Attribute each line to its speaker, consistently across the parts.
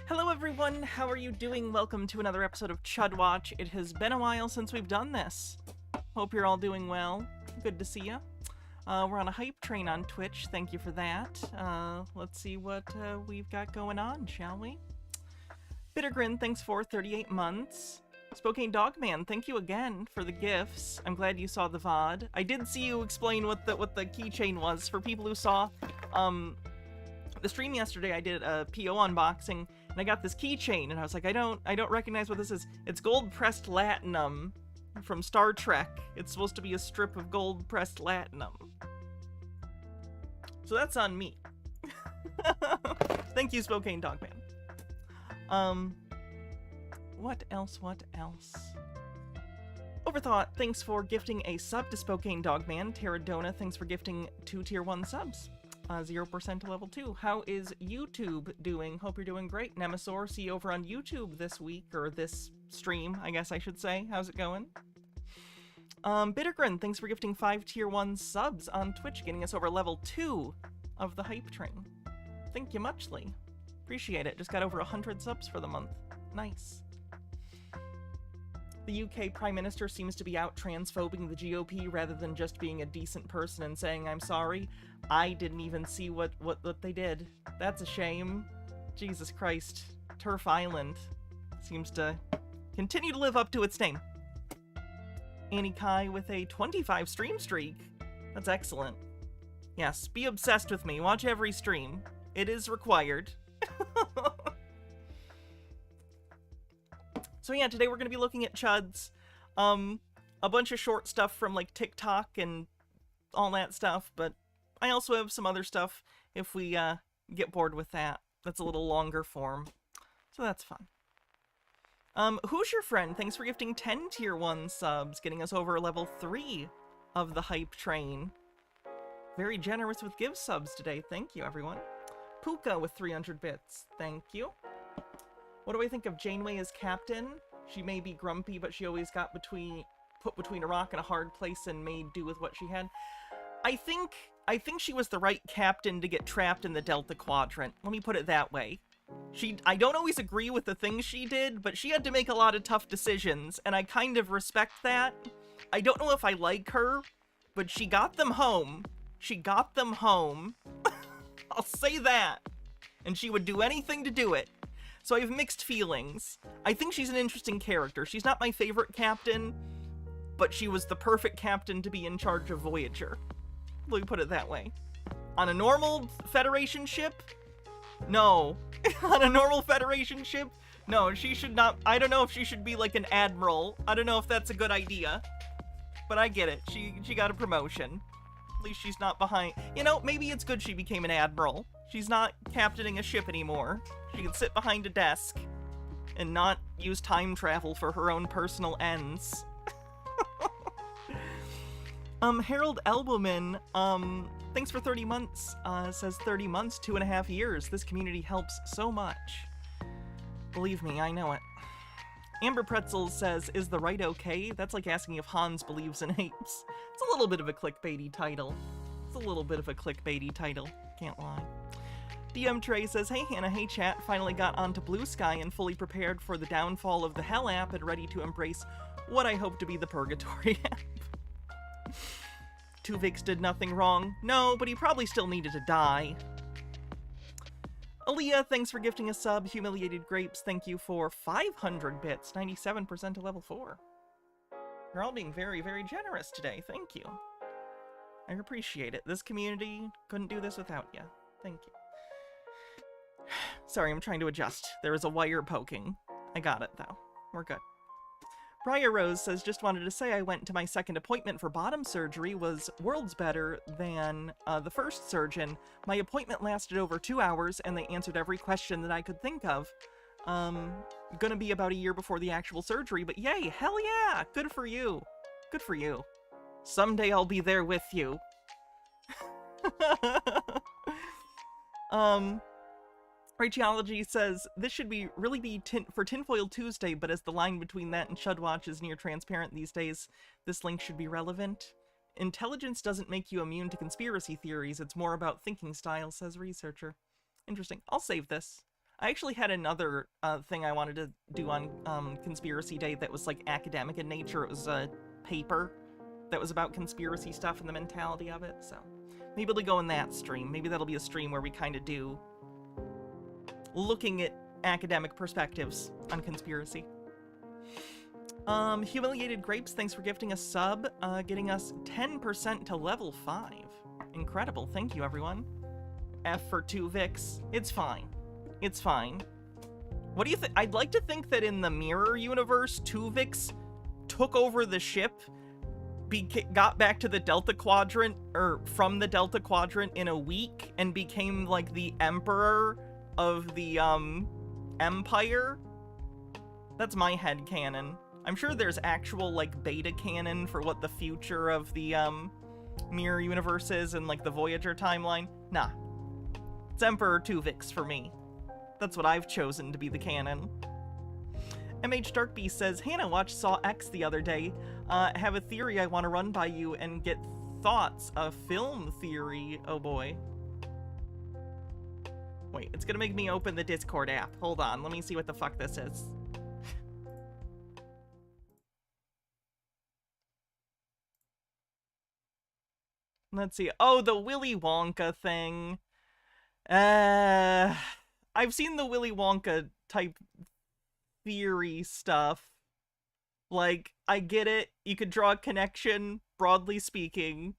Speaker 1: Hello everyone, how are you doing? Welcome to another episode of Chud Watch. It has been a while since we've done this. Hope you're all doing well. Good to see you. We're on a hype train on Twitch, thank you for that. Let's see what we've got going on, shall we? Bittergrin, thanks for 38 months. Spokane Dogman, thank you again for the gifts. I'm glad you saw the VOD. I did see you explain what the keychain was. For people who saw the stream yesterday, I did a PO unboxing, and I got this keychain, and I was like, I don't recognize what this is. It's gold-pressed latinum from Star Trek. It's supposed to be a strip of gold-pressed latinum. So that's on me. Thank you, Spokane Dogman. What else? Overthought, thanks for gifting a sub to Spokane Dogman. Terradona, thanks for gifting 2 tier 1 subs. 0% to level 2. How is YouTube doing? Hope you're doing great. Nemesaur, see you over on YouTube this week, or this stream, I guess I should say. How's it going? Bittergrin, thanks for gifting 5 tier 1 subs on Twitch, getting us over level 2 of the hype train. Thank you muchly. Appreciate it. Just got over 100 subs for the month. Nice. The UK Prime Minister seems to be out transphobing the GOP rather than just being a decent person and saying, I'm sorry. I didn't even see what they did. That's a shame. Jesus Christ. Turf Island seems to continue to live up to its name. Annie Kai with a 25 stream streak. That's excellent. Yes, be obsessed with me. Watch every stream. It is required. So yeah, today we're going to be looking at Chuds. A bunch of short stuff from like TikTok and all that stuff, but I also have some other stuff if we get bored with that. That's a little longer form. So that's fun. Who's your friend? Thanks for gifting 10 tier 1 subs, getting us over level 3 of the hype train. Very generous with give subs today. Thank you, everyone. Puka with 300 bits. Thank you. What do I think of Janeway as captain? She may be grumpy, but she always got put between a rock and a hard place and made do with what she had. I think she was the right captain to get trapped in the Delta Quadrant. Let me put it that way. I don't always agree with the things she did, but she had to make a lot of tough decisions, and I kind of respect that. I don't know if I like her, but she got them home. She got them home. I'll say that. And she would do anything to do it. So I have mixed feelings. I think she's an interesting character. She's not my favorite captain, but she was the perfect captain to be in charge of Voyager. Let me put it that way. On a normal Federation ship? No. On a normal Federation ship? No, she should not. I don't know if she should be like an admiral. I don't know if that's a good idea. But I get it. She got a promotion. At least she's not behind. You know, maybe it's good she became an admiral. She's not captaining a ship anymore. She can sit behind a desk and not use time travel for her own personal ends. Harold Elboman, thanks for 30 months, says 30 months, 2.5 years. This community helps so much. Believe me, I know it. Amber Pretzel says, is the right okay? That's like asking if Hans believes in apes. It's a little bit of a clickbaity title. Can't lie. DM Trey says, hey Hannah, hey chat, finally got onto Blue Sky and fully prepared for the downfall of the Hell app and ready to embrace what I hope to be the Purgatory app. Tuvix did nothing wrong. No, but he probably still needed to die. Aaliyah, thanks for gifting a sub. Humiliated Grapes, thank you for 500 bits, 97% to level 4. You're all being very, very generous today. Thank you. I appreciate it. This community couldn't do this without you. Thank you. Sorry, I'm trying to adjust. There is a wire poking. I got it, though. We're good. Briar Rose says, just wanted to say I went to my second appointment for bottom surgery, was worlds better than the first surgeon. My appointment lasted over 2 hours, and they answered every question that I could think of. Gonna be about a year before the actual surgery, but yay, hell yeah! Good for you. Good for you. Someday I'll be there with you. Rachology says, this should really be for Tinfoil Tuesday, but as the line between that and Chudwatch is near transparent these days, this link should be relevant. Intelligence doesn't make you immune to conspiracy theories, it's more about thinking style, says researcher. Interesting. I'll save this. I actually had another thing I wanted to do on Conspiracy Day that was like academic in nature. It was a paper that was about conspiracy stuff and the mentality of it. So maybe it'll go in that stream. Maybe that'll be a stream where we kind of do looking at academic perspectives on conspiracy. Humiliated Grapes, thanks for gifting a sub, getting us 10% to level 5. Incredible, thank you everyone. F for 2 Vix, it's fine. It's fine. What do you think? I'd like to think that in the mirror universe, Tuvix took over the ship, got back to the Delta Quadrant, or from the Delta Quadrant in a week, and became like the emperor of the Empire. That's my headcanon. I'm sure there's actual like beta canon for what the future of the mirror universe is and like the Voyager timeline. Nah. It's Emperor Tuvix for me. That's what I've chosen to be the canon. MH Darkbeast says, Hannah watched Saw X the other day. Have a theory I want to run by you and get thoughts. A film theory. Oh boy. Wait, it's gonna make me open the Discord app. Hold on, let me see what the fuck this is. Let's see. Oh, the Willy Wonka thing. I've seen the Willy Wonka type theory stuff. Like, I get it. You could draw a connection, broadly speaking.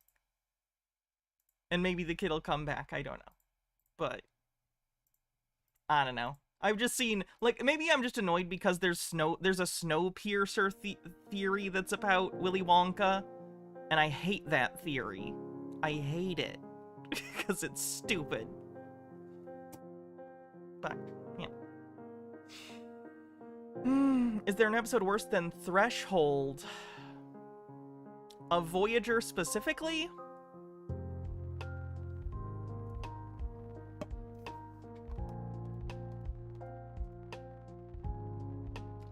Speaker 1: And maybe the kid will come back. I don't know. But I don't know. I've just seen, like, maybe I'm just annoyed because there's a Snowpiercer theory that's about Willy Wonka. And I hate that theory. I hate it. Because it's stupid. But, yeah. Is there an episode worse than Threshold? Of Voyager specifically?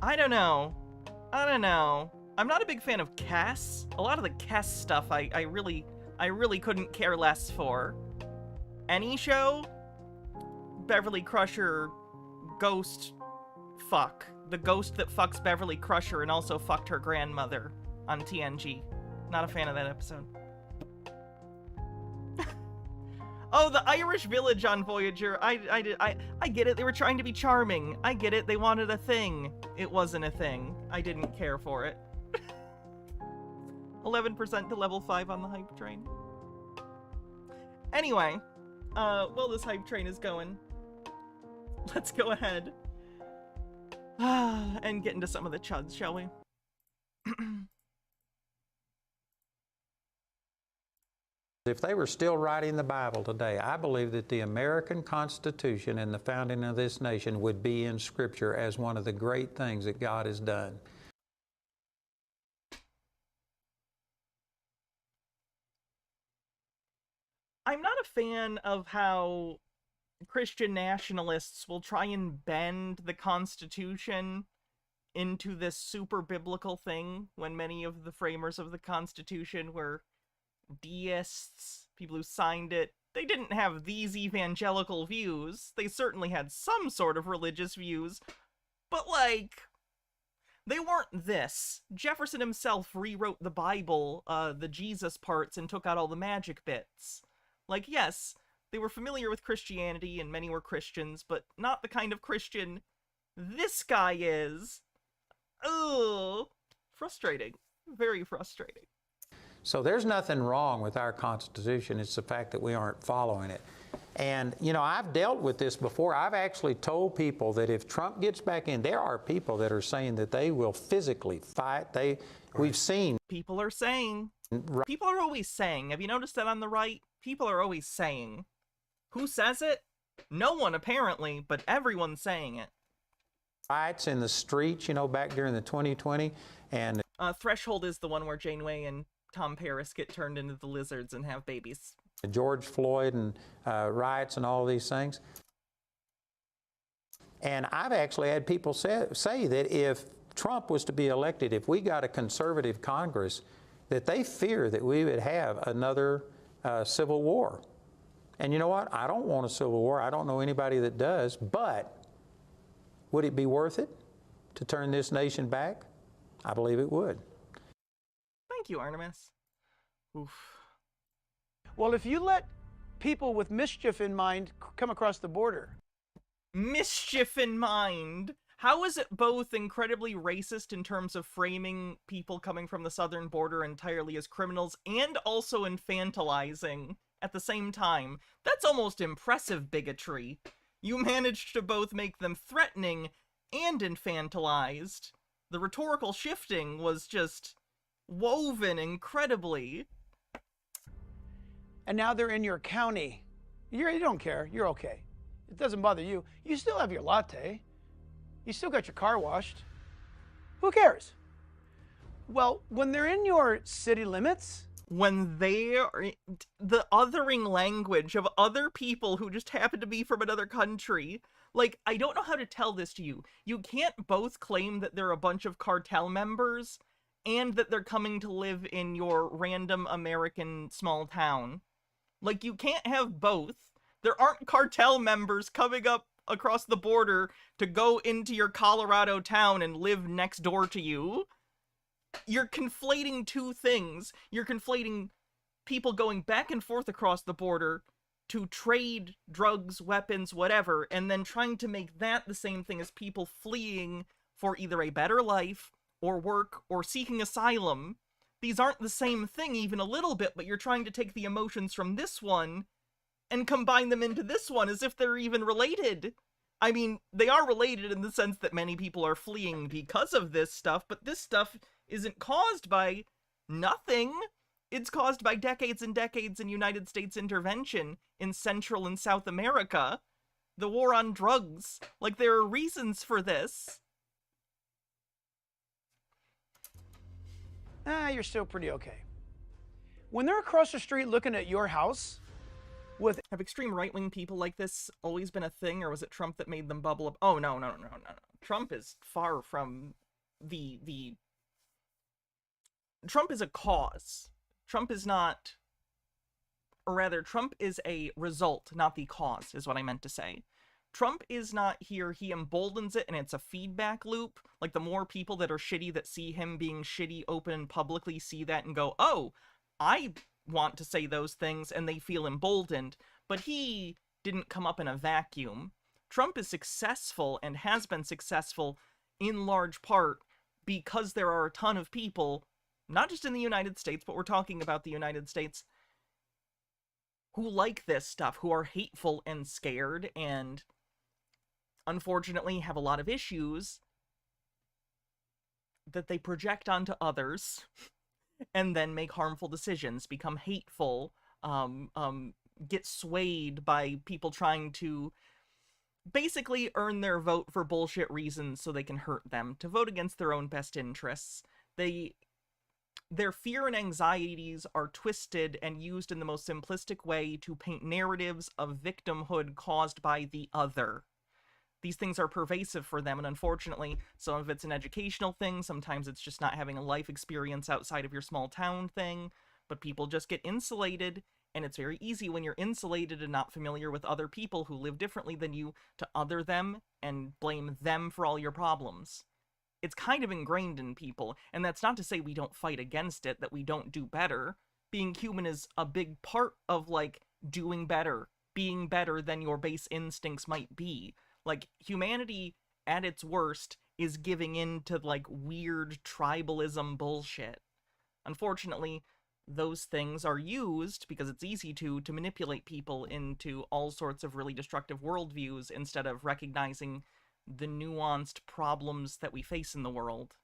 Speaker 1: I don't know. I'm not a big fan of Cass. A lot of the Cass stuff I really couldn't care less for. Any show? Beverly Crusher ghost fuck. The ghost that fucks Beverly Crusher and also fucked her grandmother on TNG. Not a fan of that episode. Oh, the Irish village on Voyager. I get it. They were trying to be charming. I get it. They wanted a thing. It wasn't a thing. I didn't care for it. 11% to level 5 on the hype train. Anyway, while this hype train is going, let's go ahead and get into some of the chuds, shall we?
Speaker 2: If they were still writing the Bible today, I believe that the American Constitution and the founding of this nation would be in Scripture as one of the great things that God has done.
Speaker 1: I'm not a fan of how Christian nationalists will try and bend the Constitution into this super biblical thing when many of the framers of the Constitution were deists, people who signed it. They didn't have these evangelical views. They certainly had some sort of religious views, but like, they weren't this. Jefferson himself rewrote the Bible, the Jesus parts, and took out all the magic bits. Like, yes, they were familiar with Christianity, and many were Christians, but not the kind of Christian this guy is. Ugh. Frustrating. Very frustrating.
Speaker 2: So there's nothing wrong with our Constitution. It's the fact that we aren't following it. And, you know, I've dealt with this before. I've actually told people that if Trump gets back in, there are people that are saying that they will physically fight. We've seen.
Speaker 1: People are saying. People are always saying. Have you noticed that on the right? People are always saying. Who says it? No one, apparently, but everyone's saying it.
Speaker 2: Riots in the streets, you know, back during the 2020. And
Speaker 1: Threshold is the one where Janeway and Tom Paris get turned into the lizards and have babies.
Speaker 2: George Floyd and riots and all these things. And I've actually had people say that if Trump was to be elected, if we got a conservative Congress, that they fear that we would have another civil war. And you know what? I don't want a civil war. I don't know anybody that does, but Would it be worth it to turn this nation back? I believe it would.
Speaker 1: Thank you, Artemis. Oof.
Speaker 3: Well, if you let people with mischief in mind come across the border.
Speaker 1: Mischief in mind. How is it both incredibly racist in terms of framing people coming from the southern border entirely as criminals and also infantilizing at the same time? That's almost impressive bigotry. You managed to both make them threatening and infantilized. The rhetorical shifting was just woven incredibly.
Speaker 3: And now they're in your county. You don't care. You're okay. It doesn't bother you. You still have your latte. You still got your car washed. Who cares? Well, when they're in your city limits,
Speaker 1: when they're the othering language of other people who just happen to be from another country. Like, I don't know how to tell this to you. You can't both claim that they're a bunch of cartel members and that they're coming to live in your random American small town. Like, you can't have both. There aren't cartel members coming up across the border to go into your Colorado town and live next door to you. You're conflating two things. You're conflating people going back and forth across the border to trade drugs, weapons, whatever, and then trying to make that the same thing as people fleeing for either a better life or work or seeking asylum. These aren't the same thing even a little bit, but you're trying to take the emotions from this one and combine them into this one as if they're even related. I mean, they are related in the sense that many people are fleeing because of this stuff, but this stuff isn't caused by nothing. It's caused by decades and decades in United States intervention in Central and South America. The war on drugs. Like, there are reasons for this.
Speaker 3: you're still pretty okay. When they're across the street looking at your house with...
Speaker 1: Have extreme right-wing people like this always been a thing, or was it Trump that made them bubble up? Oh, no. Trump is far from the... Trump is a cause. Trump is not... Or rather, Trump is a result, not the cause, is what I meant to say. Trump is not here, he emboldens it, and it's a feedback loop. Like, the more people that are shitty that see him being shitty open and publicly see that and go, oh, I want to say those things, and they feel emboldened. But he didn't come up in a vacuum. Trump is successful, and has been successful, in large part, because there are a ton of people, not just in the United States, but we're talking about the United States, who like this stuff, who are hateful and scared, and unfortunately have a lot of issues that they project onto others, and then make harmful decisions, become hateful, get swayed by people trying to basically earn their vote for bullshit reasons so they can hurt them, to vote against their own best interests. Their fear and anxieties are twisted and used in the most simplistic way to paint narratives of victimhood caused by the other. These things are pervasive for them, and unfortunately, some of it's an educational thing, sometimes it's just not having a life experience outside of your small town thing, but people just get insulated, and it's very easy when you're insulated and not familiar with other people who live differently than you to other them and blame them for all your problems. It's kind of ingrained in people, and that's not to say we don't fight against it, that we don't do better. Being human is a big part of, like, doing better, being better than your base instincts might be. Like, humanity, at its worst, is giving in to, like, weird tribalism bullshit. Unfortunately, those things are used, because it's easy to manipulate people into all sorts of really destructive worldviews instead of recognizing the nuanced problems that we face in the world.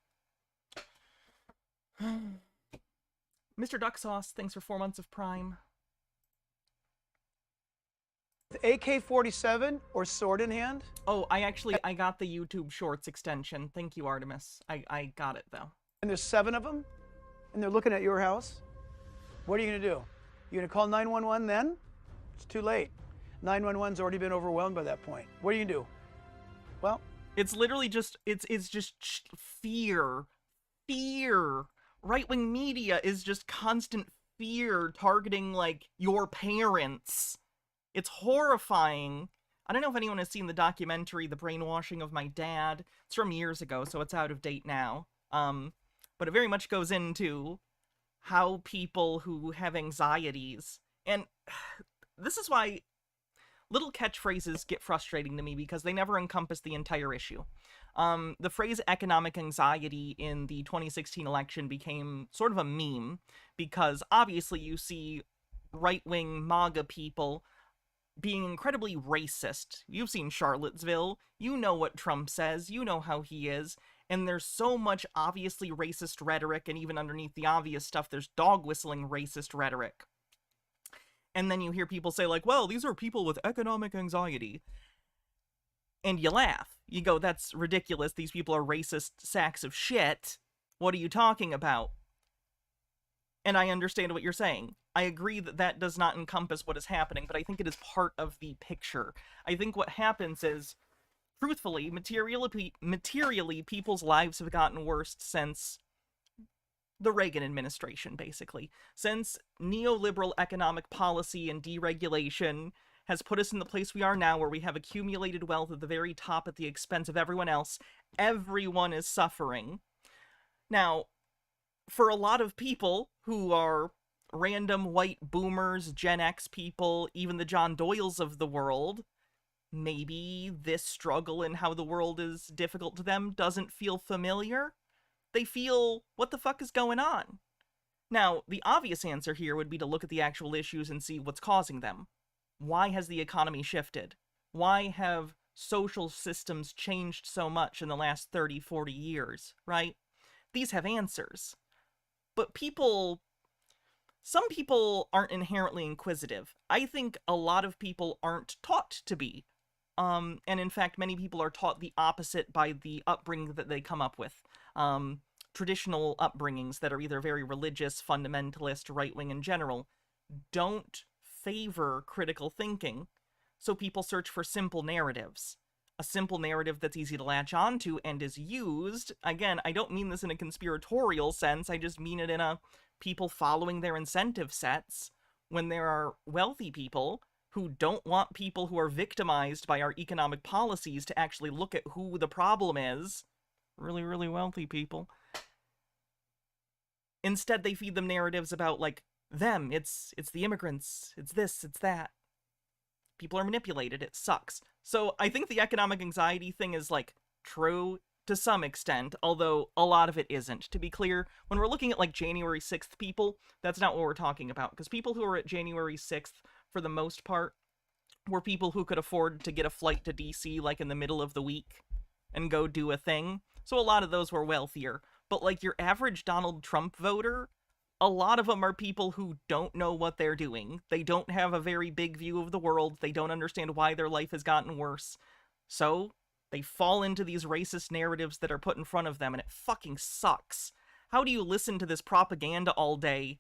Speaker 1: Mr. Duck Sauce, thanks for 4 months of Prime.
Speaker 3: AK-47 or sword in hand?
Speaker 1: Oh, I got the YouTube Shorts extension. Thank you, Artemis. I got it, though.
Speaker 3: And there's 7 of them, and they're looking at your house? What are you going to do? You going to call 911 then? It's too late. 911's already been overwhelmed by that point. What do you do? Well,
Speaker 1: it's literally just, it's just fear. Fear. Right-wing media is just constant fear targeting, like, your parents. It's horrifying. I don't know if anyone has seen the documentary The Brainwashing of My Dad. It's from years ago, so it's out of date now. But it very much goes into how people who have anxieties, and this is why little catchphrases get frustrating to me, because they never encompass the entire issue. The phrase economic anxiety in the 2016 election became sort of a meme, because obviously you see right-wing MAGA people being incredibly racist. You've seen Charlottesville, you know what Trump says, you know how he is, and there's so much obviously racist rhetoric, and even underneath the obvious stuff, there's dog-whistling racist rhetoric. And then you hear people say, like, well, these are people with economic anxiety. And you laugh. You go, that's ridiculous, these people are racist sacks of shit. What are you talking about? And I understand what you're saying. I agree that that does not encompass what is happening, but I think it is part of the picture. I think what happens is, truthfully, materially, people's lives have gotten worse since the Reagan administration, basically. Since neoliberal economic policy and deregulation has put us in the place we are now, where we have accumulated wealth at the very top at the expense of everyone else, everyone is suffering. Now, for a lot of people who are random white boomers, Gen X people, even the John Doyles of the world, maybe this struggle and how the world is difficult to them doesn't feel familiar. They feel, what the fuck is going on? Now, the obvious answer here would be to look at the actual issues and see what's causing them. Why has the economy shifted? Why have social systems changed so much in the last 30, 40 years, right? These have answers. But some people aren't inherently inquisitive. I think a lot of people aren't taught to be. And in fact, many people are taught the opposite by the upbringing that they come up with. Traditional upbringings that are either very religious, fundamentalist, right-wing in general, don't favor critical thinking. So people search for simple narratives. A simple narrative that's easy to latch onto and is used. Again, I don't mean this in a conspiratorial sense, I just mean it in a people following their incentive sets, when there are wealthy people who don't want people who are victimized by our economic policies to actually look at who the problem is. Really, really wealthy people. Instead, they feed them narratives about, like, them, it's the immigrants, it's this, it's that. People are manipulated, it sucks. So I think the economic anxiety thing is, like, true to some extent, although a lot of it isn't. To be clear, when we're looking at, like, January 6th people, that's not what we're talking about, because people who are at January 6th, for the most part, were people who could afford to get a flight to DC, like, in the middle of the week, and go do a thing. So a lot of those were wealthier. But, like, your average Donald Trump voter, a lot of them are people who don't know what they're doing. They don't have a very big view of the world. They don't understand why their life has gotten worse. So they fall into these racist narratives that are put in front of them, and it fucking sucks. How do you listen to this propaganda all day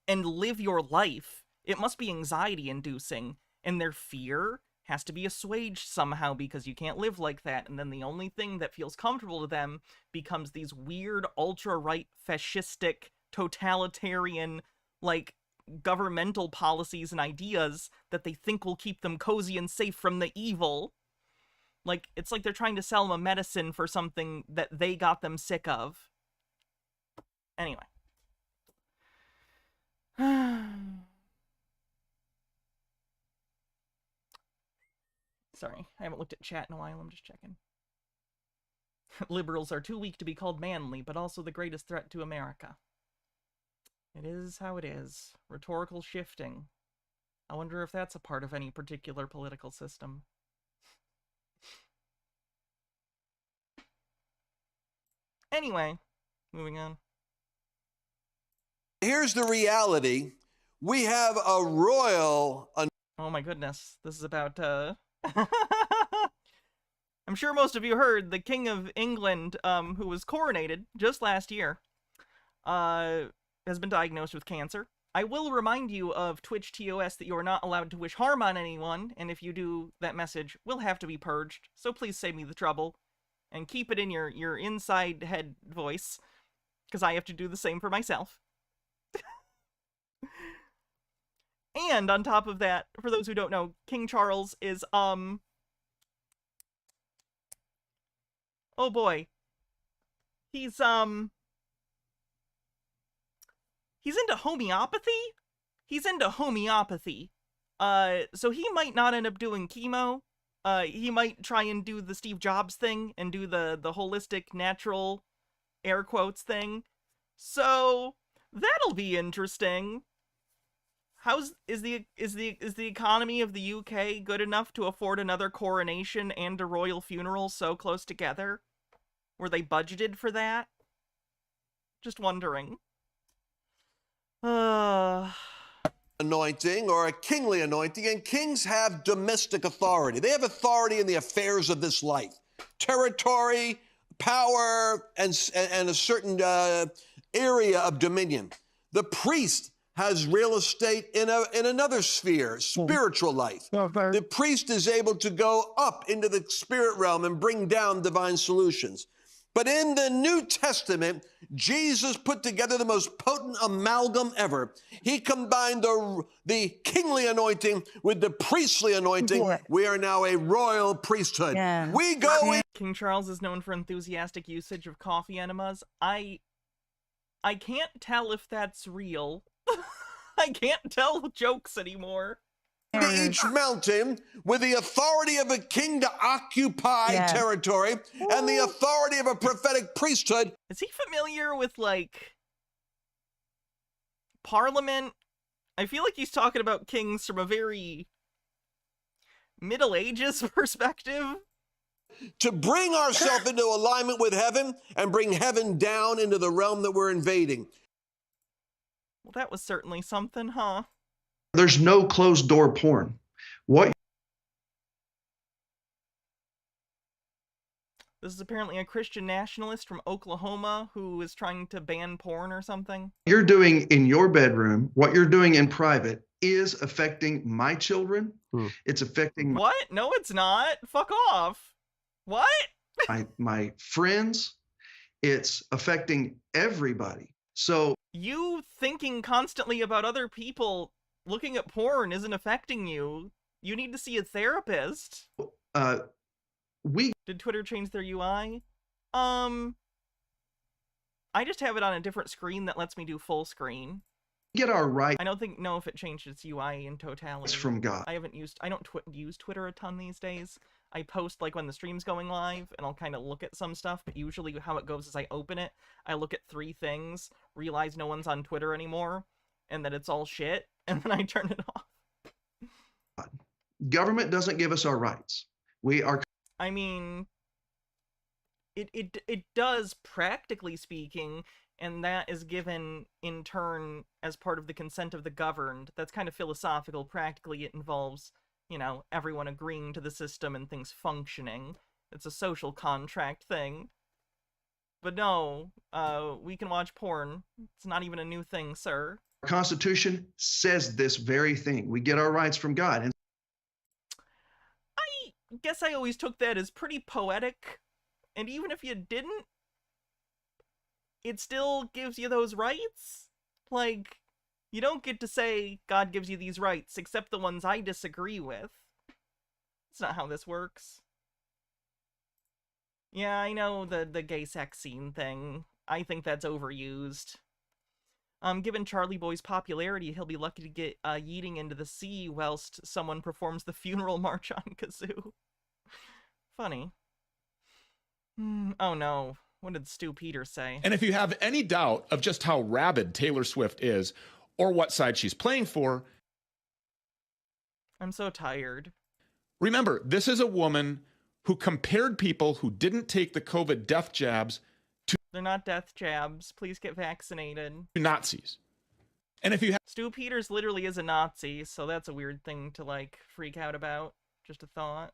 Speaker 1: and live your life? It must be anxiety-inducing, and their fear has to be assuaged somehow, because you can't live like that, and then the only thing that feels comfortable to them becomes these weird ultra-right fascistic totalitarian, like, governmental policies and ideas that they think will keep them cozy and safe from the evil. Like, it's like they're trying to sell them a medicine for something that they got them sick of. Anyway. Sorry, I haven't looked at chat in a while, I'm just checking. Liberals are too weak to be called manly, but also the greatest threat to America. It is how it is. Rhetorical shifting. I wonder if that's a part of any particular political system. Anyway, moving on.
Speaker 4: Here's the reality. We have a royal...
Speaker 1: Oh my goodness. This is about, I'm sure most of you heard the King of England, who was coronated just last year, has been diagnosed with cancer. I will remind you of Twitch TOS that you are not allowed to wish harm on anyone, and if you do, that message will have to be purged, so please save me the trouble, and keep it in your inside head voice, because I have to do the same for myself. And on top of that, for those who don't know, King Charles is, Oh boy. He's into homeopathy? He's into homeopathy. So he might not end up doing chemo. He might try and do the Steve Jobs thing and do the holistic, natural, air quotes thing. So that'll be interesting. Is the economy of the UK good enough to afford another coronation and a royal funeral so close together? Were they budgeted for that? Just wondering.
Speaker 4: Anointing or a kingly anointing, and kings have domestic authority. They have authority in the affairs of this life, territory, power, and a certain area of dominion. The priest has real estate in another sphere, spiritual life. The priest is able to go up into the spirit realm and bring down divine solutions. But in the New Testament, Jesus put together the most potent amalgam ever. He combined the kingly anointing with the priestly anointing. We are now a royal priesthood.
Speaker 5: Yeah.
Speaker 4: We go in.
Speaker 1: King Charles is known for enthusiastic usage of coffee enemas. I can't tell if that's real. I can't tell jokes anymore.
Speaker 4: Each mountain with the authority of a king to occupy territory and the authority of a prophetic priesthood.
Speaker 1: Is he familiar with, like, Parliament? I feel like he's talking about kings from a very Middle Ages perspective.
Speaker 4: To bring ourselves into alignment with heaven and bring heaven down into the realm that we're invading.
Speaker 1: Well, that was certainly something, huh?
Speaker 6: There's no closed door porn. What?
Speaker 1: This is apparently a Christian nationalist from Oklahoma who is trying to ban porn or something.
Speaker 6: You're doing in your bedroom, what you're doing in private is affecting my children. It's affecting
Speaker 1: What? No, it's not. Fuck off. What?
Speaker 6: my friends. It's affecting everybody. So
Speaker 1: you thinking constantly about other people looking at porn isn't affecting you. You need to see a therapist. Did Twitter change their UI? I just have it on a different screen that lets me do full screen.
Speaker 6: Get our right.
Speaker 1: I don't know if it changed its UI in totality.
Speaker 6: From God.
Speaker 1: I don't use Twitter a ton these days. I post like when the stream's going live and I'll kind of look at some stuff, but usually how it goes is I open it, I look at 3 things, realize no one's on Twitter anymore, and that it's all shit, and then I turn it off.
Speaker 6: Government doesn't give us our rights. We are.
Speaker 1: I mean, it does, practically speaking, and that is given in turn as part of the consent of the governed. That's kind of philosophical. Practically, it involves, you know, everyone agreeing to the system and things functioning. It's a social contract thing. But no, we can watch porn. It's not even a new thing, sir.
Speaker 6: Our Constitution says this very thing. We get our rights from God. And
Speaker 1: I guess I always took that as pretty poetic. And even if you didn't, it still gives you those rights? Like, you don't get to say God gives you these rights, except the ones I disagree with. That's not how this works. Yeah, I know the gay sex scene thing. I think that's overused. Given Charlie Boy's popularity, he'll be lucky to get yeeting into the sea whilst someone performs the funeral march on kazoo. Funny. Oh no. What did Stu Peters say?
Speaker 7: And if you have any doubt of just how rabid Taylor Swift is, or what side she's playing for,
Speaker 1: I'm so tired.
Speaker 7: Remember, this is a woman who compared people who didn't take the COVID death jabs to...
Speaker 1: They're not death jabs. Please get vaccinated.
Speaker 7: Nazis. And if you have...
Speaker 1: Stu Peters literally is a Nazi, so that's a weird thing to, like, freak out about. Just a thought.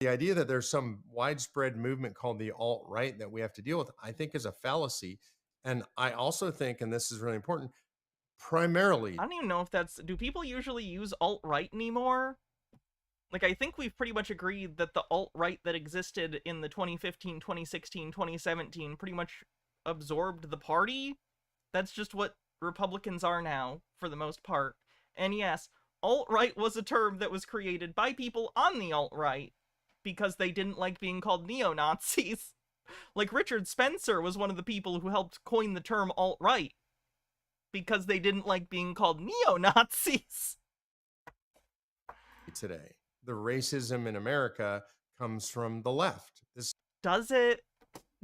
Speaker 8: The idea that there's some widespread movement called the alt-right that we have to deal with, I think, is a fallacy. And I also think, and this is really important, primarily...
Speaker 1: I don't even know if that's... Do people usually use alt-right anymore? Like, I think we've pretty much agreed that the alt-right that existed in the 2015, 2016, 2017 pretty much absorbed the party. That's just what Republicans are now, for the most part. And yes, alt-right was a term that was created by people on the alt-right because they didn't like being called neo-Nazis. Like Richard Spencer was one of the people who helped coin the term alt-right because they didn't like being called neo-Nazis.
Speaker 8: Today, the racism in America comes from the left. This
Speaker 1: Does it?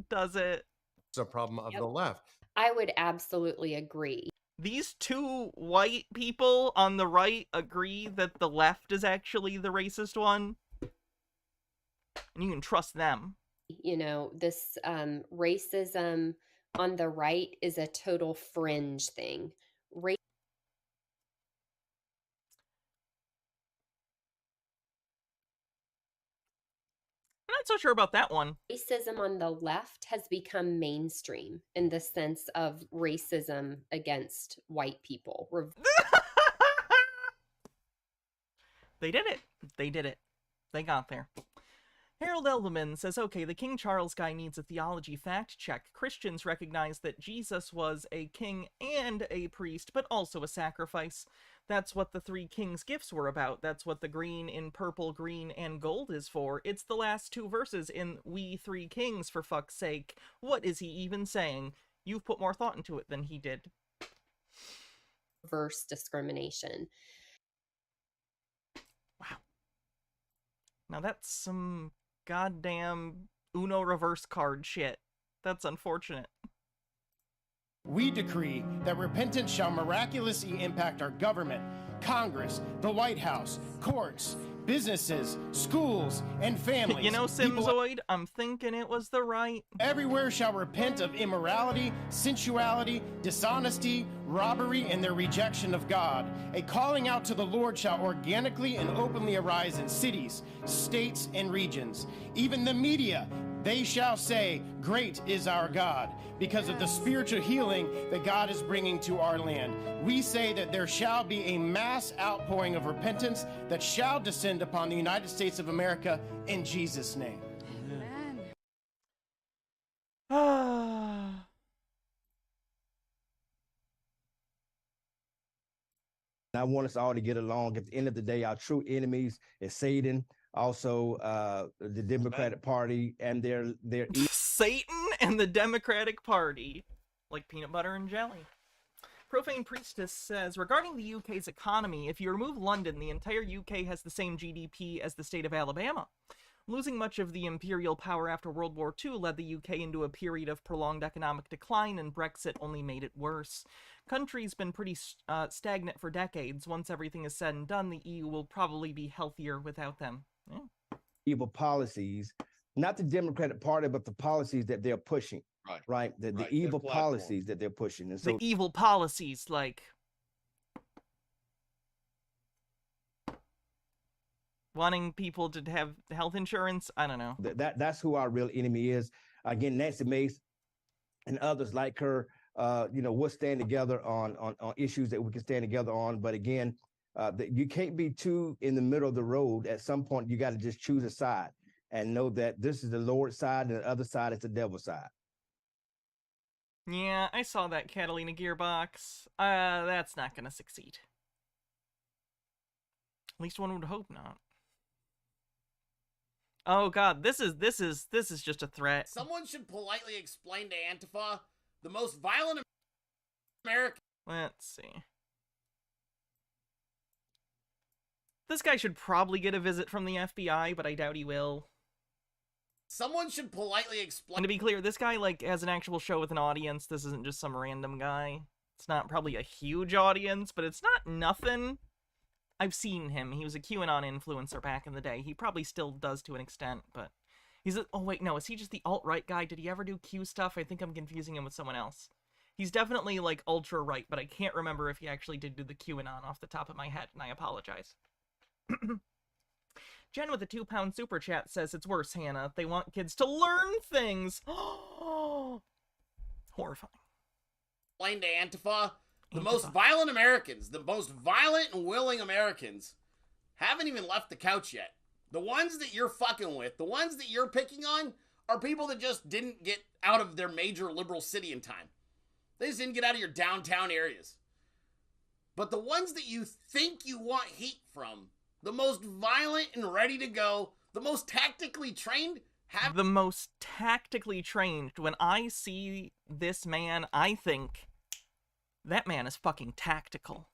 Speaker 1: Does it?
Speaker 8: is a problem of the left.
Speaker 5: I would absolutely agree.
Speaker 1: These two white people on the right agree that the left is actually the racist one. And you can trust them.
Speaker 5: You know, this racism on the right is a total fringe thing.
Speaker 1: I'm not so sure about that one.
Speaker 5: Racism on the left has become mainstream in the sense of racism against white people.
Speaker 1: They did it. They did it. They got there. Harold Elderman says, okay, the King Charles guy needs a theology fact check. Christians recognize that Jesus was a king and a priest, but also a sacrifice. That's what the three kings' gifts were about. That's what the green in purple, green, and gold is for. It's the last two verses in We Three Kings, for fuck's sake. What is he even saying? You've put more thought into it than he did.
Speaker 5: Reverse discrimination.
Speaker 1: Wow. Now that's some goddamn Uno reverse card shit. That's unfortunate.
Speaker 9: We decree that repentance shall miraculously impact our government, Congress, the White House, courts, businesses, schools, and families.
Speaker 1: You know, Simzoid, I'm thinking it was the right.
Speaker 9: Everywhere shall repent of immorality, sensuality, dishonesty, robbery, and their rejection of God. A calling out to the Lord shall organically and openly arise in cities, states, and regions. Even the media, they shall say, great is our God, because of the spiritual healing that God is bringing to our land. We say that there shall be a mass outpouring of repentance that shall descend upon the United States of America in Jesus' name.
Speaker 1: Amen.
Speaker 10: I want us all to get along. At the end of the day, our true enemies is Satan, also the Democratic Party, and their
Speaker 1: Satan and the Democratic Party, like peanut butter and jelly. Profane Priestess says, regarding the UK's economy, if you remove London, the entire UK has the same GDP as the state of Alabama. Losing much of the imperial power after World War II led the UK into a period of prolonged economic decline, and Brexit only made it worse. Country's been pretty stagnant for decades. Once everything is said and done, the EU will probably be healthier without them. Yeah.
Speaker 10: evil policies, not the Democratic Party, but the policies that they're pushing. Right. The evil policies that they're pushing. And so
Speaker 1: the evil policies, like wanting people to have health insurance. I don't know.
Speaker 10: That's who our real enemy is. Again, Nancy Mace and others like her, we'll stand together on issues that we can stand together on. But again, you can't be too in the middle of the road. At some point, you got to just choose a side and know that this is the Lord's side and the other side is the devil's side.
Speaker 1: Yeah, I saw that, Catalina Gearbox. That's not going to succeed. At least one would hope not. Oh God, this is just a threat.
Speaker 11: Someone should politely explain to Antifa the most violent American.
Speaker 1: Let's see. This guy should probably get a visit from the FBI, but I doubt he will.
Speaker 11: Someone should politely explain.
Speaker 1: And to be clear, this guy has an actual show with an audience. This isn't just some random guy. It's not probably a huge audience, but it's not nothing. I've seen him. He was a QAnon influencer back in the day. He probably still does to an extent, but he's oh wait, no, is he just the alt-right guy? Did he ever do Q stuff? I think I'm confusing him with someone else. He's definitely ultra-right, but I can't remember if he actually did do the QAnon off the top of my head, and I apologize. Jen with a £2 super chat says, it's worse, Hannah. They want kids to learn things. Horrifying.
Speaker 11: Explain to Antifa. The most violent Americans, the most violent and willing Americans, haven't even left the couch yet. The ones that you're fucking with, the ones that you're picking on, are people that just didn't get out of their major liberal city in time. They just didn't get out of your downtown areas. But the ones that you think you want heat from, the most violent and ready to go, the most tactically trained, have
Speaker 1: the most tactically trained. When I see this man, I think that man is fucking tactical.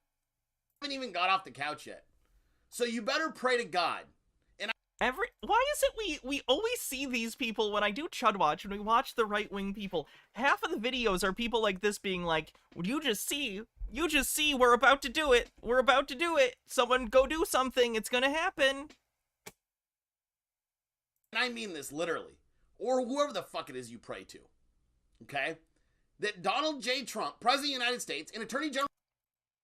Speaker 11: haven't even got off the couch yet. So you better pray to God.
Speaker 1: Why is it we always see these people when I do Chud Watch, and we watch the right-wing people, half of the videos are people like this being like, you just see, we're about to do it, someone go do something, it's gonna happen.
Speaker 11: And I mean this literally, or whoever the fuck it is you pray to, okay? That Donald J. Trump, President of the United States, and Attorney General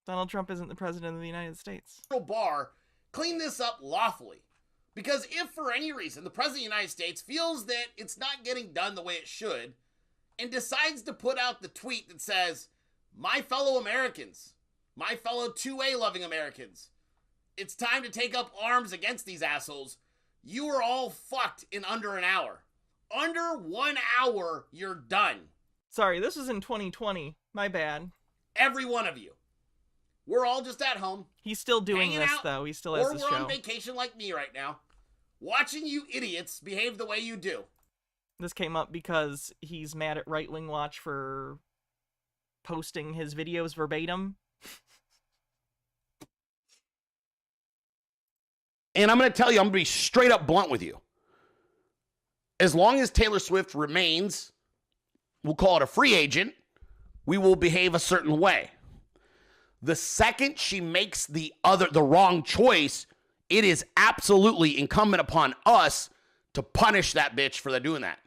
Speaker 1: Donald Trump isn't the President of the United States.
Speaker 11: Barr clean this up lawfully. Because if for any reason the President of the United States feels that it's not getting done the way it should, and decides to put out the tweet that says, my fellow Americans, my fellow 2A loving Americans, it's time to take up arms against these assholes, you are all fucked in under an hour. Under 1 hour, you're done.
Speaker 1: Sorry, this was in 2020. My bad.
Speaker 11: Every one of you. We're all just at home.
Speaker 1: He's still doing this,
Speaker 11: out,
Speaker 1: though. He still has
Speaker 11: or
Speaker 1: his
Speaker 11: we're
Speaker 1: show.
Speaker 11: on vacation like me right now, watching you idiots behave the way you do.
Speaker 1: This came up because he's mad at Right Wing Watch for posting his videos verbatim.
Speaker 11: And I'm going to tell you, I'm going to be straight up blunt with you. As long as Taylor Swift remains, we'll call it a free agent, we will behave a certain way. The second she makes the wrong choice, it is absolutely incumbent upon us to punish that bitch for doing that.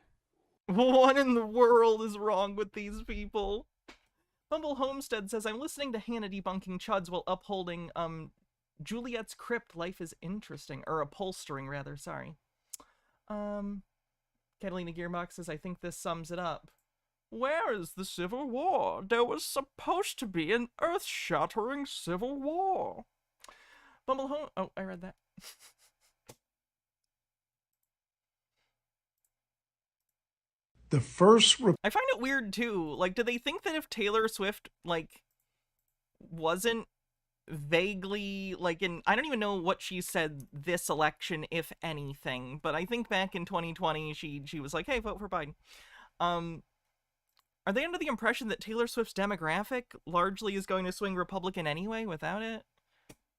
Speaker 1: What in the world is wrong with these people? Humble Homestead says, I'm listening to Hannah debunking Chuds while upholding, Juliet's Crypt, Life is Interesting, or upholstering, rather, sorry. Catalina Gearbox says, I think this sums it up. Where is the Civil War? There was supposed to be an earth-shattering civil war. Oh, I read that.
Speaker 12: The first...
Speaker 1: I find it weird, too. Like, do they think that if Taylor Swift, like, wasn't vaguely, like, I don't even know what she said this election, if anything, but I think back in 2020, she was like, hey, vote for Biden. Are they under the impression that Taylor Swift's demographic largely is going to swing Republican anyway without it?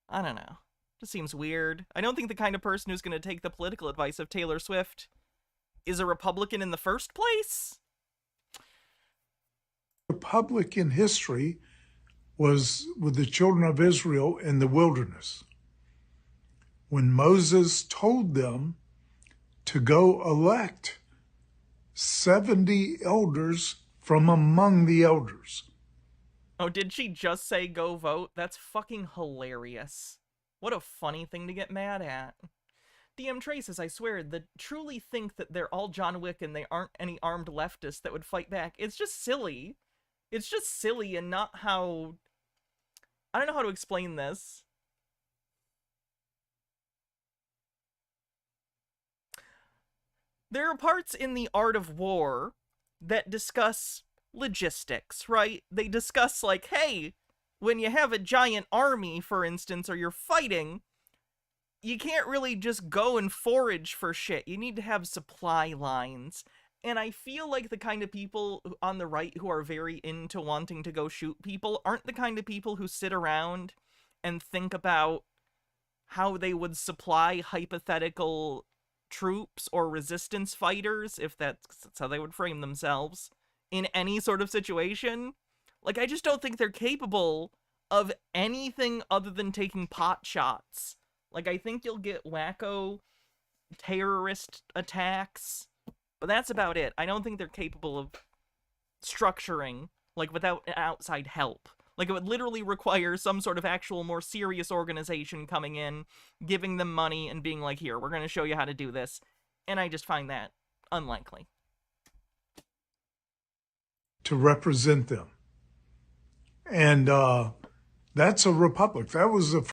Speaker 1: I don't know. Just seems weird. I don't think the kind of person who's going to take the political advice of Taylor Swift is a Republican in the first place.
Speaker 12: Republican history was with the children of Israel in the wilderness. When Moses told them to go elect 70 elders from among the elders.
Speaker 1: Oh, did she just say go vote? That's fucking hilarious. What a funny thing to get mad at. DM Trey says, I swear, that truly think that they're all John Wick and they aren't any armed leftists that would fight back. It's just silly. It's just silly and not how... I don't know how to explain this. There are parts in The Art of War that discuss logistics, right? They discuss, like, hey, when you have a giant army, for instance, or you're fighting, you can't really just go and forage for shit. You need to have supply lines. And I feel like the kind of people on the right who are very into wanting to go shoot people aren't the kind of people who sit around and think about how they would supply hypothetical troops or resistance fighters, if that's how they would frame themselves, in any sort of situation. Like, I just don't think they're capable of anything other than taking pot shots. Like, I think you'll get wacko terrorist attacks, but that's about it. I don't think they're capable of structuring, like, without outside help. Like, it would literally require some sort of actual more serious organization coming in, giving them money, and being like, here, we're going to show you how to do this. And I just find that unlikely.
Speaker 12: To represent them. And that's a republic. That was a...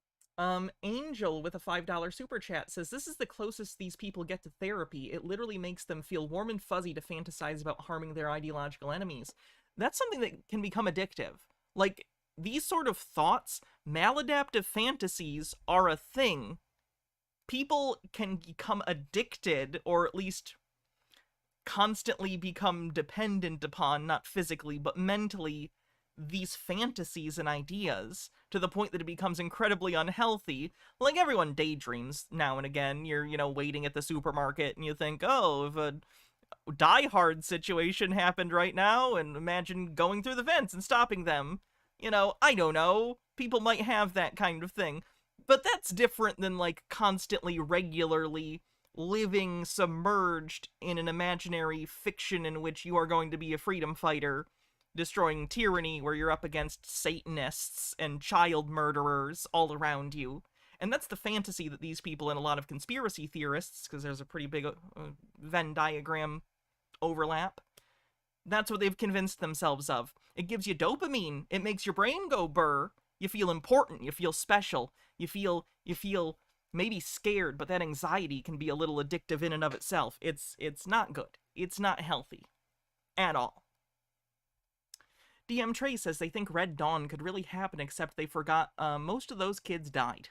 Speaker 1: Angel with a $5 super chat says, this is the closest these people get to therapy. It literally makes them feel warm and fuzzy to fantasize about harming their ideological enemies. that's something that can become addictive. Like, these sort of thoughts, maladaptive fantasies, are a thing. People can become addicted, or at least constantly become dependent upon, not physically, but mentally, these fantasies and ideas, to the point that it becomes incredibly unhealthy. Like, everyone daydreams now and again. You're, waiting at the supermarket, and you think, oh, if a Die Hard situation happened right now, and imagine going through the vents and stopping them. I don't know. People might have that kind of thing. But that's different than, like, constantly, regularly living submerged in an imaginary fiction in which you are going to be a freedom fighter, destroying tyranny, where you're up against Satanists and child murderers all around you. And that's the fantasy that these people and a lot of conspiracy theorists, because there's a pretty big Venn diagram overlap, that's what they've convinced themselves of. It gives you dopamine. It makes your brain go burr. You feel important. You feel special. You feel maybe scared, but that anxiety can be a little addictive in and of itself. It's not good. It's not healthy at all. DM Trey says they think Red Dawn could really happen, except they forgot most of those kids died.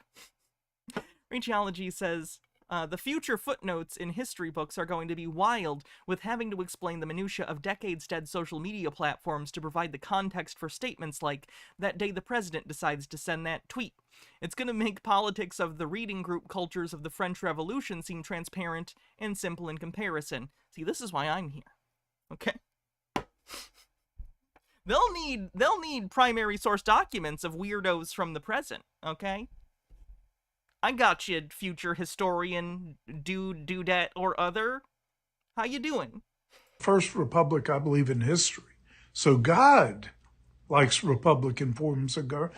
Speaker 1: Rachology says, the future footnotes in history books are going to be wild, with having to explain the minutiae of decades-dead social media platforms to provide the context for statements like, that day the president decides to send that tweet. It's going to make politics of the reading group cultures of the French Revolution seem transparent and simple in comparison. See, this is why I'm here. Okay? They'll need primary source documents of weirdos from the present, okay? I got you, future historian, dudette, or other. How you doing?
Speaker 12: First republic, I believe, in history. So God likes Republican forms of government.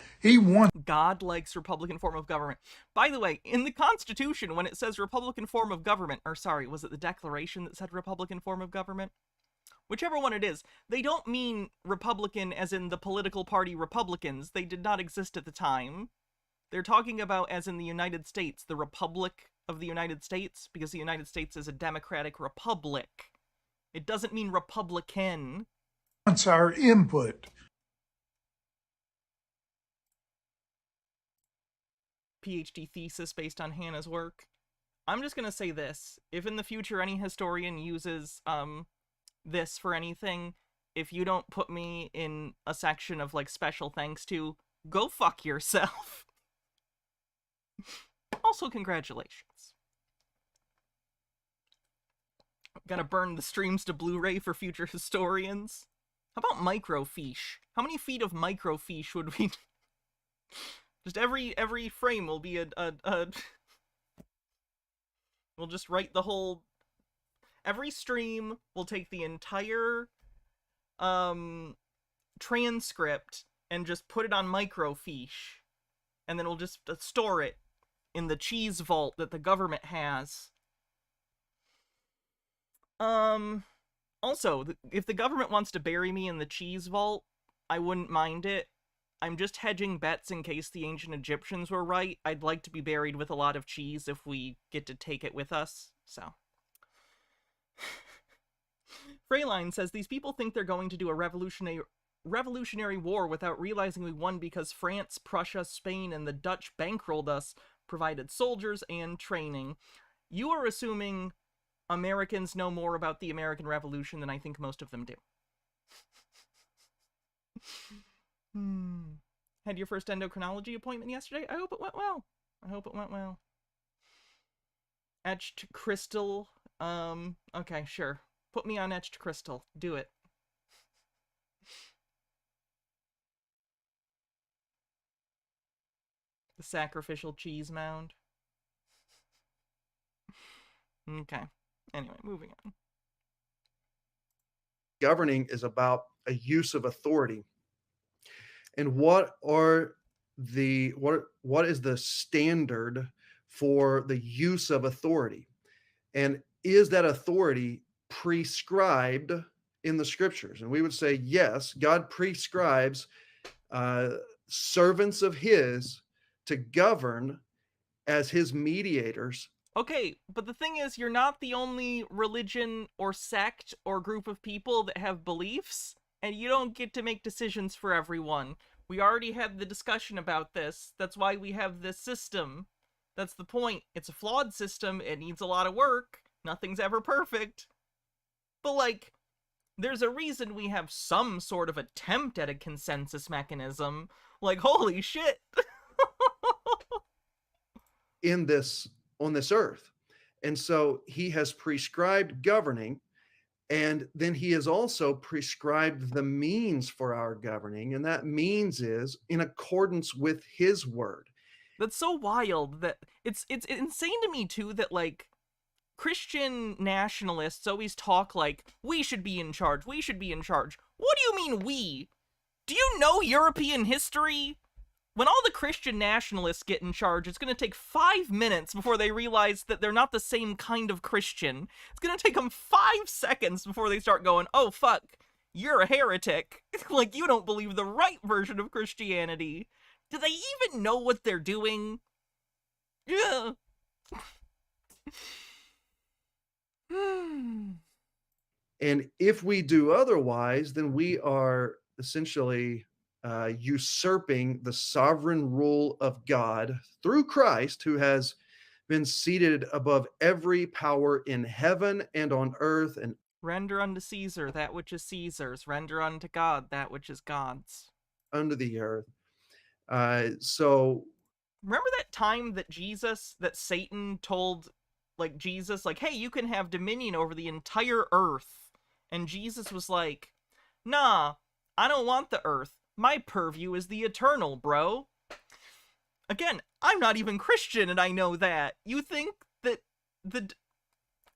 Speaker 1: God likes Republican form of government. By the way, in the Constitution, when it says Republican form of government, or sorry, was it the Declaration that said Republican form of government? Whichever one it is, they don't mean Republican as in the political party Republicans. They did not exist at the time. They're talking about, as in the United States, the Republic of the United States, because the United States is a democratic republic. It doesn't mean Republican.
Speaker 12: Wants our input.
Speaker 1: PhD thesis based on Hannah's work. I'm just gonna say this. If in the future any historian uses, this for anything, if you don't put me in a section of, like, special thanks to, go fuck yourself. Also, congratulations. Gotta burn the streams to Blu-ray for future historians. How about microfiche? How many feet of microfiche would we... Just every frame will be We'll just write the whole... Every stream will take the entire transcript and just put it on microfiche. And then we'll just store it in the cheese vault that the government has. Also, if the government wants to bury me in the cheese vault, I wouldn't mind it. I'm just hedging bets in case the ancient Egyptians were right. I'd like to be buried with a lot of cheese if we get to take it with us, so... Freyline says, these people think they're going to do a revolutionary war without realizing we won because France, Prussia, Spain, and the Dutch bankrolled us, provided soldiers and training. You are assuming Americans know more about the American Revolution than I think most of them do. Had your first endocrinology appointment yesterday? I hope it went well. I hope it went well. Etched crystal. Okay, sure. Put me on etched crystal. Do it. The sacrificial cheese mound. Okay. Anyway, moving on.
Speaker 6: Governing is about a use of authority. And what is the standard for the use of authority? And is that authority prescribed in the scriptures? And we would say, yes, God prescribes servants of his to govern as his mediators.
Speaker 1: Okay, but the thing is, you're not the only religion or sect or group of people that have beliefs, and you don't get to make decisions for everyone. We already had the discussion about this. That's why we have this system. That's the point. It's a flawed system. It needs a lot of work. Nothing's ever perfect. But, like, there's a reason we have some sort of attempt at a consensus mechanism. Like, holy shit.
Speaker 6: on this earth. And so he has prescribed governing, and then he has also prescribed the means for our governing, and that means is in accordance with his word.
Speaker 1: That's so wild that it's insane to me too that, like, Christian nationalists always talk like, we should be in charge, we should be in charge. What do you mean we? Do you know European history? When all the Christian nationalists get in charge, it's going to take 5 minutes before they realize that they're not the same kind of Christian. It's going to take them 5 seconds before they start going, oh fuck, you're a heretic. Like, you don't believe the right version of Christianity. Do they even know what they're doing? Yeah.
Speaker 6: And if we do otherwise, then we are essentially usurping the sovereign rule of God through Christ, who has been seated above every power in heaven and on earth. And
Speaker 1: render unto Caesar that which is Caesar's, render unto God that which is God's.
Speaker 6: Under the earth. So
Speaker 1: remember that time that Satan told, like, Jesus, like, hey, you can have dominion over the entire earth. And Jesus was like, nah, I don't want the earth. My purview is the eternal, bro. Again, I'm not even Christian and I know that. You think that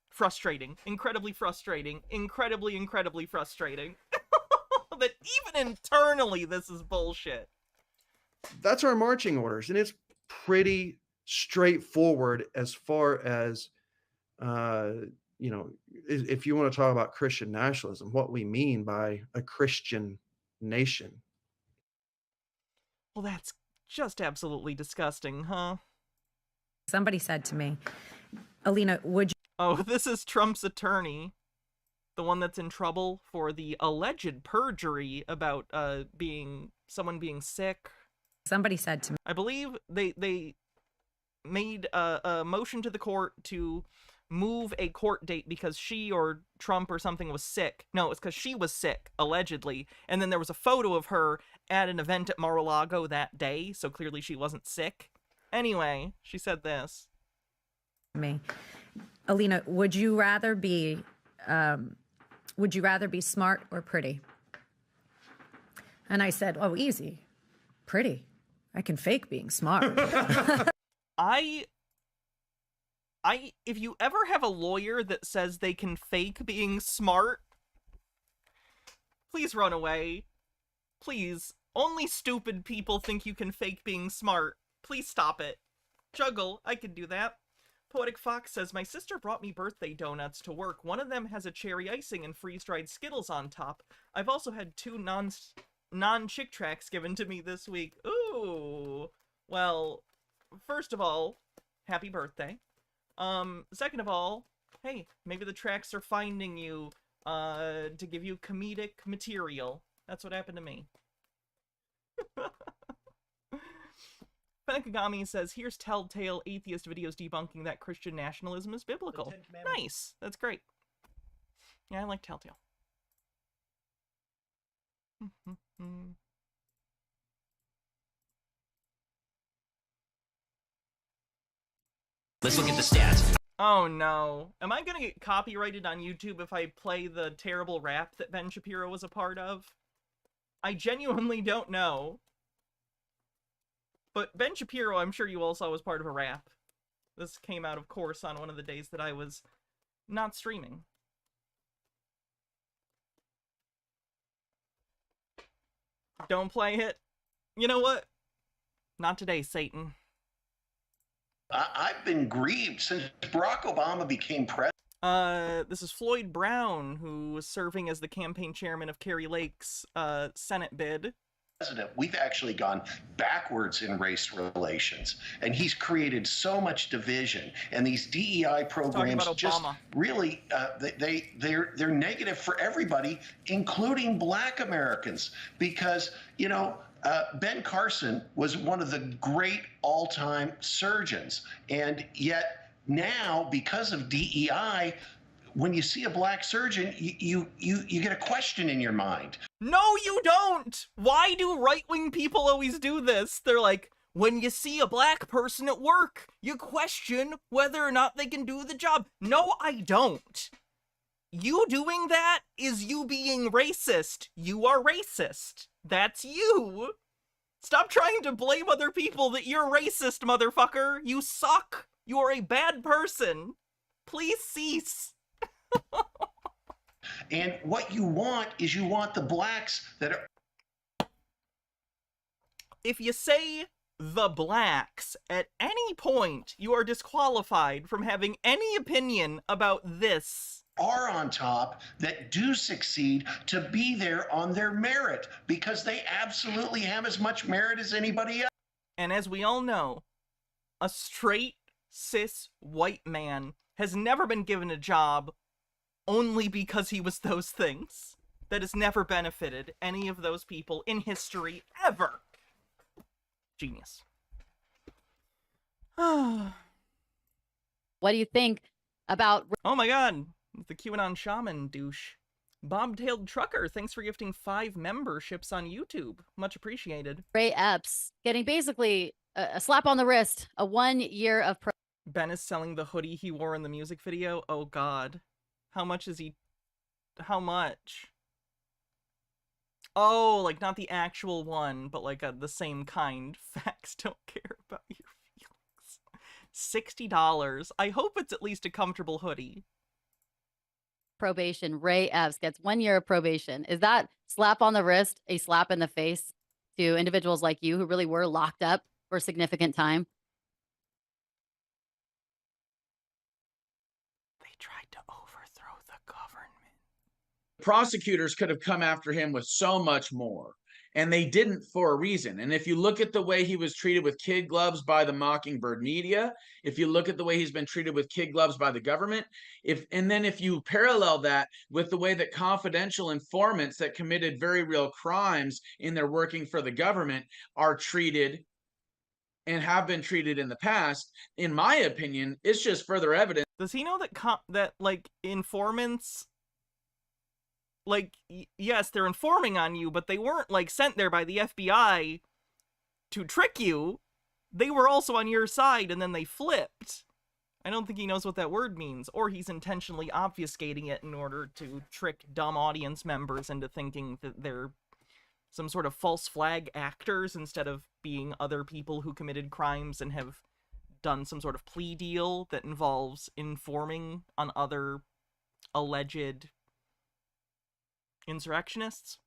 Speaker 1: frustrating, incredibly frustrating, incredibly frustrating. That even internally this is bullshit.
Speaker 6: That's our marching orders, and it's pretty straightforward as far as if you want to talk about Christian nationalism, what we mean by a Christian nation.
Speaker 1: Well, that's just absolutely disgusting, huh?
Speaker 13: Somebody said to me, Alina, would you...
Speaker 1: Oh, this is Trump's attorney. The one that's in trouble for the alleged perjury about someone being sick.
Speaker 13: Somebody said to me...
Speaker 1: I believe they made a motion to the court to move a court date because she or Trump or something was sick. No, it's because she was sick, allegedly. And then there was a photo of her at an event at Mar-a-Lago that day, so clearly she wasn't sick. Anyway, she said this.
Speaker 13: Me. Alina, would you rather be smart or pretty? And I said, oh, easy. Pretty. I can fake being smart.
Speaker 1: If you ever have a lawyer that says they can fake being smart, please run away. Please. Only stupid people think you can fake being smart. Please stop it. Juggle, I can do that. Poetic Fox says, my sister brought me birthday donuts to work. One of them has a cherry icing and freeze-dried Skittles on top. I've also had 2 non-Chick Tracks given to me this week. Ooh. Well, first of all, happy birthday. Second of all, hey, maybe the tracks are finding you, to give you comedic material. That's what happened to me. Fenakagami says, here's telltale atheist videos debunking that Christian nationalism is biblical. Nice. That's great. Yeah, I like Telltale.
Speaker 14: Let's look at the stats.
Speaker 1: Oh no. Am I gonna get copyrighted on YouTube if I play the terrible rap that Ben Shapiro was a part of? I genuinely don't know. But Ben Shapiro, I'm sure you all saw, was part of a rap. This came out, of course, on one of the days that I was not streaming. Don't play it. You know what? Not today, Satan.
Speaker 15: I've been grieved since Barack Obama became president.
Speaker 1: This is Floyd Brown, who was serving as the campaign chairman of Kari Lake's Senate bid.
Speaker 15: president, we've actually gone backwards in race relations, and he's created so much division. And these DEI programs just really they're negative for everybody, including Black Americans, because Ben Carson was one of the great all-time surgeons, and yet now because of DEI, when you see a Black surgeon, you get a question in your mind.
Speaker 1: No, you don't! Why do right-wing people always do this? They're like, when you see a Black person at work, you question whether or not they can do the job. No, I don't. You doing that is you being racist. You are racist. That's you. Stop trying to blame other people that you're racist, motherfucker. You suck. You are a bad person. Please cease.
Speaker 15: And what you want is you want the Blacks that are...
Speaker 1: If you say the Blacks at any point, you are disqualified from having any opinion about this.
Speaker 15: Are on top, that do succeed, to be there on their merit, because they absolutely have as much merit as anybody else.
Speaker 1: And as we all know, a straight, cis, white man has never been given a job only because he was those things. That has never benefited any of those people in history, ever. Genius.
Speaker 16: What do you think about...
Speaker 1: Oh my god, the QAnon shaman douche. Bobtailed Trucker, thanks for gifting 5 memberships on YouTube. Much appreciated.
Speaker 16: Ray Epps getting basically a slap on the wrist, a 1 year of...
Speaker 1: Ben is selling the hoodie he wore in the music video. Oh god. How much is he... How much? Oh, like not the actual one, but like the same kind. Facts don't care about your feelings. $60. I hope it's at least a comfortable hoodie.
Speaker 16: Probation. Ray Epps gets 1 year of probation. Is that slap on the wrist a slap in the face to individuals like you who really were locked up for a significant time?
Speaker 17: Prosecutors could have come after him with so much more, and they didn't for a reason. And if you look at the way he was treated with kid gloves by the Mockingbird media, if you look at the way he's been treated with kid gloves by the government, and then if you parallel that with the way that confidential informants that committed very real crimes in their working for the government are treated and have been treated in the past, in my opinion, it's just further evidence.
Speaker 1: Does he know that like informants, like, yes, they're informing on you, but they weren't, like, sent there by the FBI to trick you. They were also on your side, and then they flipped. I don't think he knows what that word means, or he's intentionally obfuscating it in order to trick dumb audience members into thinking that they're some sort of false flag actors instead of being other people who committed crimes and have done some sort of plea deal that involves informing on other alleged insurrectionists.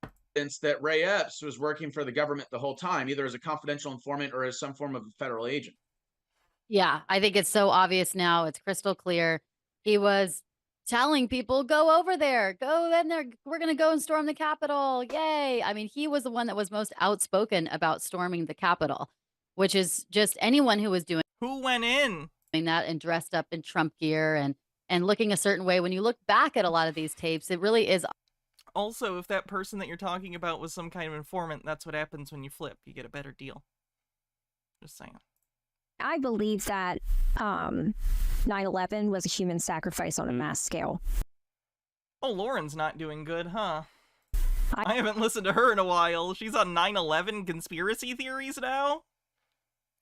Speaker 17: That Ray Epps was working for the government the whole time, either as a confidential informant or as some form of a federal agent.
Speaker 16: Yeah, I think it's so obvious now. It's crystal clear. He was telling people, go over there, go in there. We're going to go and storm the Capitol. Yay. I mean, he was the one that was most outspoken about storming the Capitol, which is just anyone who was doing.
Speaker 1: Who went in?
Speaker 16: That and dressed up in Trump gear and looking a certain way. When you look back at a lot of these tapes, it really is.
Speaker 1: Also, if that person that you're talking about was some kind of informant, that's what happens when you flip. You get a better deal. Just saying.
Speaker 18: I believe that 9/11 was a human sacrifice on a mass scale.
Speaker 1: Oh, Lauren's not doing good, huh? I haven't listened to her in a while. She's on 9/11 conspiracy theories now?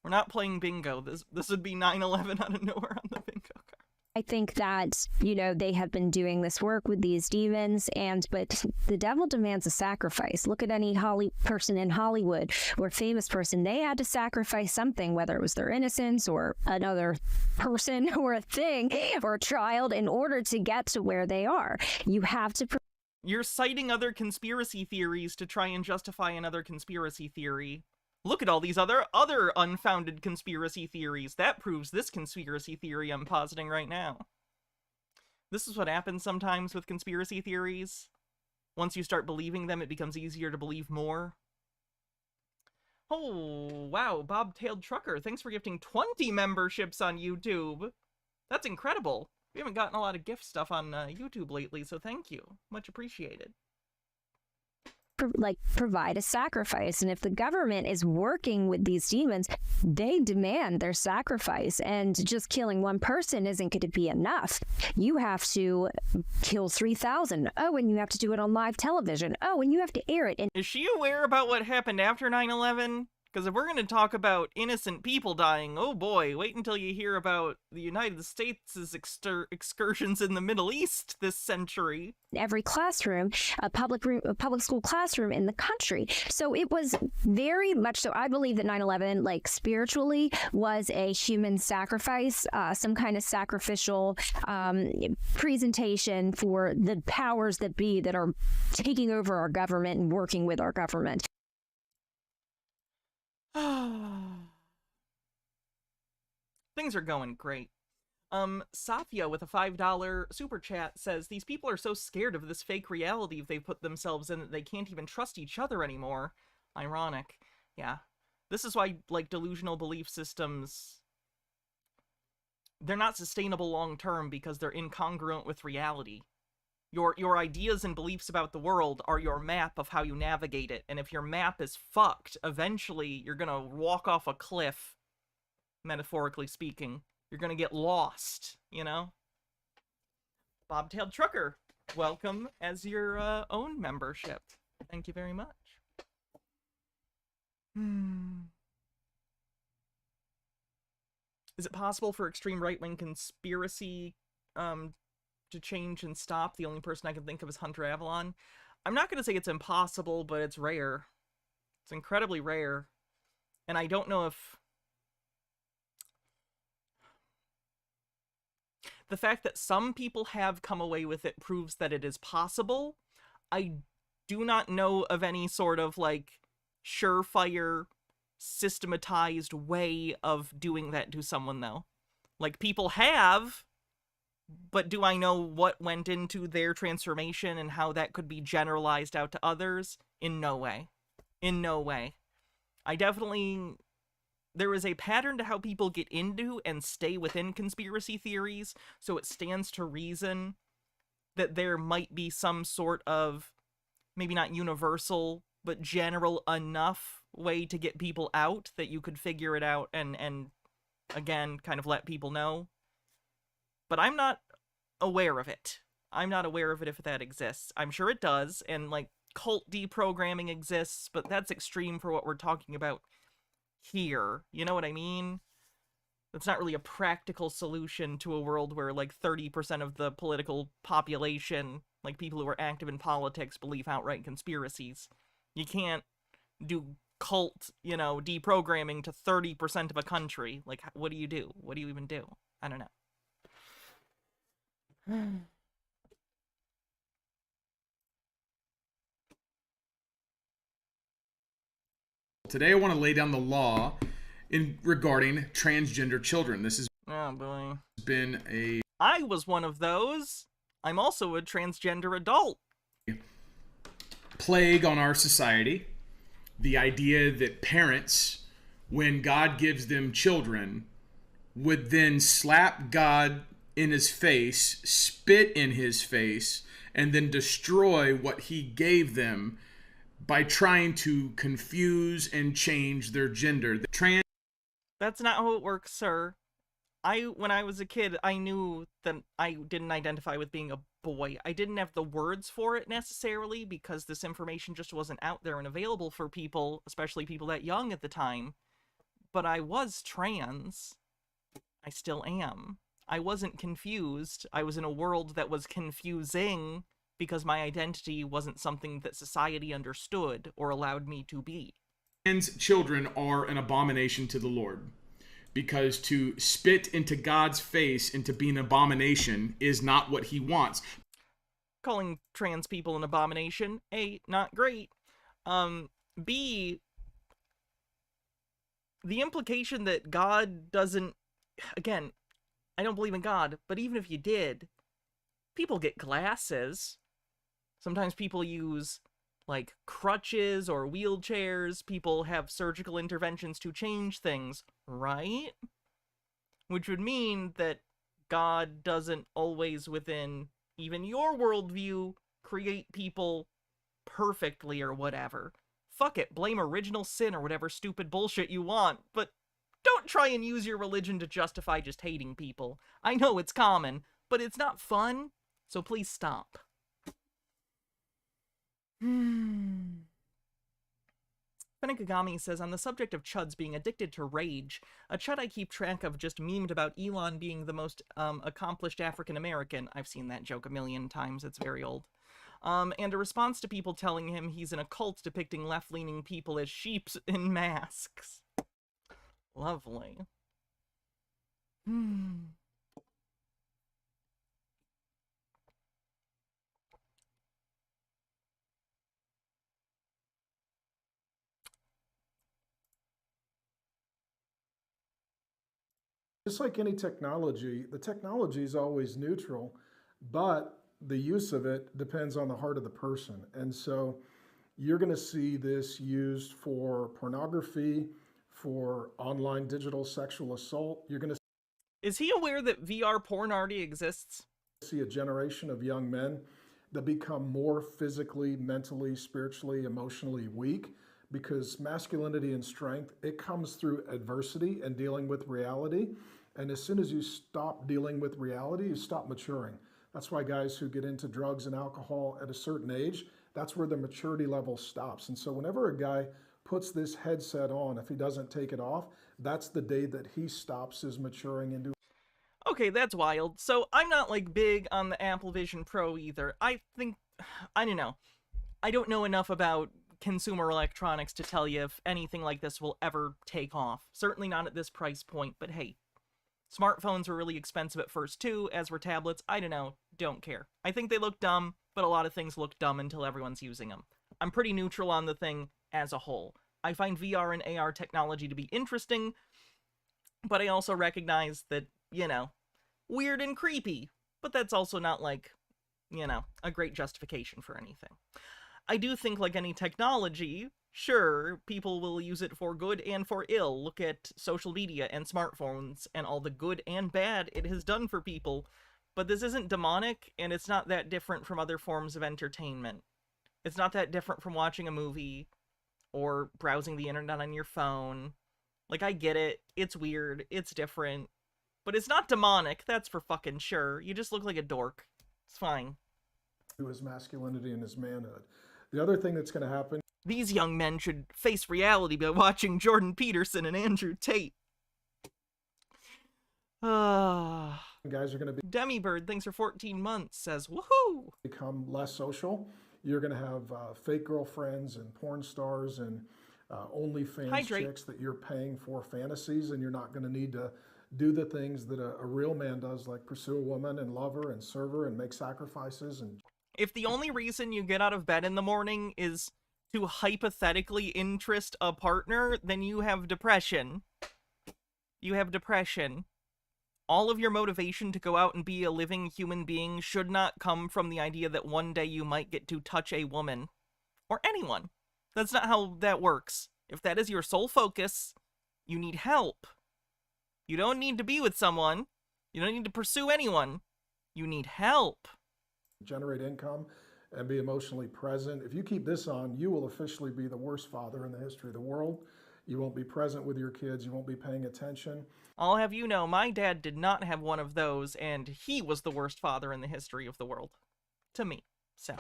Speaker 1: We're not playing bingo. This would be 9/11 out of nowhere on the bingo card.
Speaker 18: I think that, they have been doing this work with these demons, but the devil demands a sacrifice. Look at any person in Hollywood or famous person. They had to sacrifice something, whether it was their innocence or another person or a thing or a child, in order to get to where they are. You have to...
Speaker 1: You're citing other conspiracy theories to try and justify another conspiracy theory. Look at all these other unfounded conspiracy theories. That proves this conspiracy theory I'm positing right now. This is what happens sometimes with conspiracy theories. Once you start believing them, it becomes easier to believe more. Oh, wow, Bobtailed Trucker, thanks for gifting 20 memberships on YouTube. That's incredible. We haven't gotten a lot of gift stuff on YouTube lately, so thank you. Much appreciated.
Speaker 18: Provide a sacrifice, and if the government is working with these demons, they demand their sacrifice, and just killing one person isn't going to be enough. You have to kill 3,000. Oh, and you have to do it on live television. Oh, and you have to air it. And
Speaker 1: is she aware about what happened after 9/11? Because if we're going to talk about innocent people dying, oh boy, wait until you hear about the United States' excursions in the Middle East this century.
Speaker 18: Every classroom, a public school classroom in the country. So it was very much so. I believe that 9/11, like spiritually, was a human sacrifice, some kind of sacrificial presentation for the powers that be that are taking over our government and working with our government.
Speaker 1: Things are going great. Safia with a $5 super chat says, these people are so scared of this fake reality they've put themselves in that they can't even trust each other anymore. Ironic. Yeah. This is why, like, delusional belief systems, they're not sustainable long term because they're incongruent with reality. Your ideas and beliefs about the world are your map of how you navigate it, and if your map is fucked, eventually you're gonna walk off a cliff, metaphorically speaking. You're gonna get lost, you know? Bobtailed Trucker, welcome as your own membership. Thank you very much. Is it possible for extreme right-wing conspiracy to change and stop? The only person I can think of is Hunter Avalon. I'm not going to say it's impossible, but it's rare. It's incredibly rare. And I don't know if... the fact that some people have come away with it proves that it is possible. I do not know of any sort of, like, surefire, systematized way of doing that to someone, though. Like, people have... but do I know what went into their transformation and how that could be generalized out to others? In no way. In no way. There is a pattern to how people get into and stay within conspiracy theories, so it stands to reason that there might be some sort of, maybe not universal, but general enough way to get people out that you could figure it out and again, kind of let people know. But I'm not aware of it. I'm not aware of it if that exists. I'm sure it does, and, like, cult deprogramming exists, but that's extreme for what we're talking about here. You know what I mean? That's not really a practical solution to a world where, like, 30% of the political population, like, people who are active in politics, believe outright conspiracies. You can't do cult, you know, deprogramming to 30% of a country. Like, what do you do? What do you even do? I don't know.
Speaker 7: Today I want to lay down the law regarding transgender children. This has been a...
Speaker 1: I was one of those. I'm also a transgender adult.
Speaker 7: Plague on our society. The idea that parents, when God gives them children, would then slap God in his face, spit in his face, and then destroy what he gave them by trying to confuse and change their gender.
Speaker 1: That's not how it works, sir. When I was a kid, I knew that I didn't identify with being a boy. I didn't have the words for it necessarily because this information just wasn't out there and available for people, especially people that young at the time. But I was trans. I still am. I wasn't confused. I was in a world that was confusing because my identity wasn't something that society understood or allowed me to be.
Speaker 7: Trans children are an abomination to the Lord, because to spit into God's face and to be an abomination is not what he wants.
Speaker 1: Calling trans people an abomination, A, not great. B, the implication that God doesn't... Again, I don't believe in God, but even if you did, people get glasses. Sometimes people use like crutches or wheelchairs. People have surgical interventions to change things, right? Which would mean that God doesn't always, within even your worldview, create people perfectly or whatever. Fuck it, blame original sin or whatever stupid bullshit you want, but don't try and use your religion to justify just hating people. I know it's common, but it's not fun, so please stop. Fenekagami says, on the subject of Chuds being addicted to rage, a Chud I keep track of just memed about Elon being the most accomplished African-American. I've seen that joke a million times, it's very old. And a response to people telling him he's in a cult depicting left-leaning people as sheeps in masks. Lovely.
Speaker 19: Just like any technology, the technology is always neutral, but the use of it depends on the heart of the person. And so you're going to see this used for pornography, for online digital sexual assault. You're going to
Speaker 1: Is he aware that VR porn already exists?
Speaker 19: see a generation of young men that become more physically, mentally, spiritually, emotionally weak, because masculinity and strength, it comes through adversity and dealing with reality. And as soon as you stop dealing with reality, you stop maturing. That's why guys who get into drugs and alcohol at a certain age, that's where the maturity level stops. And so whenever a guy puts this headset on, if he doesn't take it off, that's the day that he stops his maturing into.
Speaker 1: Okay, that's wild. So I'm not, like, big on the Apple Vision Pro either. I don't know. I don't know enough about consumer electronics to tell you if anything like this will ever take off. Certainly not at this price point, but hey. Smartphones were really expensive at first too, as were tablets. I don't know. Don't care. I think they look dumb, but a lot of things look dumb until everyone's using them. I'm pretty neutral on the thing as a whole. I find VR and AR technology to be interesting, but I also recognize that, you know, weird and creepy. But that's also not, like, you know, a great justification for anything. I do think, like any technology, sure, people will use it for good and for ill. Look at social media and smartphones and all the good and bad it has done for people. But this isn't demonic, and it's not that different from other forms of entertainment. It's not that different from watching a movie or browsing the internet on your phone. Like, I get it. It's weird. It's different. But it's not demonic, that's for fucking sure. You just look like a dork. It's fine.
Speaker 19: To his masculinity and his manhood. The other thing that's going to happen.
Speaker 1: These young men should face reality by watching Jordan Peterson and Andrew Tate.
Speaker 19: Guys are going to be.
Speaker 1: Demibird, thanks for 14 months, says, woohoo!
Speaker 19: Become less social. You're going to have fake girlfriends and porn stars and OnlyFans chicks that you're paying for fantasies, and you're not going to need to do the things that a real man does, like pursue a woman and love her and serve her and make sacrifices. And
Speaker 1: if the only reason you get out of bed in the morning is to hypothetically interest a partner, then you have depression. You have depression. All of your motivation to go out and be a living human being should not come from the idea that one day you might get to touch a woman. Or anyone. That's not how that works. If that is your sole focus, you need help. You don't need to be with someone. You don't need to pursue anyone. You need help.
Speaker 19: Generate income and be emotionally present. If you keep this on, you will officially be the worst father in the history of the world. You won't be present with your kids. You won't be paying attention.
Speaker 1: I'll have you know, my dad did not have one of those, and he was the worst father in the history of the world. To me. So.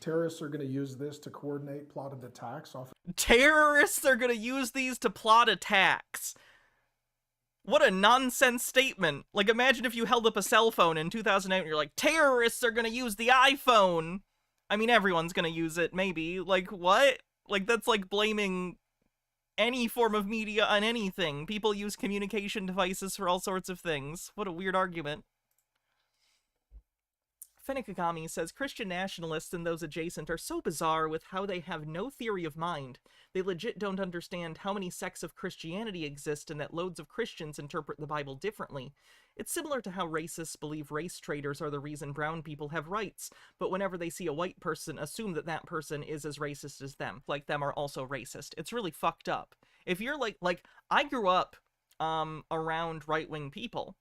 Speaker 19: Terrorists are going to use this to coordinate plotted attacks.
Speaker 1: Terrorists are going to use these to plot attacks. What a nonsense statement. Like, imagine if you held up a cell phone in 2008 and you're like, terrorists are going to use the iPhone. I mean, everyone's going to use it, maybe. Like, what? Like, that's like blaming any form of media on anything. People use communication devices for all sorts of things. What a weird argument. Fennikagami says Christian nationalists and those adjacent are so bizarre with how they have no theory of mind. They legit don't understand how many sects of Christianity exist and that loads of Christians interpret the Bible differently. It's similar to how racists believe race traitors are the reason brown people have rights, but whenever they see a white person, assume that that person is as racist as them, like them are also racist. It's really fucked up. If you're like I grew up around right-wing people.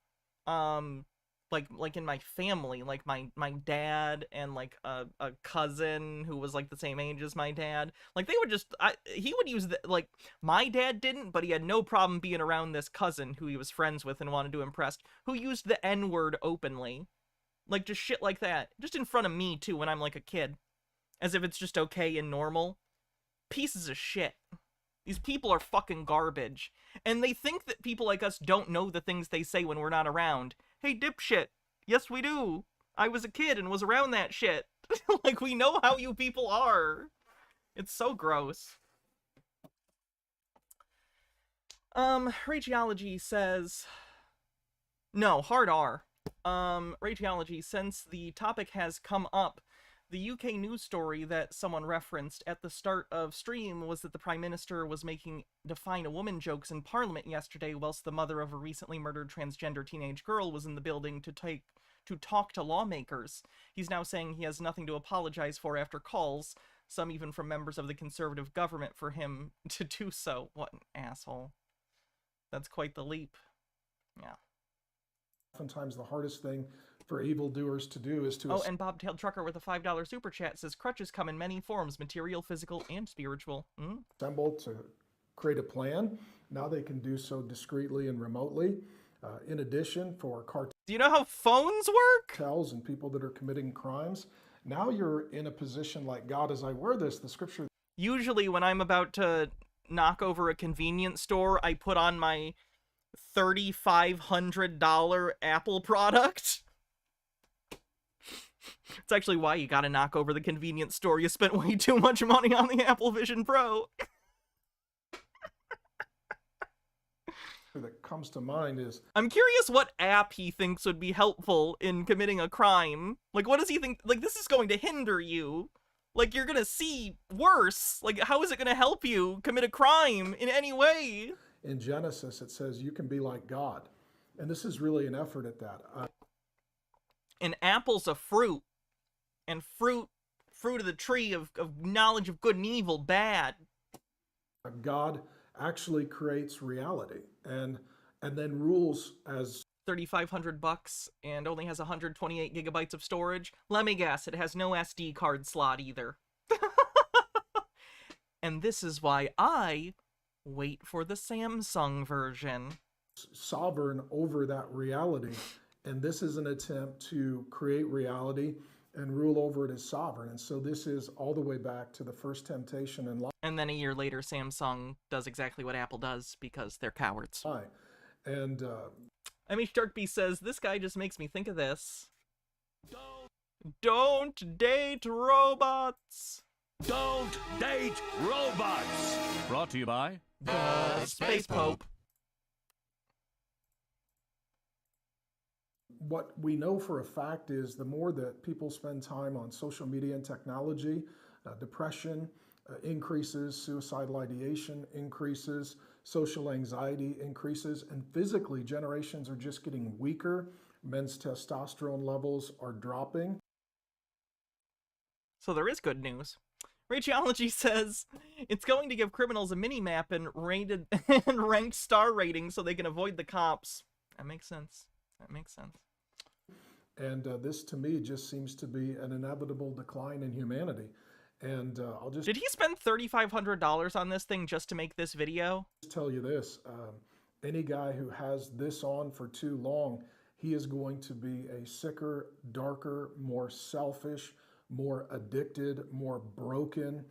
Speaker 1: Like in my family, like my dad and like a cousin who was like the same age as my dad, like they would just he would use like my dad didn't, but he had no problem being around this cousin who he was friends with and wanted to impress, who used the N-word openly, like just shit like that, just in front of me too when I'm like a kid, as if it's just okay and normal. Pieces of shit. These people are fucking garbage, and they think that people like us don't know the things they say when we're not around. Hey, dipshit. Yes, we do. I was a kid and was around that shit. Like, we know how you people are. It's so gross. Rageology says... No, hard R. Rageology, since the topic has come up, the UK news story that someone referenced at the start of stream was that the Prime Minister was making define a woman jokes in Parliament yesterday whilst the mother of a recently murdered transgender teenage girl was in the building to talk to lawmakers. He's now saying he has nothing to apologize for after calls, some even from members of the Conservative government, for him to do so. What an asshole. That's quite the leap. Yeah.
Speaker 19: Oftentimes the hardest thing for evildoers to do is to...
Speaker 1: Oh, and Bobtailed Trucker with a $5 super chat says, crutches come in many forms, material, physical, and spiritual.
Speaker 19: Assemble to create a plan. Now they can do so discreetly and remotely. In addition, for cartels...
Speaker 1: Do you know how phones work?
Speaker 19: And people that are committing crimes. Now you're in a position like, God, as I wear this, the scripture...
Speaker 1: Usually when I'm about to knock over a convenience store, I put on my $3,500 Apple product. It's actually why you gotta knock over the convenience store. You spent way too much money on the Apple Vision Pro.
Speaker 19: That comes to mind is...
Speaker 1: I'm curious what app he thinks would be helpful in committing a crime. Like, what does he think? Like, this is going to hinder you. Like, you're gonna see worse. Like, how is it gonna help you commit a crime in any way?
Speaker 19: In Genesis, it says you can be like God. And this is really an effort at that.
Speaker 1: An apple's a fruit. And fruit of the tree of knowledge of good and evil, bad.
Speaker 19: God actually creates reality and then rules as...
Speaker 1: $3,500 and only has 128 gigabytes of storage. Let me guess, it has no SD card slot either. And this is why I wait for the Samsung version.
Speaker 19: Sovereign over that reality. And this is an attempt to create reality and rule over it as sovereign. And so this is all the way back to the first temptation in life.
Speaker 1: And then a year later, Samsung does exactly what Apple does because they're cowards.
Speaker 19: And
Speaker 1: MH says, this guy just makes me think of this. Don't date robots.
Speaker 20: Don't date robots. Brought to you by
Speaker 1: the Space Pope.
Speaker 19: What we know for a fact is the more that people spend time on social media and technology, depression increases, suicidal ideation increases, social anxiety increases, and physically generations are just getting weaker. Men's testosterone levels are dropping.
Speaker 1: So there is good news. Rageology says it's going to give criminals a mini-map and ranked star ratings so they can avoid the cops. That makes sense. That makes sense.
Speaker 19: And this, to me, just seems to be an inevitable decline in humanity. And I'll just...
Speaker 1: Did he spend $3,500 on this thing just to make this video?
Speaker 19: Tell you this. Any guy who has this on for too long, he is going to be a sicker, darker, more selfish, more addicted, more broken,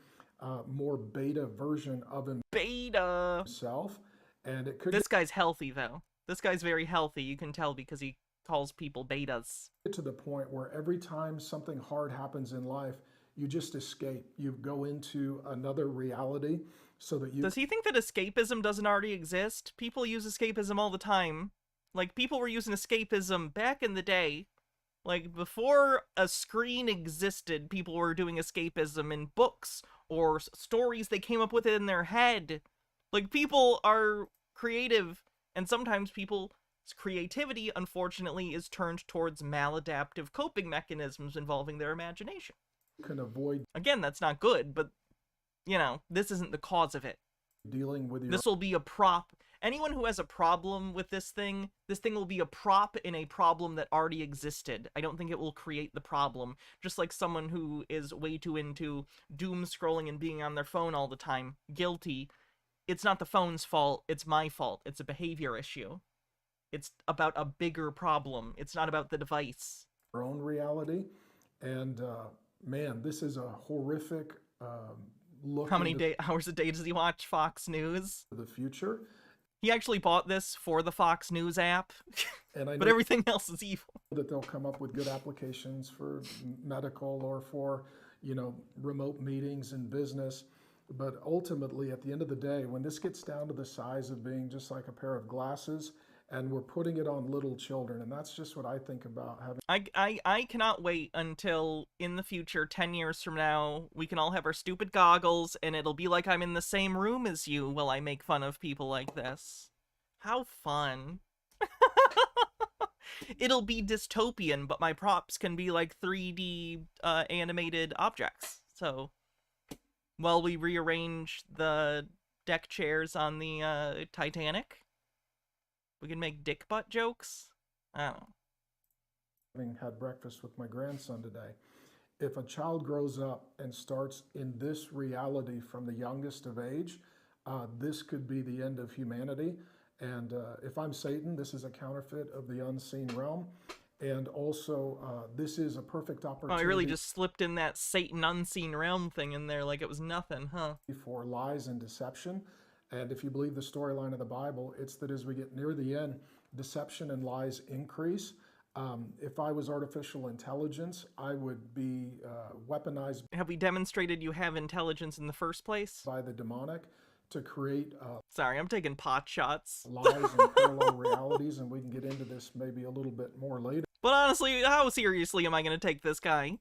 Speaker 19: more beta version of himself. And it could...
Speaker 1: This guy's healthy, though. This guy's very healthy. You can tell because he calls people betas.
Speaker 19: To the point where every time something hard happens in life, you just escape. You go into another reality so that you...
Speaker 1: Does he think that escapism doesn't already exist? People use escapism all the time. Like, people were using escapism back in the day. Like, before a screen existed, people were doing escapism in books or stories they came up with in their head. Like, people are creative, and sometimes people's creativity, unfortunately, is turned towards maladaptive coping mechanisms involving their imagination.
Speaker 19: Can avoid
Speaker 1: Again, that's not good, but, you know, this isn't the cause of it.
Speaker 19: dealing with your
Speaker 1: This will be a prop. Anyone who has a problem with this thing will be a prop in a problem that already existed. I don't think it will create the problem. Just like someone who is way too into doom scrolling and being on their phone all the time. Guilty. It's not the phone's fault, it's my fault. It's a behavior issue. It's about a bigger problem. It's not about the device.
Speaker 19: own reality. And man, this is a horrific look.
Speaker 1: How many hours a day does he watch Fox News?
Speaker 19: The future.
Speaker 1: He actually bought this for the Fox News app,
Speaker 19: And I
Speaker 1: but
Speaker 19: know
Speaker 1: everything else is evil.
Speaker 19: that they'll come up with good applications for medical or for, you know, remote meetings and business. But ultimately, at the end of the day, when this gets down to the size of being just like a pair of glasses, and we're putting it on little children, and that's just what I think about having.
Speaker 1: I cannot wait until in the future, 10 years from now, we can all have our stupid goggles and it'll be like I'm in the same room as you while I make fun of people like this. How fun. It'll be dystopian, but my props can be like 3D animated objects. So, while we rearrange the deck chairs on the Titanic, we can make dick butt jokes? I don't know.
Speaker 19: Having had breakfast with my grandson today, if a child grows up and starts in this reality from the youngest of age, this could be the end of humanity. And if I'm Satan, this is a counterfeit of the unseen realm. And also, this is a perfect opportunity.
Speaker 1: Oh, I really just slipped in that Satan unseen realm thing in there like it was nothing, huh?
Speaker 19: For lies and deception. And if you believe the storyline of the Bible, it's that as we get near the end, deception and lies increase. If I was artificial intelligence, I would be weaponized.
Speaker 1: Have we demonstrated you have intelligence in the first place?
Speaker 19: By the demonic to create...
Speaker 1: Sorry, I'm taking pot shots.
Speaker 19: Lies and parallel realities, and we can get into this maybe a little bit more later.
Speaker 1: But honestly, how seriously am I going to take this guy?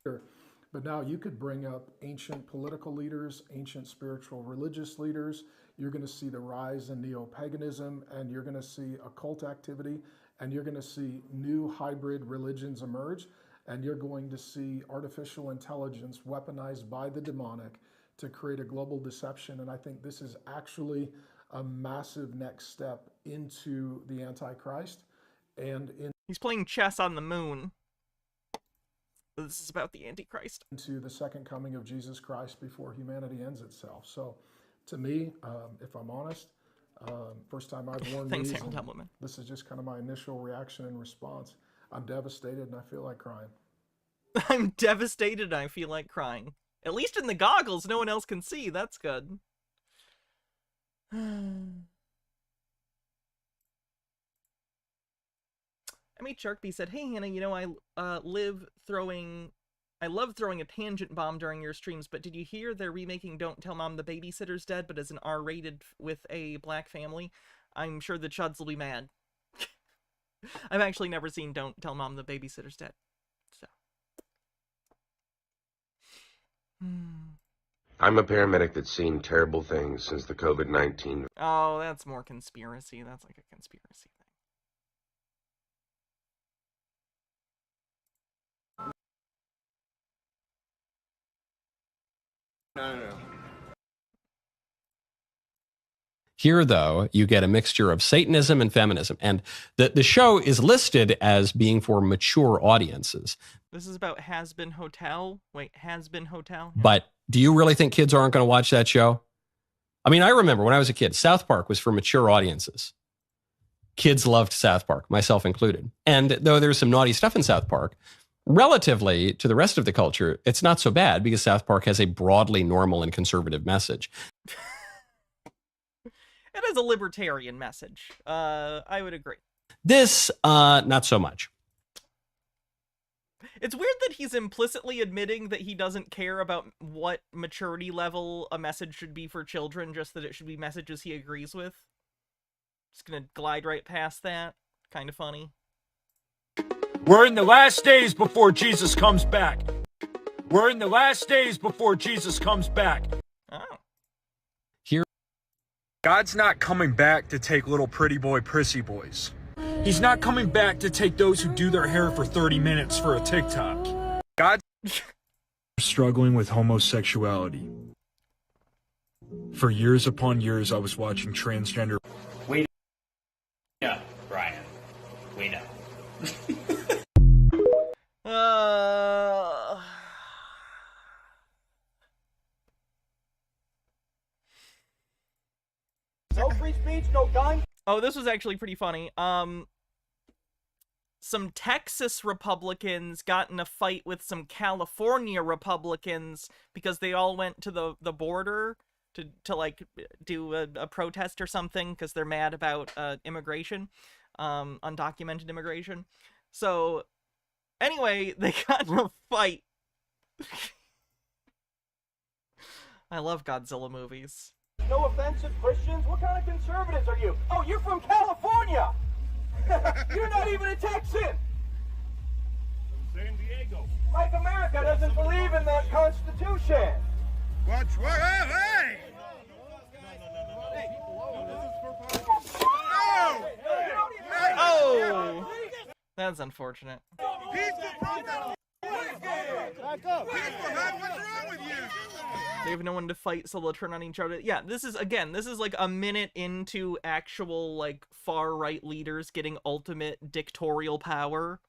Speaker 19: But now you could bring up ancient political leaders, ancient spiritual religious leaders. You're going to see the rise in neo-paganism, and you're going to see occult activity, and you're going to see new hybrid religions emerge, and you're going to see artificial intelligence weaponized by the demonic to create a global deception. And I think this is actually a massive next step into the Antichrist. And
Speaker 1: he's playing chess on the moon. This is about the Antichrist.
Speaker 19: Into the second coming of Jesus Christ before humanity ends itself. So, to me, if I'm honest, first time I've worn
Speaker 1: Thanks,
Speaker 19: these,
Speaker 1: Templeman.
Speaker 19: This is just kind of my initial reaction and response. I'm devastated and I feel like crying.
Speaker 1: I'm devastated and I feel like crying. At least in the goggles, no one else can see. That's good. M.H. Sharkby said, "Hey, Hannah, you know, I love throwing a tangent bomb during your streams, but did you hear they're remaking Don't Tell Mom the Babysitter's Dead, but as an R-rated with a black family? I'm sure the Chuds will be mad." I've actually never seen Don't Tell Mom the Babysitter's Dead, so.
Speaker 21: I'm a paramedic that's seen terrible things since the COVID-19.
Speaker 1: Oh, that's more conspiracy. That's like a conspiracy thing.
Speaker 21: No.
Speaker 22: Here, though, you get a mixture of Satanism and feminism. And the show is listed as being for mature audiences.
Speaker 1: This is about Has Been Hotel. Wait, Has Been Hotel? Yeah.
Speaker 22: But do you really think kids aren't going to watch that show? I mean, I remember when I was a kid, South Park was for mature audiences. Kids loved South Park, myself included. And though there's some naughty stuff in South Park, relatively to the rest of the culture, it's not so bad because South Park has a broadly normal and conservative message.
Speaker 1: It has a libertarian message. I would agree.
Speaker 22: This, not so much.
Speaker 1: It's weird that he's implicitly admitting that he doesn't care about what maturity level a message should be for children, just that it should be messages he agrees with. Just gonna glide right past that. Kind of funny.
Speaker 2: We're in the last days before Jesus comes back. We're in the last days before Jesus comes back.
Speaker 1: Oh.
Speaker 22: Here,
Speaker 2: God's not coming back to take little pretty boy prissy boys. He's not coming back to take those who do their hair for 30 minutes for a TikTok. God's struggling with homosexuality. For years upon years, I was watching transgender.
Speaker 3: We know, Brian. We know.
Speaker 23: No free speech, no gun.
Speaker 1: Oh, this was actually pretty funny. Some Texas Republicans got in a fight with some California Republicans because they all went to the border to like do a protest or something because they're mad about immigration, undocumented immigration. So anyway, they got in a fight. I love Godzilla movies.
Speaker 23: No offensive Christians. What kind of conservatives are you? Oh, you're from California. You're not even a Texan.
Speaker 24: San Diego.
Speaker 23: Like America doesn't believe in that Constitution.
Speaker 24: Watch, hey!
Speaker 1: Oh! That's unfortunate.
Speaker 24: Back up. What's wrong with you?
Speaker 1: They have no one to fight, so they'll turn on each other. Yeah, this is like a minute into actual, like, far-right leaders getting ultimate dictatorial power.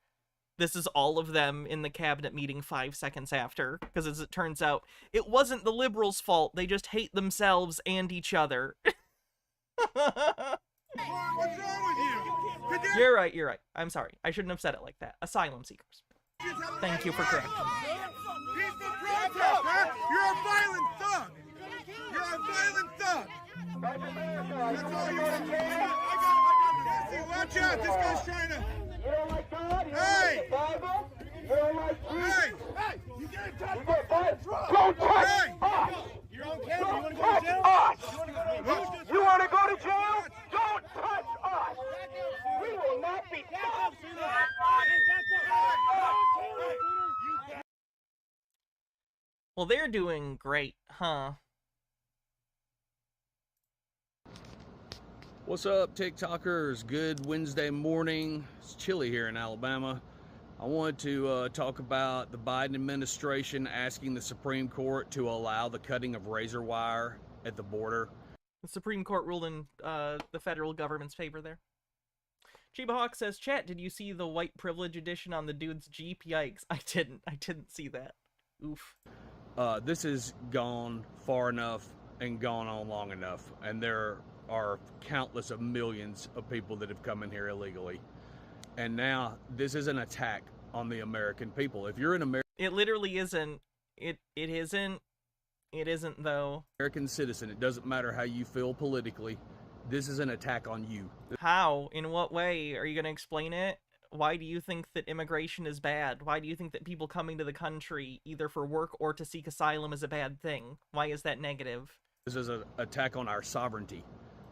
Speaker 1: This is all of them in the cabinet meeting 5 seconds after, because as it turns out, it wasn't the liberals' fault. They just hate themselves and each other.
Speaker 24: What's wrong with you?
Speaker 1: You're right. I'm sorry. I shouldn't have said it like that. Asylum seekers. Thank you for correcting me.
Speaker 24: Peaceful protest, huh? You're a violent thug. You're a violent thug. That's all you're saying. Jesse, watch out. This guy's trying to...
Speaker 23: You don't like God? You don't
Speaker 24: Hey!
Speaker 23: like the Bible? You don't like Jesus?
Speaker 24: Hey! You can't touch
Speaker 23: You get that? Don't touch us!
Speaker 24: You're on camera.
Speaker 23: Don't
Speaker 24: You want to go
Speaker 23: touch
Speaker 24: to jail?
Speaker 23: us! You want to go to jail? Don't touch us! We will not be touched!
Speaker 1: Well, they're doing great, huh?
Speaker 25: What's up, TikTokers? Good Wednesday morning. It's chilly here in Alabama. I wanted to talk about the Biden administration asking the Supreme Court to allow the cutting of razor wire at the border.
Speaker 1: The Supreme Court ruled in the federal government's favor there. Chiba Hawk says, chat, did you see the white privilege edition on the dude's Jeep? Yikes. I didn't see that. Oof.
Speaker 25: This has gone far enough and gone on long enough, and there are countless of millions of people that have come in here illegally. And now this is an attack on the American people. If you're an
Speaker 1: It literally isn't. It isn't. It isn't, though.
Speaker 25: American citizen, it doesn't matter how you feel politically, this is an attack on you.
Speaker 1: How? In what way? Are you going to explain it? Why do you think that immigration is bad? Why do you think that people coming to the country, either for work or to seek asylum, is a bad thing? Why is that negative?
Speaker 25: This is an attack on our sovereignty.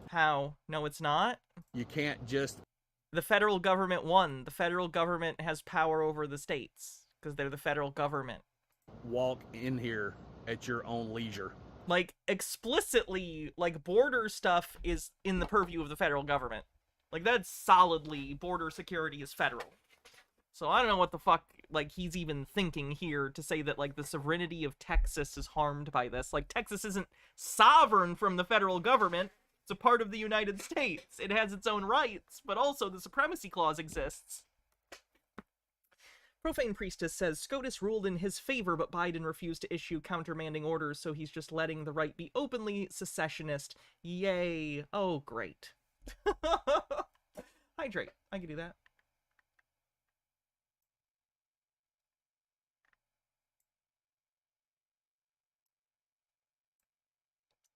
Speaker 1: How? No, it's not.
Speaker 25: You can't just...
Speaker 1: The federal government won. The federal government has power over the states, because they're the federal government.
Speaker 25: Walk in here at your own leisure.
Speaker 1: Like, explicitly, like, border stuff is in the purview of the federal government. Like, that's solidly, border security is federal. So I don't know what the fuck, like, he's even thinking here to say that, like, the sovereignty of Texas is harmed by this. Like, Texas isn't sovereign from the federal government. It's a part of the United States. It has its own rights, but also the Supremacy Clause exists. Profane Priestess says, SCOTUS ruled in his favor, but Biden refused to issue countermanding orders, so he's just letting the right be openly secessionist. Yay. Oh, great. Hydrate. I can do that.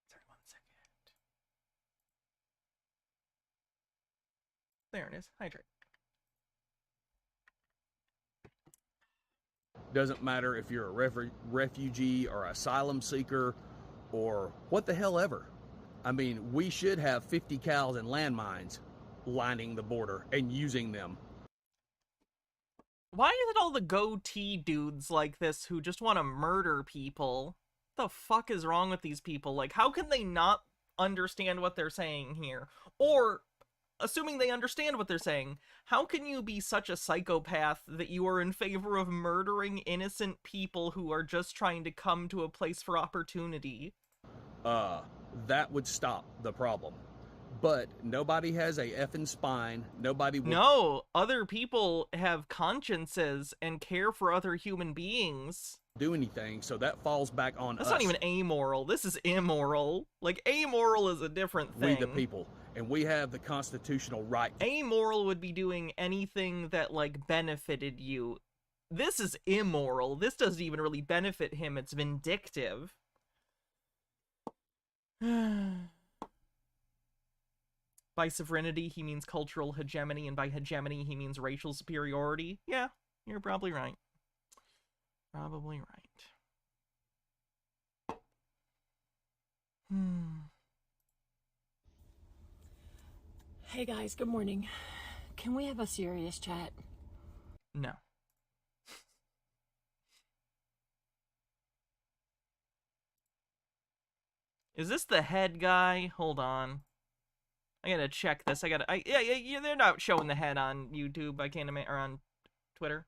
Speaker 1: Sorry, 1 second. There it is. Hydrate.
Speaker 25: Doesn't matter if you're a refugee or asylum seeker or what the hell ever. I mean, we should have 50 cals and landmines lining the border and using them.
Speaker 1: Why is it all the goatee dudes like this who just want to murder people? What the fuck is wrong with these people? Like, how can they not understand what they're saying here? Or, assuming they understand what they're saying, how can you be such a psychopath that you are in favor of murdering innocent people who are just trying to come to a place for opportunity?
Speaker 25: That would stop the problem. But nobody has a effing spine. Nobody will...
Speaker 1: No, other people have consciences and care for other human beings.
Speaker 25: Do anything, so that falls back on us.
Speaker 1: That's not even amoral. This is immoral. Like, amoral is a different thing.
Speaker 25: We the people, and we have the constitutional right.
Speaker 1: Amoral would be doing anything that, like, benefited you. This is immoral. This doesn't even really benefit him. It's vindictive. By sovereignty, he means cultural hegemony, and by hegemony, he means racial superiority. Yeah, you're probably right. Probably right.
Speaker 4: Hey guys, good morning. Can we have a serious chat?
Speaker 1: No. Is this the head guy? Hold on. I gotta check this. Yeah, they're not showing the head on YouTube. I can't imagine, or on Twitter.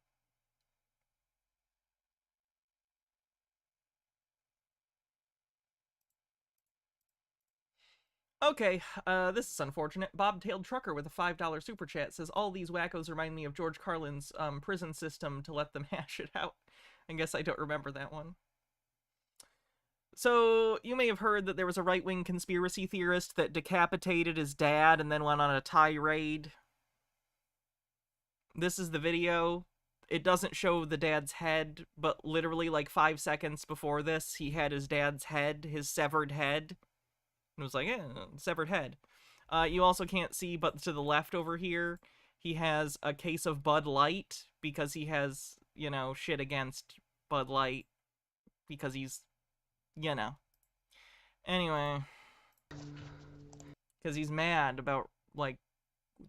Speaker 1: Okay, this is unfortunate. Bobtailed Trucker with a $5 super chat says, all these wackos remind me of George Carlin's prison system to let them hash it out. I guess I don't remember that one. So, you may have heard that there was a right-wing conspiracy theorist that decapitated his dad and then went on a tirade. This is the video. It doesn't show the dad's head, but literally like 5 seconds before this, he had his dad's head, his severed head. And it was like, severed head. You also can't see, but to the left over here, he has a case of Bud Light, because he has, you know, shit against Bud Light, because he's... you know. Anyway. Because he's mad about, like,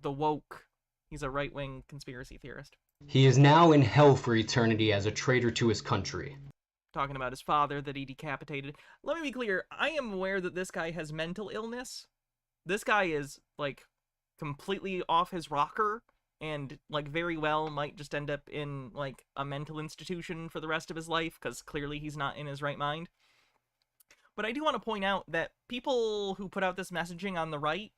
Speaker 1: the woke. He's a right-wing conspiracy theorist.
Speaker 5: He is now in hell for eternity as a traitor to his country.
Speaker 1: Talking about his father that he decapitated. Let me be clear, I am aware that this guy has mental illness. This guy is, like, completely off his rocker, and, like, very well might just end up in, like, a mental institution for the rest of his life, because clearly he's not in his right mind. But I do want to point out that people who put out this messaging on the right,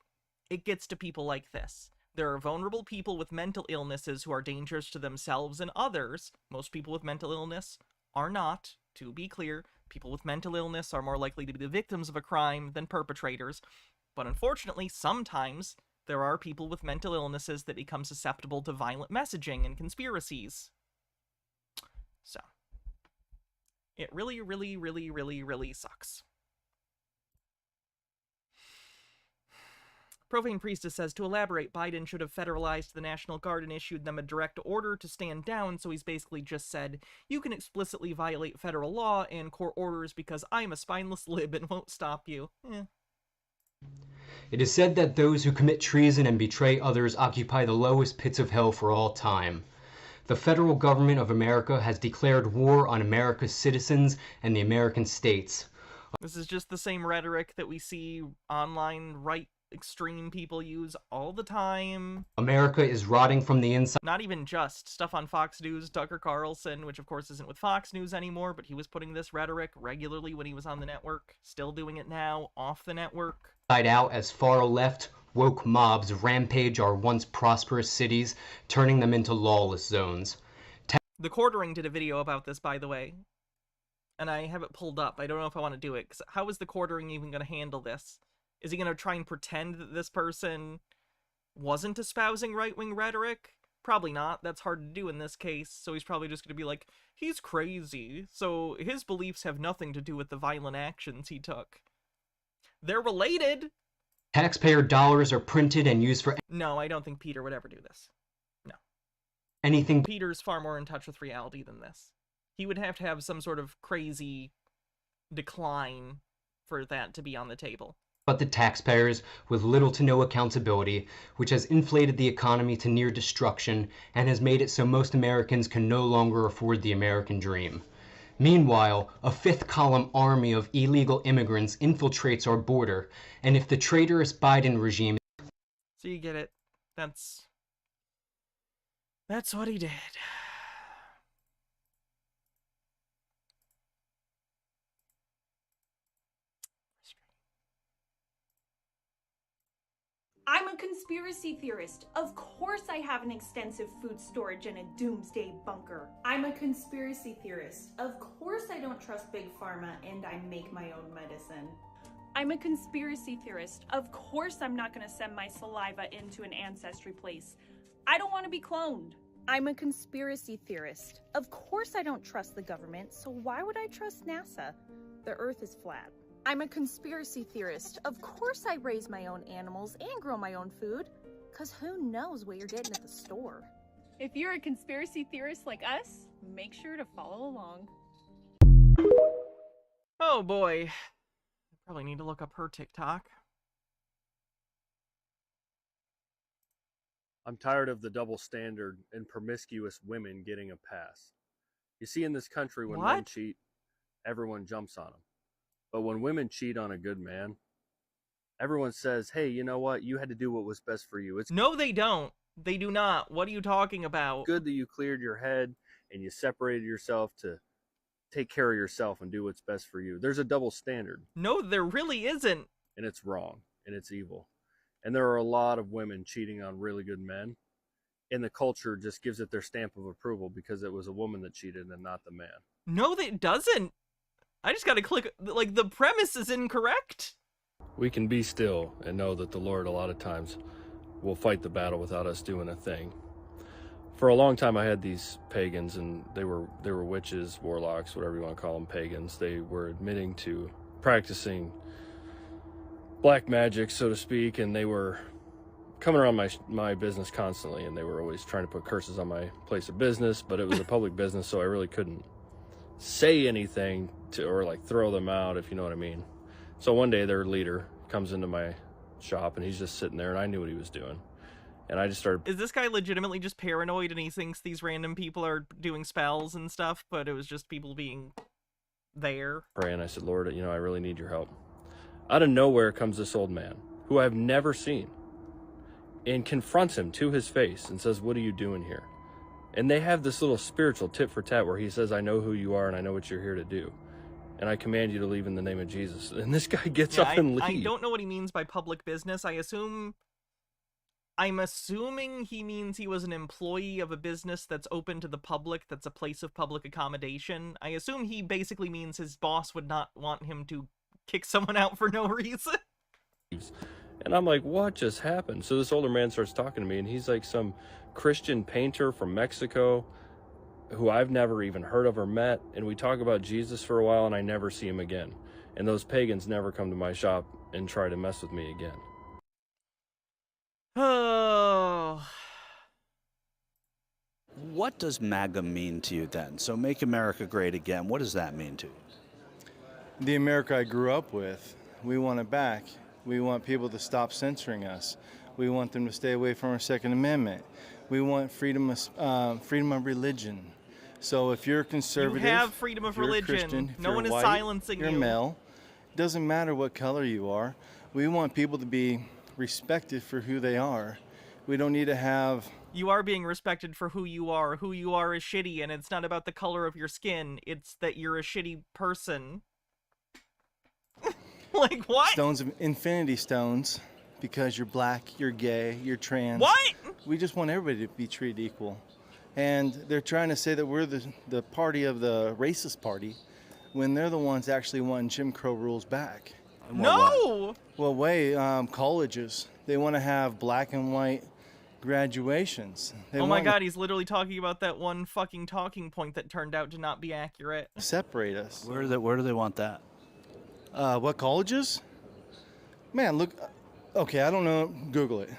Speaker 1: it gets to people like this. There are vulnerable people with mental illnesses who are dangerous to themselves and others. Most people with mental illness are not, to be clear. People with mental illness are more likely to be the victims of a crime than perpetrators. But unfortunately, sometimes there are people with mental illnesses that become susceptible to violent messaging and conspiracies. So, it really, really, really, really, really sucks. Profane Priestess says, to elaborate, Biden should have federalized the National Guard and issued them a direct order to stand down, so he's basically just said, you can explicitly violate federal law and court orders because I'm a spineless lib and won't stop you.
Speaker 5: It is said that those who commit treason and betray others occupy the lowest pits of hell for all time. The federal government of America has declared war on America's citizens and the American states.
Speaker 1: This is just the same rhetoric that we see online right extreme people use all the time.
Speaker 5: America is rotting from the inside.
Speaker 1: Not even just stuff on Fox News. Tucker Carlson, which of course isn't with Fox News anymore, but he was putting this rhetoric regularly when he was on the network. Still doing it now, off the network.
Speaker 5: Out as far left, woke mobs rampage our once prosperous cities, turning them into lawless zones.
Speaker 1: The Quartering did a video about this, by the way. And I have it pulled up. I don't know if I want to do it, because how is the Quartering even going to handle this? Is he going to try and pretend that this person wasn't espousing right-wing rhetoric? Probably not. That's hard to do in this case. So he's probably just going to be like, he's crazy. So his beliefs have nothing to do with the violent actions he took. They're related.
Speaker 5: Taxpayer dollars are printed and used for...
Speaker 1: No, I don't think Peter would ever do this. No.
Speaker 5: Anything...
Speaker 1: Peter's far more in touch with reality than this. He would have to have some sort of crazy decline for that to be on the table.
Speaker 5: but the taxpayers with little to no accountability, which has inflated the economy to near destruction and has made it so most Americans can no longer afford the American dream. Meanwhile, a fifth-column army of illegal immigrants infiltrates our border, and if the traitorous Biden regime...
Speaker 1: So you get it. That's what he did.
Speaker 8: I'm a conspiracy theorist. Of course I have an extensive food storage and a doomsday bunker. I'm a conspiracy theorist. Of course I don't trust Big Pharma and I make my own medicine. I'm a conspiracy theorist. Of course I'm not going to send my saliva into an ancestry place. I don't want to be cloned. I'm a conspiracy theorist. Of course I don't trust the government, so why would I trust NASA? The Earth is flat. I'm a conspiracy theorist. Of course I raise my own animals and grow my own food, because who knows what you're getting at the store. If you're a conspiracy theorist like us, make sure to follow along.
Speaker 1: Oh boy. I probably need to look up her TikTok.
Speaker 9: I'm tired of the double standard and promiscuous women getting a pass. You see, in this country, when men cheat, everyone jumps on them. But when women cheat on a good man, everyone says, hey, you know what? You had to do what was best for you. It's
Speaker 1: No, they don't. They do not. What are you talking about?
Speaker 9: good that you cleared your head and you separated yourself to take care of yourself and do what's best for you. There's a double standard.
Speaker 1: No, there really isn't.
Speaker 9: And it's wrong. And it's evil. And there are a lot of women cheating on really good men. And the culture just gives it their stamp of approval because it was a woman that cheated and not the man.
Speaker 1: No, it doesn't. I just gotta click, like, the premise is incorrect.
Speaker 9: We can be still and know that the Lord a lot of times will fight the battle without us doing a thing. For a long time I had these pagans, and they were witches, warlocks, whatever you want to call them, pagans. They were admitting to practicing black magic, so to speak, and they were coming around my business constantly, and they were always trying to put curses on my place of business, but it was a public business, so I really couldn't say anything to, or like throw them out, if you know what I mean. So one day their leader comes into my shop and he's just sitting there, and I knew what he was doing. And I just started...
Speaker 1: Is this guy legitimately just paranoid and he thinks these random people are doing spells and stuff, but it was just people being there?
Speaker 9: Praying. I said, Lord, you know, I really need your help. Out of nowhere comes this old man who I've never seen and confronts him to his face and says, what are you doing here? And they have this little spiritual tit for tat where he says, I know who you are and I know what you're here to do. And I command you to leave in the name of Jesus. And this guy gets up and leaves.
Speaker 1: I don't know what he means by public business. I'm assuming he means he was an employee of a business that's open to the public, that's a place of public accommodation. I assume he basically means his boss would not want him to kick someone out for no reason.
Speaker 9: And I'm like, what just happened? So this older man starts talking to me, and he's like some Christian painter from Mexico who I've never even heard of or met. And we talk about Jesus for a while, and I never see him again. And those pagans never come to my shop and try to mess with me again.
Speaker 1: Oh.
Speaker 10: What does MAGA mean to you then? So Make America Great Again, what does that mean to you?
Speaker 11: The America I grew up with, we want it back. We want people to stop censoring us. We want them to stay away from our Second Amendment. We want freedom of religion. So if you're conservative,
Speaker 1: you have freedom of
Speaker 11: if you're
Speaker 1: religion.
Speaker 11: Christian,
Speaker 1: No
Speaker 11: if
Speaker 1: one is
Speaker 11: you're white,
Speaker 1: silencing
Speaker 11: you're
Speaker 1: you.
Speaker 11: male. Doesn't matter what color you are. We want people to be respected for who they are. We don't need to have...
Speaker 1: You are being respected for who you are. Who you are is shitty, and it's not about the color of your skin. It's that you're a shitty person. Like, what?
Speaker 11: Stones of infinity stones, because you're black, you're gay, you're trans.
Speaker 1: What?
Speaker 11: We just want everybody to be treated equal. And they're trying to say that we're the party of the racist party, when they're the ones actually wanting Jim Crow rules back.
Speaker 1: No!
Speaker 11: Well, colleges, they want to have black and white graduations.
Speaker 1: Oh my god, he's literally talking about that one fucking talking point that turned out to not be accurate.
Speaker 11: Separate us.
Speaker 10: Where do they want that?
Speaker 11: What colleges? Man, look. Okay, I don't know. Google it.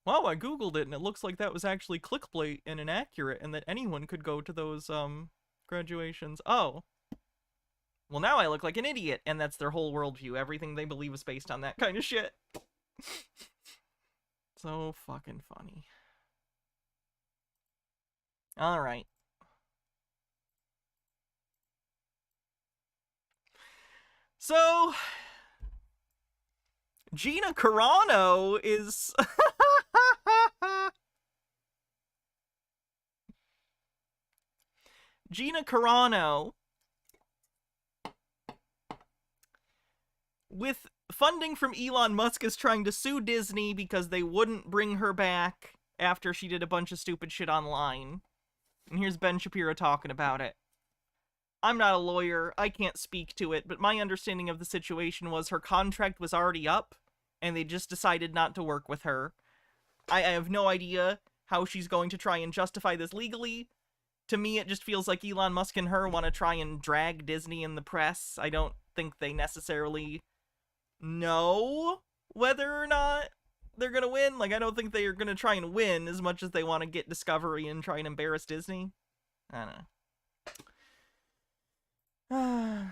Speaker 1: Wow, I googled it and it looks like that was actually clickbait and inaccurate, and that anyone could go to those graduations. Oh. well, now I look like an idiot, and that's their whole worldview. Everything they believe is based on that kind of shit. So fucking funny. All right. So, Gina Carano is... Gina Carano, with funding from Elon Musk, is trying to sue Disney because they wouldn't bring her back after she did a bunch of stupid shit online. And here's Ben Shapiro talking about it. I'm not a lawyer, I can't speak to it, but my understanding of the situation was her contract was already up, and they just decided not to work with her. I have no idea how she's going to try and justify this legally. To me, it just feels like Elon Musk and her want to try and drag Disney in the press. I don't think they necessarily know whether or not they're going to win. Like, I don't think they are going to try and win as much as they want to get Discovery and try and embarrass Disney. I don't know.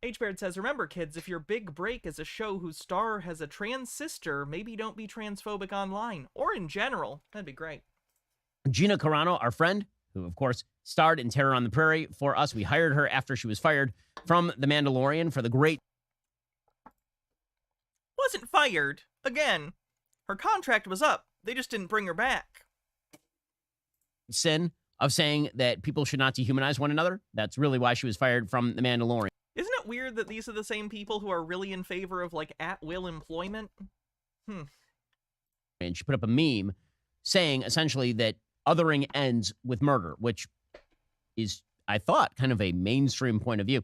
Speaker 1: H-Baird says, remember, kids, if your big break is a show whose star has a trans sister, maybe don't be transphobic online. Or in general. That'd be great.
Speaker 6: Gina Carano, our friend, who, of course, starred in Terror on the Prairie for us. We hired her after she was fired from The Mandalorian for the great...
Speaker 1: Wasn't fired. Again, her contract was up. They just didn't bring her back.
Speaker 6: sin of saying that people should not dehumanize one another. That's really why she was fired from The Mandalorian.
Speaker 1: Isn't it weird that these are the same people who are really in favor of, like, at-will employment?
Speaker 6: And she put up a meme saying, essentially, that othering ends with murder, which is, I thought, kind of a mainstream point of view.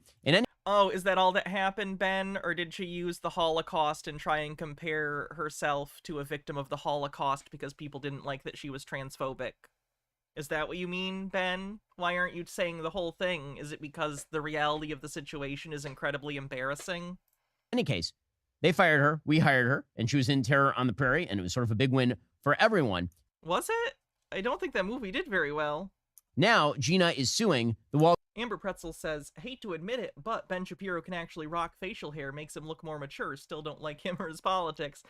Speaker 1: Oh, is that all that happened, Ben? Or did she use the Holocaust and try and compare herself to a victim of the Holocaust because people didn't like that she was transphobic? Is that what you mean, Ben? Why aren't you saying the whole thing? Is it because the reality of the situation is incredibly embarrassing?
Speaker 6: In any case, they fired her, we hired her, and she was in Terror on the Prairie, and it was sort of a big win for everyone.
Speaker 1: Was it? I don't think that movie did very well.
Speaker 6: Now, Gina is suing the Wall...
Speaker 1: Amber Pretzel says, hate to admit it, but Ben Shapiro can actually rock facial hair, makes him look more mature, still don't like him or his politics.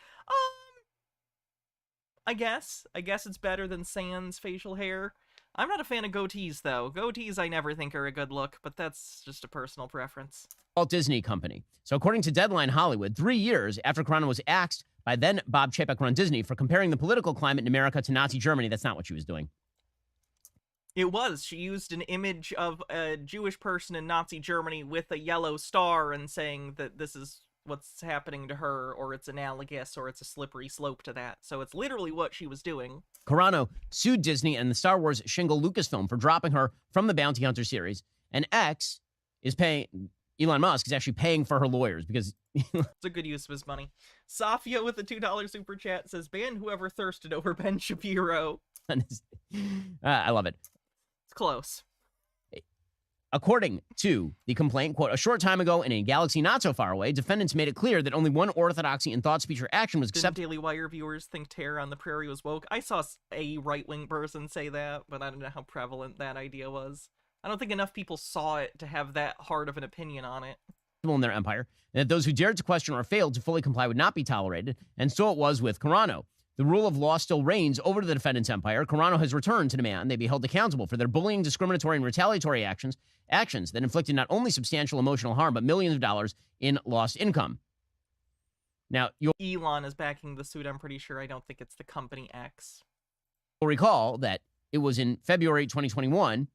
Speaker 1: I guess it's better than Sans facial hair. I'm not a fan of goatees, though. Goatees I never think are a good look, but that's just a personal preference.
Speaker 6: Walt Disney Company. So according to Deadline Hollywood, 3 years after Carano was axed by then Bob Chapek-run Disney for comparing the political climate in America to Nazi Germany, that's not what she was doing.
Speaker 1: It was. She used an image of a Jewish person in Nazi Germany with a yellow star and saying that this is what's happening to her, or it's analogous, or it's a slippery slope to that. So it's literally what she was doing.
Speaker 6: Carano sued Disney and the Star Wars shingle Lucasfilm for dropping her from the Bounty Hunter series. And X is paying... Elon Musk is actually paying for her lawyers because...
Speaker 1: It's a good use of his money. Safia with the $2 super chat says, ban whoever thirsted over Ben Shapiro.
Speaker 6: I love it.
Speaker 1: It's close.
Speaker 6: According to the complaint, quote, a short time ago in a galaxy not so far away, defendants made it clear that only one orthodoxy in thought, speech, or action was accepted.
Speaker 1: Didn't Daily Wire viewers think Terror on the Prairie was woke? I saw a right-wing person say that, but I don't know how prevalent that idea was. I don't think enough people saw it to have that hard of an opinion on it.
Speaker 6: In their empire, and that those who dared to question or failed to fully comply would not be tolerated, and so it was with Carano. The rule of law still reigns over the defendant's empire. Carano has returned to demand they be held accountable for their bullying, discriminatory, and retaliatory actions that inflicted not only substantial emotional harm, but millions of dollars in lost income. Now,
Speaker 1: Elon is backing the suit, I'm pretty sure. I don't think it's the company X.
Speaker 6: You'll recall that it was in February 2021,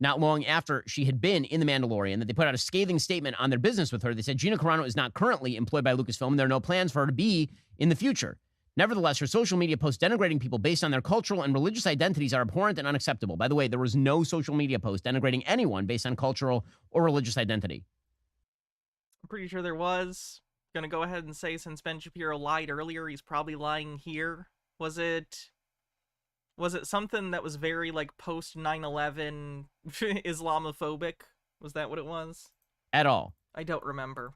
Speaker 6: not long after she had been in The Mandalorian, that they put out a scathing statement on their business with her. They said Gina Carano is not currently employed by Lucasfilm, and there are no plans for her to be in the future. Nevertheless, her social media posts denigrating people based on their cultural and religious identities are abhorrent and unacceptable. By the way, there was no social media post denigrating anyone based on cultural or religious identity.
Speaker 1: I'm pretty sure there was. Gonna go ahead and say, since Ben Shapiro lied earlier, he's probably lying here. Was it something that was very, like, post 9/11 Islamophobic? Was that what it was?
Speaker 6: At all.
Speaker 1: I don't remember.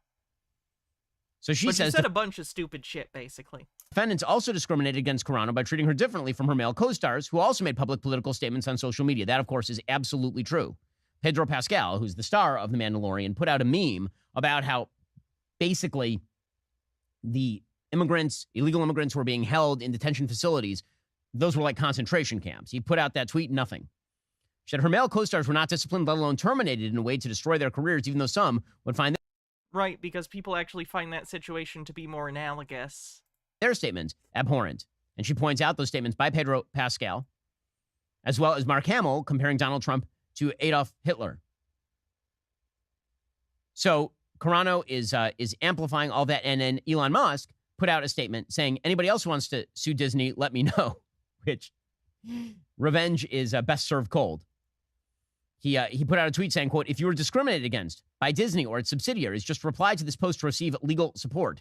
Speaker 6: So she says...
Speaker 1: She said a bunch of stupid shit, basically.
Speaker 6: Defendants also discriminated against Carano by treating her differently from her male co-stars, who also made public political statements on social media. That, of course, is absolutely true. Pedro Pascal, who's the star of The Mandalorian, put out a meme about how basically the illegal immigrants who were being held in detention facilities, those were like concentration camps. He put out that tweet, nothing. She said her male co-stars were not disciplined, let alone terminated in a way to destroy their careers, even though some would find
Speaker 1: Right, because people actually find that situation to be more analogous.
Speaker 6: their statements abhorrent. And she points out those statements by Pedro Pascal, as well as Mark Hamill comparing Donald Trump to Adolf Hitler. So Carano is amplifying all that, and then Elon Musk put out a statement saying, anybody else who wants to sue Disney, let me know, which revenge is best served cold. He put out a tweet saying, quote, if you were discriminated against by Disney or its subsidiaries, just reply to this post to receive legal support.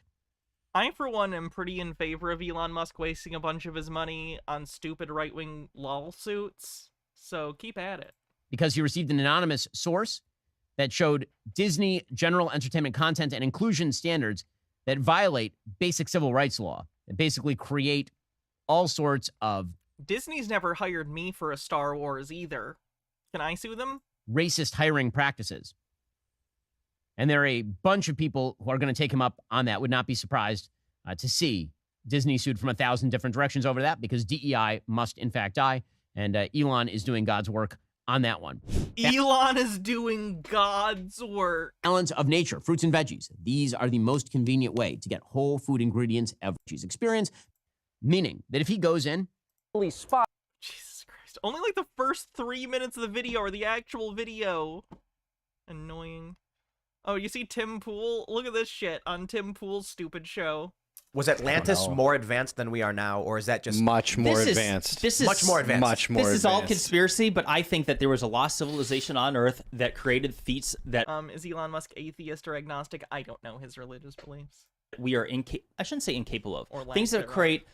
Speaker 1: I, for one, am pretty in favor of Elon Musk wasting a bunch of his money on stupid right-wing lawsuits, so keep at it.
Speaker 6: Because he received an anonymous source that showed Disney general entertainment content and inclusion standards that violate basic civil rights law, that basically create all sorts of
Speaker 1: Disney's never hired me for a Star Wars either. Can I sue them?
Speaker 6: racist hiring practices. And there are a bunch of people who are going to take him up on that. Would not be surprised to see Disney sued from 1,000 different directions over that, because DEI must in fact die. And Elon is doing God's work on that one.
Speaker 1: Elon is doing God's work.
Speaker 6: Balance of nature, fruits and veggies. These are the most convenient way to get whole food ingredients of cheese experience, meaning that if he goes in,
Speaker 1: Jesus Christ. Only like the first 3 minutes of the video are the actual video. Annoying. Oh, you see Tim Pool? Look at this shit on Tim Pool's stupid show.
Speaker 12: Was Atlantis more advanced than we are now, or is that just
Speaker 13: much more advanced?
Speaker 12: This is much more advanced.
Speaker 13: Much more
Speaker 14: This is all
Speaker 13: advanced.
Speaker 14: conspiracy, but I think that there was a lost civilization on Earth that created feats that
Speaker 1: Is Elon Musk atheist or agnostic? I don't know his religious beliefs.
Speaker 14: we are I shouldn't say incapable of.
Speaker 1: Or lack
Speaker 14: Things that
Speaker 1: thereof.
Speaker 14: create.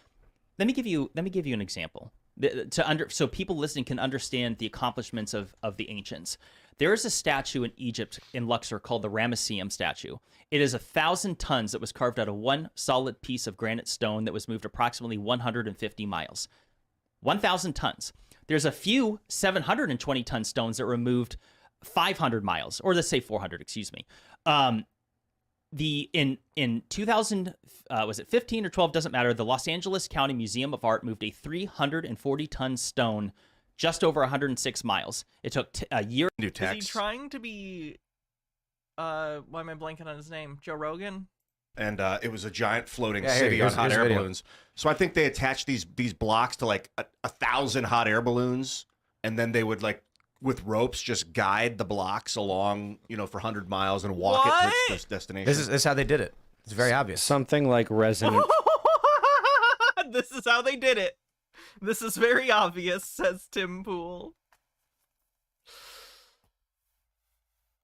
Speaker 14: Let me give you an example so people listening can understand the accomplishments of the ancients. There is a statue in Egypt in Luxor called the Ramesseum statue. It is 1,000 tons that was carved out of one solid piece of granite stone that was moved approximately 150 miles. 1,000 tons. There's a few 720-ton stones that were moved 500 miles, or let's say 400, excuse me. In 2000, was it 15 or 12? Doesn't matter. The Los Angeles County Museum of Art moved a 340-ton stone just over 106 miles. It took a year.
Speaker 1: Is he trying to be, why am I blanking on his name? Joe Rogan?
Speaker 15: And it was a giant floating
Speaker 12: Yeah,
Speaker 15: city
Speaker 12: here's
Speaker 15: on hot
Speaker 12: a
Speaker 15: air
Speaker 12: video.
Speaker 15: balloons. So I think they attached these blocks to like 1,000 hot air balloons, and then they would like with ropes just guide the blocks along, for 100 miles and walk it to its destination.
Speaker 12: This is how they did it. It's very obvious.
Speaker 13: Something like Resident.
Speaker 1: This is how they did it. This is very obvious, says Tim Pool.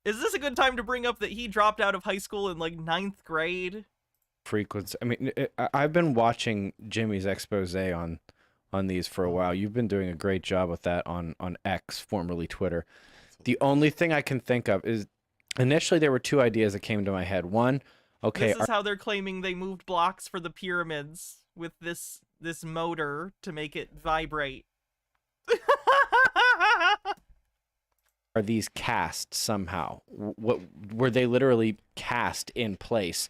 Speaker 1: Is this a good time to bring up that he dropped out of high school in like 9th grade?
Speaker 13: Frequency. I mean, I've been watching Jimmy's expose on these for a while. You've been doing a great job with that on X, formerly Twitter. The only thing I can think of is initially there were two ideas that came to my head. One, okay,
Speaker 1: This is how they're claiming they moved blocks for the pyramids with this motor to make it vibrate.
Speaker 13: are these cast somehow? What were they literally cast in place?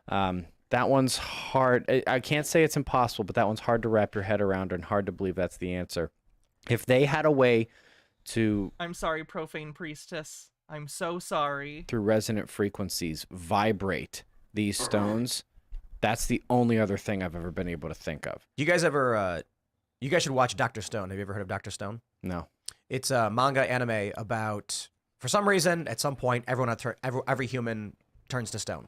Speaker 13: That one's hard. I can't say it's impossible, but that one's hard to wrap your head around and hard to believe that's the answer. If they had a way to,
Speaker 1: I'm sorry, profane priestess. I'm so sorry.
Speaker 13: through resonant frequencies, vibrate these stones, that's the only other thing I've ever been able to think of.
Speaker 12: You guys ever? You guys should watch Dr. Stone. Have you ever heard of Dr. Stone?
Speaker 13: No.
Speaker 12: It's a manga anime about, for some reason, at some point, every human turns to stone.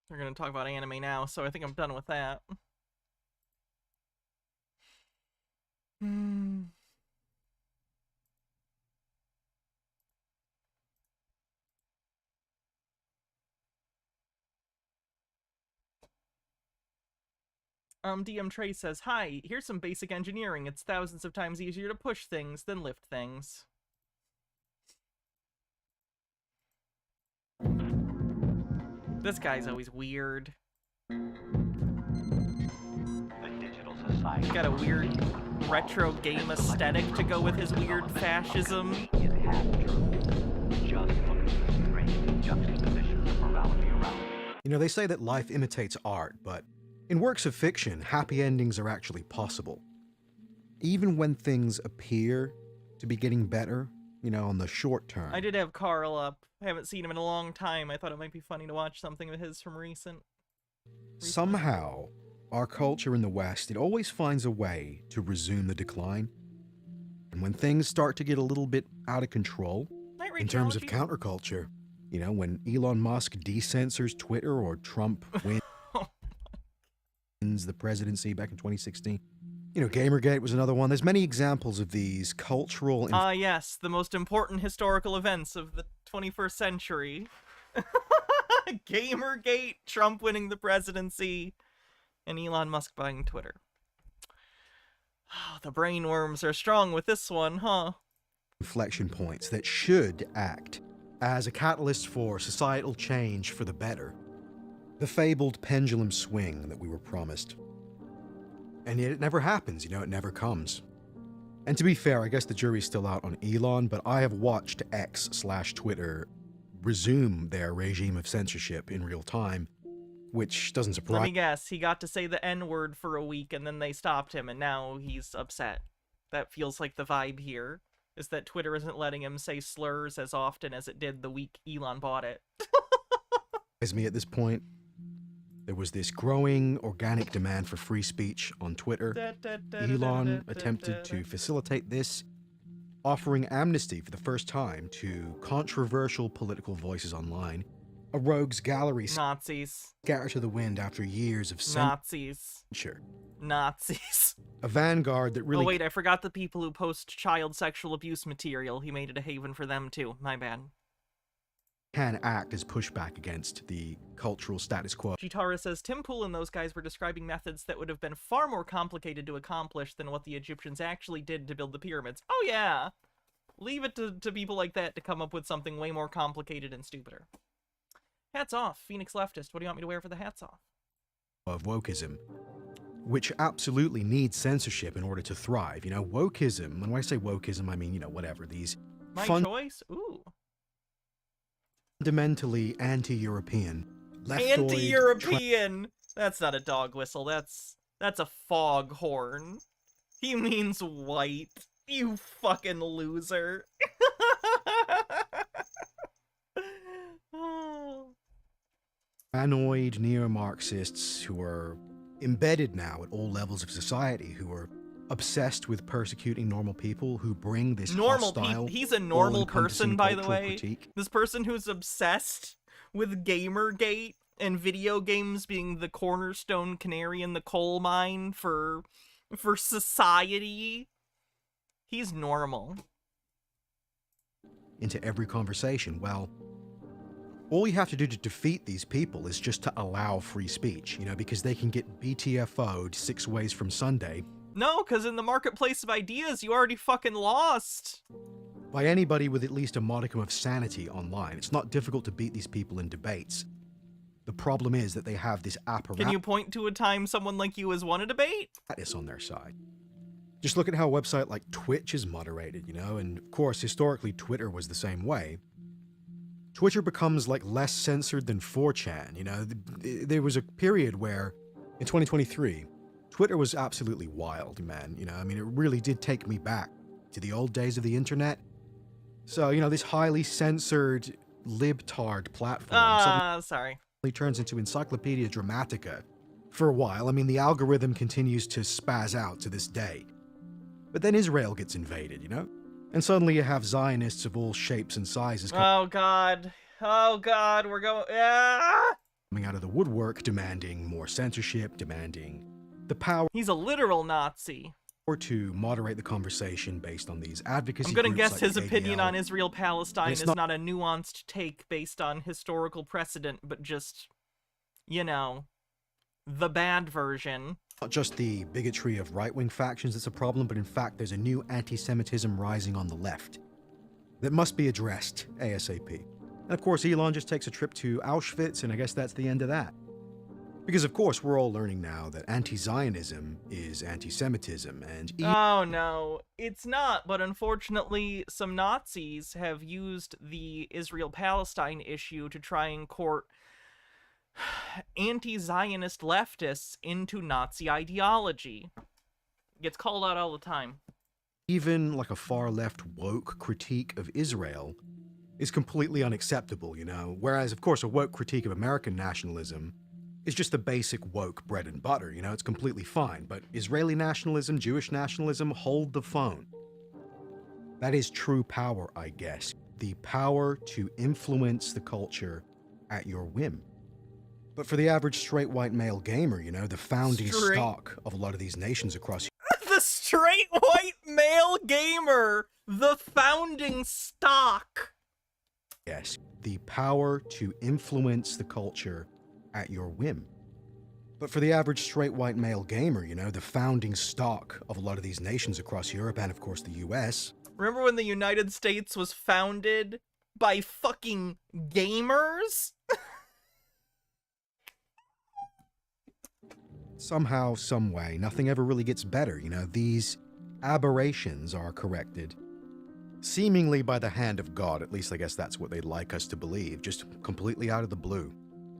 Speaker 1: We're gonna talk about anime now, so I think I'm done with that. DM Trey says, hi, here's some basic engineering. It's thousands of times easier to push things than lift things. This guy's always weird. He's got a weird retro game aesthetic to go with his weird fascism.
Speaker 7: You know, they say that life imitates art, but in works of fiction, happy endings are actually possible. Even when things appear to be getting better, you know, on the short term.
Speaker 1: I did have Carl up. I haven't seen him in a long time. I thought it might be funny to watch something of his from recent.
Speaker 7: Somehow, our culture in the West, it always finds a way to resume the decline. And when things start to get a little bit out of control, in terms of counterculture, you know, when Elon Musk decensors Twitter or Trump wins the presidency back in 2016, you know, Gamergate was another one. There's many examples of these cultural...
Speaker 1: Yes, the most important historical events of the 21st century. Gamergate, Trump winning the presidency, and Elon Musk buying Twitter. Oh, the brainworms are strong with this one, huh?
Speaker 7: Inflection points that should act as a catalyst for societal change for the better. The fabled pendulum swing that we were promised. And yet it never happens, you know, it never comes. And to be fair, I guess the jury's still out on Elon, but I have watched X/Twitter resume their regime of censorship in real time, which doesn't surprise...
Speaker 1: Let me guess, he got to say the N-word for a week and then they stopped him and now he's upset. That feels like the vibe here, is that Twitter isn't letting him say slurs as often as it did the week Elon bought it.
Speaker 7: Me at this point. There was this growing organic demand for free speech on Twitter. Elon attempted to facilitate this, offering amnesty for the first time to controversial political voices online. A rogues gallery
Speaker 1: Nazis.
Speaker 7: Scattered to the wind after years of
Speaker 1: Nazis.
Speaker 7: Censure.
Speaker 1: Nazis.
Speaker 7: A vanguard that really...
Speaker 1: Oh wait, I forgot the people who post child sexual abuse material. He made it a haven for them too. My bad.
Speaker 7: Can act as pushback against the cultural status quo.
Speaker 1: Chitara says Tim Pool and those guys were describing methods that would have been far more complicated to accomplish than what the Egyptians actually did to build the pyramids. Oh yeah! Leave it to people like that to come up with something way more complicated and stupider. Hats off, Phoenix Leftist. What do you want me to wear for the hats off?
Speaker 7: Of wokeism, which absolutely needs censorship in order to thrive. You know, wokeism, and when I say wokeism, I mean, you know, whatever, these...
Speaker 1: My choice? Ooh.
Speaker 7: Fundamentally anti-European.
Speaker 1: Anti-European! That's not a dog whistle, that's a foghorn. He means white. You fucking loser.
Speaker 7: Paranoid neo-Marxists who are embedded now at all levels of society, who are obsessed with persecuting normal people, who bring this hostile,
Speaker 1: he's a normal person, by the
Speaker 7: cultural
Speaker 1: way.
Speaker 7: critique.
Speaker 1: This person who's obsessed with Gamergate and video games being the cornerstone canary in the coal mine for society. He's normal.
Speaker 7: Into every conversation. Well, all you have to do to defeat these people is just to allow free speech, you know, because they can get BTFO'd 6 ways from Sunday.
Speaker 1: No, because in the marketplace of ideas, you already fucking lost.
Speaker 7: By anybody with at least a modicum of sanity online. It's not difficult to beat these people in debates. The problem is that they have this apparatus.
Speaker 1: Can you point to a time someone like you has won a debate?
Speaker 7: On their side. Just look at how a website like Twitch is moderated, you know, and of course, historically, Twitter was the same way. Twitter becomes like less censored than 4chan, you know. There was a period where, in 2023, Twitter was absolutely wild, man, you know. I mean, it really did take me back to the old days of the internet. So, you know, this highly censored libtard platform
Speaker 1: sorry.
Speaker 7: Turns into Encyclopedia Dramatica for a while. I mean, the algorithm continues to spaz out to this day. But then Israel gets invaded, you know? And suddenly you have Zionists of all shapes and sizes
Speaker 1: Oh god, we're going...
Speaker 7: coming out of the woodwork, demanding more censorship, demanding the power...
Speaker 1: He's a literal Nazi.
Speaker 7: ...or to moderate the conversation based on these advocacy
Speaker 1: I'm gonna
Speaker 7: groups
Speaker 1: guess
Speaker 7: like
Speaker 1: his
Speaker 7: ADL.
Speaker 1: opinion on Israel-Palestine
Speaker 7: It's
Speaker 1: is
Speaker 7: not-
Speaker 1: not a nuanced take based on historical precedent, but just, you know, the bad version.
Speaker 7: Not just the bigotry of right-wing factions that's a problem, but in fact there's a new anti-Semitism rising on the left that must be addressed ASAP. And of course Elon just takes a trip to Auschwitz, and I guess that's the end of that. Because of course we're all learning now that anti-Zionism is anti-Semitism, and
Speaker 1: Oh no, it's not, but unfortunately some Nazis have used the Israel-Palestine issue to try and court anti-Zionist leftists into Nazi ideology. Gets called out all the time.
Speaker 7: Even like a far-left woke critique of Israel is completely unacceptable, you know? Whereas, of course, a woke critique of American nationalism is just the basic woke bread and butter, you know? It's completely fine. But Israeli nationalism, Jewish nationalism, hold the phone. That is true power, I guess. The power to influence the culture at your whim. But for the average straight white male gamer, you know, the founding stock of a lot of these nations across
Speaker 1: The straight white male gamer! The founding stock!
Speaker 7: Yes, the power to influence the culture at your whim. But for the average straight white male gamer, you know, the founding stock of a lot of these nations across Europe and, of course, the US.
Speaker 1: Remember when the United States was founded by fucking gamers?
Speaker 7: Somehow, some way, nothing ever really gets better, you know, these aberrations are corrected. Seemingly by the hand of God, at least I guess that's what they'd like us to believe, just completely out of the blue.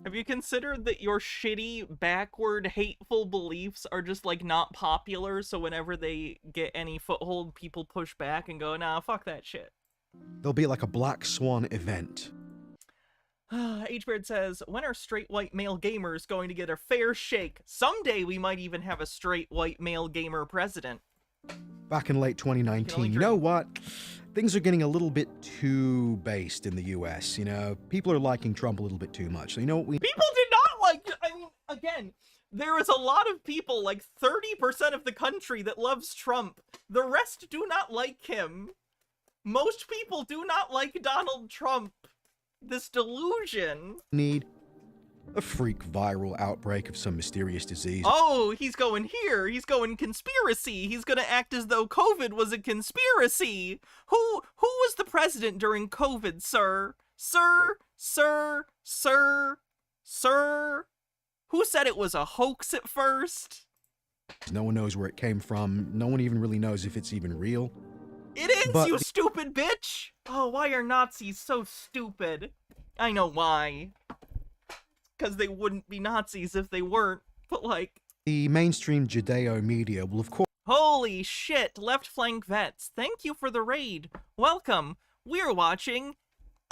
Speaker 1: Have you considered that your shitty, backward, hateful beliefs are just, like, not popular, so whenever they get any foothold, people push back and go, nah, fuck that shit?
Speaker 7: There'll be like a black swan event.
Speaker 1: H-Bird says, when are straight white male gamers going to get a fair shake? Someday we might even have a straight white male gamer president.
Speaker 7: Back in late 2019, you know what? Things are getting a little bit too based in the US, you know? People are liking Trump a little bit too much. So you know what we...
Speaker 1: People did not like... I mean, again, there is a lot of people, like 30% of the country that loves Trump. The rest do not like him. Most people do not like Donald Trump. This delusion.
Speaker 7: Need a freak viral outbreak of some mysterious disease.
Speaker 1: Oh, he's going here. He's going conspiracy. He's gonna act as though COVID was a conspiracy. Who was the president during COVID, sir? Sir? Who said it was a hoax at first?
Speaker 7: No one knows where it came from. No one even really knows if it's even real.
Speaker 1: It is, you stupid bitch! Oh, why are Nazis so stupid? I know why. Because they wouldn't be Nazis if they weren't, but like...
Speaker 7: The mainstream Judeo media will of course...
Speaker 1: Holy shit, Left Flank Vets, thank you for the raid. Welcome. We're watching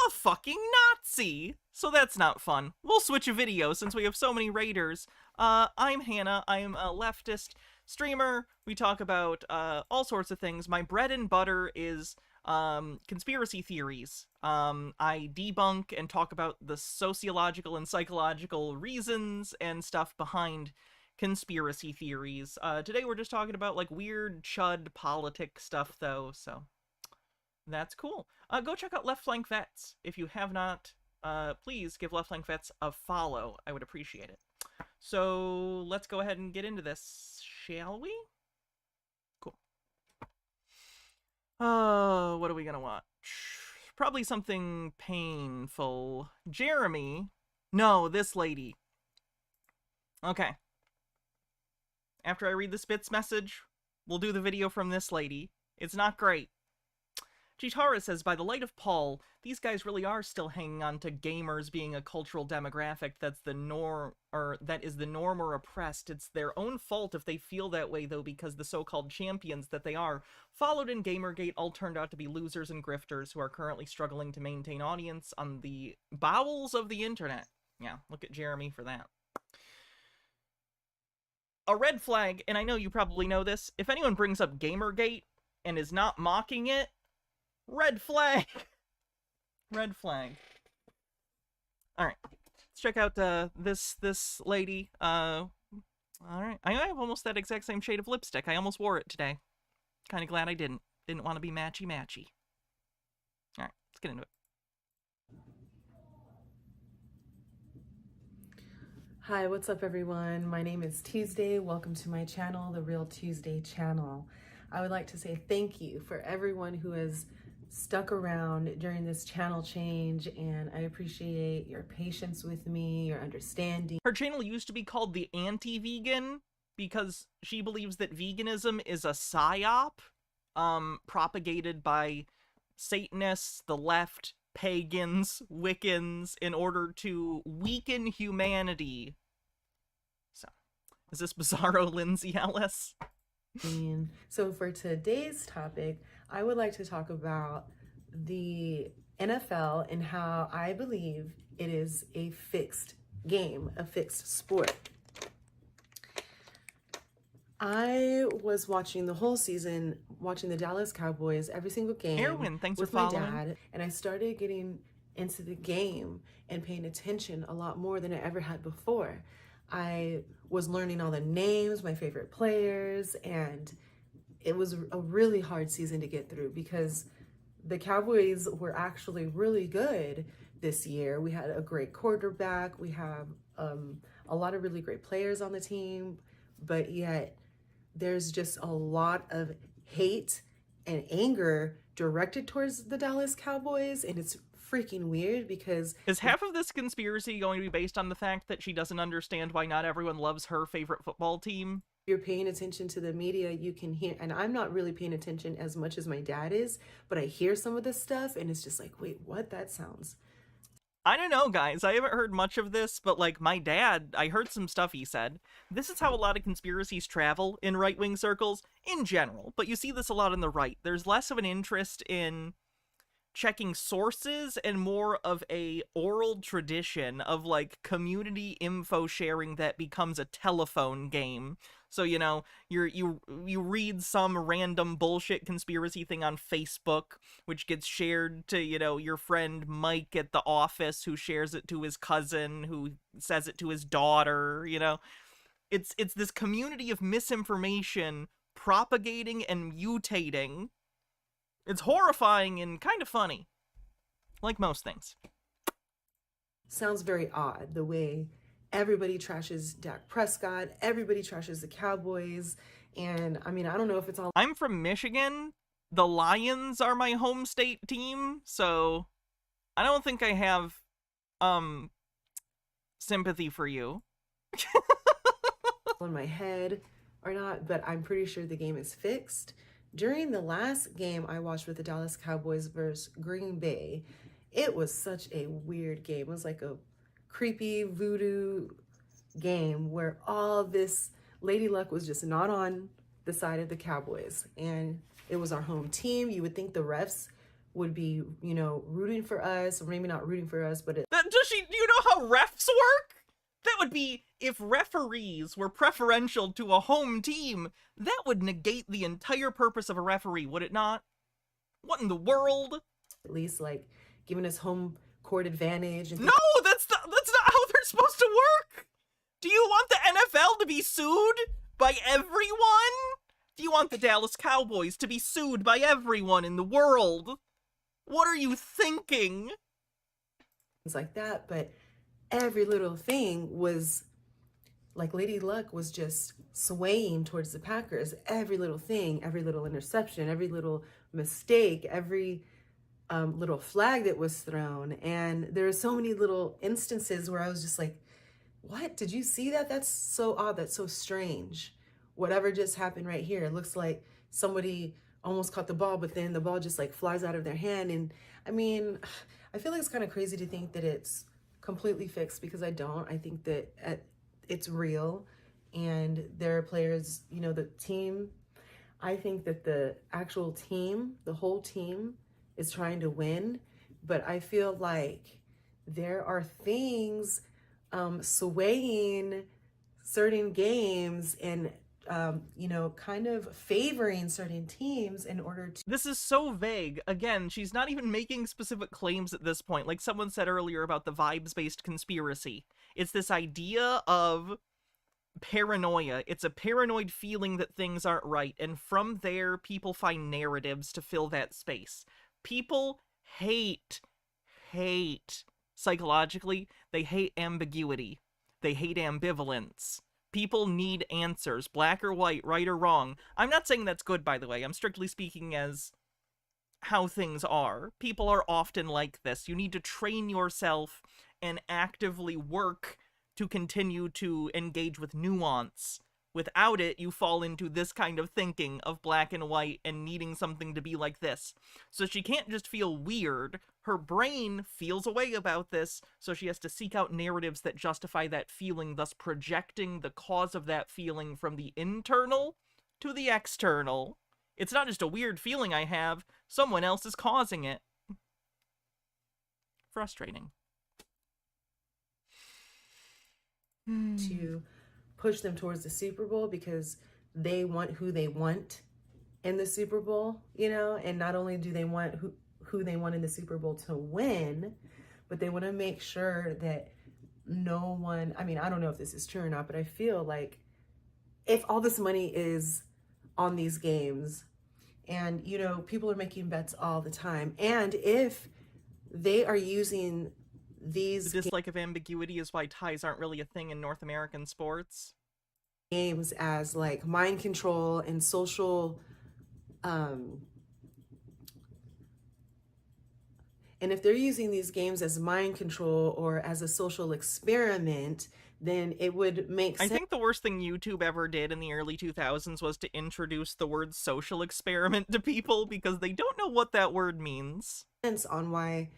Speaker 1: a fucking Nazi. So that's not fun. We'll switch a video since we have so many raiders. I'm Hannah. I'm a leftist streamer. We talk about all sorts of things. My bread and butter is conspiracy theories. I debunk and talk about the sociological and psychological reasons and stuff behind conspiracy theories. Today we're just talking about like weird chud politic stuff though, so that's cool. Go check out Left Flank Vets if you have not. Please give Left Flank Vets a follow. I would appreciate it. So let's go ahead and get into this, shall we? Cool. What are we gonna watch? Probably something painful. Jeremy? No, this lady. Okay. After I read the Spitz message, we'll do the video from this lady. It's not great. Chitara says, by the light of Paul, these guys really are still hanging on to gamers being a cultural demographic that's the norm, or that is the norm or oppressed. It's their own fault if they feel that way, though, because the so-called champions that they are, followed in Gamergate, all turned out to be losers and grifters who are currently struggling to maintain audience on the bowels of the internet. Yeah, look at Jeremy for that. A red flag, and I know you probably know this, if anyone brings up Gamergate and is not mocking it, red flag. Red flag. Alright. Let's check out this lady. Alright. I have almost that exact same shade of lipstick. I almost wore it today. Kinda glad I didn't. Didn't want to be matchy-matchy. Alright, let's get into it.
Speaker 16: Hi, what's up everyone? My name is Tuesday. Welcome to my channel, The Real Tuesday channel. I would like to say thank you for everyone who has stuck around during this channel change, and I appreciate your patience with me, your understanding.
Speaker 1: Her channel used to be called The Anti-Vegan because she believes that veganism is a psyop propagated by Satanists, the left, pagans, Wiccans, in order to weaken humanity. So, is this Bizarro Lindsay Ellis?
Speaker 16: So for today's topic, I would like to talk about the NFL and how I believe it is a fixed game, a fixed sport. I was watching the whole season, watching the Dallas Cowboys every single game
Speaker 1: Erwin, thanks
Speaker 16: with
Speaker 1: for
Speaker 16: my
Speaker 1: following.
Speaker 16: dad, and I started getting into the game and paying attention a lot more than I ever had before. I was learning all the names, my favorite players, and it was a really hard season to get through because the Cowboys were actually really good this year. We had a great quarterback. We have a lot of really great players on the team, but yet there's just a lot of hate and anger directed towards the Dallas Cowboys, and it's freaking weird because...
Speaker 1: Is half of this conspiracy going to be based on the fact that she doesn't understand why not everyone loves her favorite football team?
Speaker 16: You're paying attention to the media, you can hear, and I'm not really paying attention as much as my dad is, but I hear some of this stuff and it's just like, wait, what? That sounds...
Speaker 1: I don't know, guys. I haven't heard much of this, but, like, my dad, I heard some stuff he said. This is how a lot of conspiracies travel in right-wing circles, in general, but you see this a lot on the right. There's less of an interest in checking sources and more of a oral tradition of, like, community info sharing that becomes a telephone game. So, you know, you read some random bullshit conspiracy thing on Facebook, which gets shared to, you know, your friend Mike at the office, who shares it to his cousin, who says it to his daughter, you know. It's this community of misinformation propagating and mutating. It's horrifying and kind of funny. Like most things.
Speaker 16: Sounds very odd, the way everybody trashes Dak Prescott, everybody trashes the Cowboys, and I mean, I don't know if it's all...
Speaker 1: I'm from Michigan. The Lions are my home state team, so I don't think I have, sympathy for you.
Speaker 16: ...in my head or not, but I'm pretty sure the game is fixed. During the last game I watched with the Dallas Cowboys versus Green Bay, it was such a weird game. It was like a creepy voodoo game where all this Lady Luck was just not on the side of the Cowboys, and it was our home team. You would think the refs would be, you know, rooting for us, or maybe not rooting for us, but
Speaker 1: Do you know how refs work? That would be, if referees were preferential to a home team, that would negate the entire purpose of a referee, would it not? What in the world?
Speaker 16: At least, like, giving us home court advantage. And
Speaker 1: no, that's not how they're supposed to work! Do you want the NFL to be sued by everyone? Do you want the Dallas Cowboys to be sued by everyone in the world? What are you thinking?
Speaker 16: Things like that, but every little thing was, like, Lady Luck was just swaying towards the Packers. Every little thing, every little interception, every little mistake, every little flag that was thrown. And there are so many little instances where I was just like, what? Did you see that? That's so odd. That's so strange. Whatever just happened right here. It looks like somebody almost caught the ball, but then the ball just like flies out of their hand. And I mean, I feel like it's kind of crazy to think that it's completely fixed, because I don't. I think that it's real, and there are players, you know, the team. I think that the actual team, the whole team, is trying to win, but I feel like there are things swaying certain games and you know, kind of favoring certain teams in order to...
Speaker 1: This is so vague. Again, she's not even making specific claims at this point. Like someone said earlier about the vibes-based conspiracy. It's this idea of paranoia. It's a paranoid feeling that things aren't right, and from there, people find narratives to fill that space. People hate, psychologically, they hate ambiguity. They hate ambivalence. People need answers, black or white, right or wrong. I'm not saying that's good, by the way. I'm strictly speaking as how things are. People are often like this. You need to train yourself and actively work to continue to engage with nuance Without it, you fall into this kind of thinking of black and white and needing something to be like this. So she can't just feel weird. Her brain feels a way about this, so she has to seek out narratives that justify that feeling, thus projecting the cause of that feeling from the internal to the external. It's not just a weird feeling I have, someone else is causing it. Frustrating.
Speaker 16: To push them towards the Super Bowl because they want who they want in the Super Bowl, you know, and not only do they want who they want in the Super Bowl to win, but they want to make sure that no one, I mean, I don't know if this is true or not, but I feel like if all this money is on these games and, you know, people are making bets all the time, and if they are using these
Speaker 1: The dislike of ambiguity is why ties aren't really a thing in North American sports.
Speaker 16: Games as like mind control and social and if they're using these games as mind control or as a social experiment, then it would make sense.
Speaker 1: I think the worst thing YouTube ever did in the early 2000s was to introduce the word social experiment to people because they don't know what that word means.
Speaker 16: On why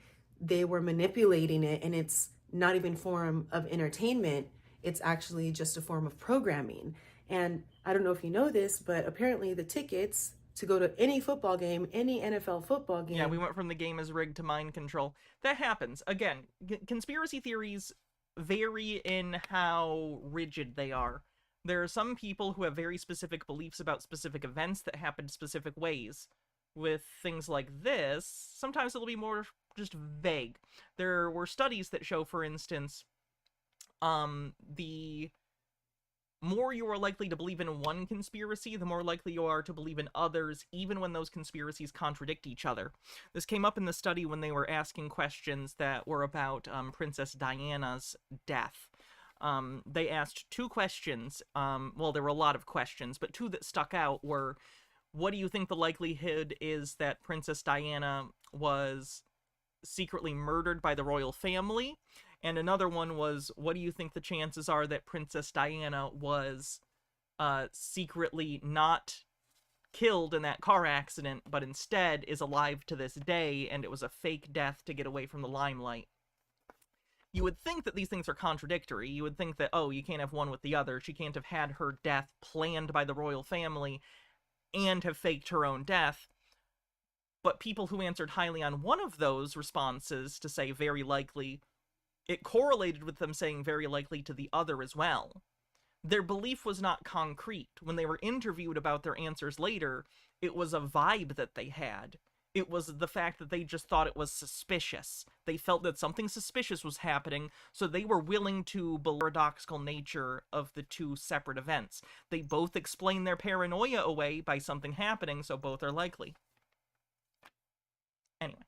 Speaker 16: they were manipulating it, and it's not even form of entertainment, it's actually just a form of programming. And I don't know if you know this, but apparently the tickets to go to any football game, any NFL football game.
Speaker 1: Yeah, we went from the game is rigged to mind control. That happens. Again, conspiracy theories vary in how rigid they are. There are some people who have very specific beliefs about specific events that happen specific ways. With things like this, sometimes it'll be more just vague. There were studies that show, for instance, the more you are likely to believe in one conspiracy, the more likely you are to believe in others, even when those conspiracies contradict each other. This came up in the study when they were asking questions that were about Princess Diana's death. They asked two questions. Well, there were a lot of questions, but two that stuck out were, what do you think the likelihood is that Princess Diana was secretly murdered by the royal family? And another one was, what do you think the chances are that Princess Diana was secretly not killed in that car accident, but instead is alive to this day, and it was a fake death to get away from the limelight? You would think that these things are contradictory. You would think that, oh, you can't have one with the other. She can't have had her death planned by the royal family and have faked her own death. But people who answered highly on one of those responses to say very likely, it correlated with them saying very likely to the other as well. Their belief was not concrete. When they were interviewed about their answers later, it was a vibe that they had. It was the fact that they just thought it was suspicious. They felt that something suspicious was happening, so they were willing to believe the paradoxical nature of the two separate events. They both explain their paranoia away by something happening, so both are likely. Anyway.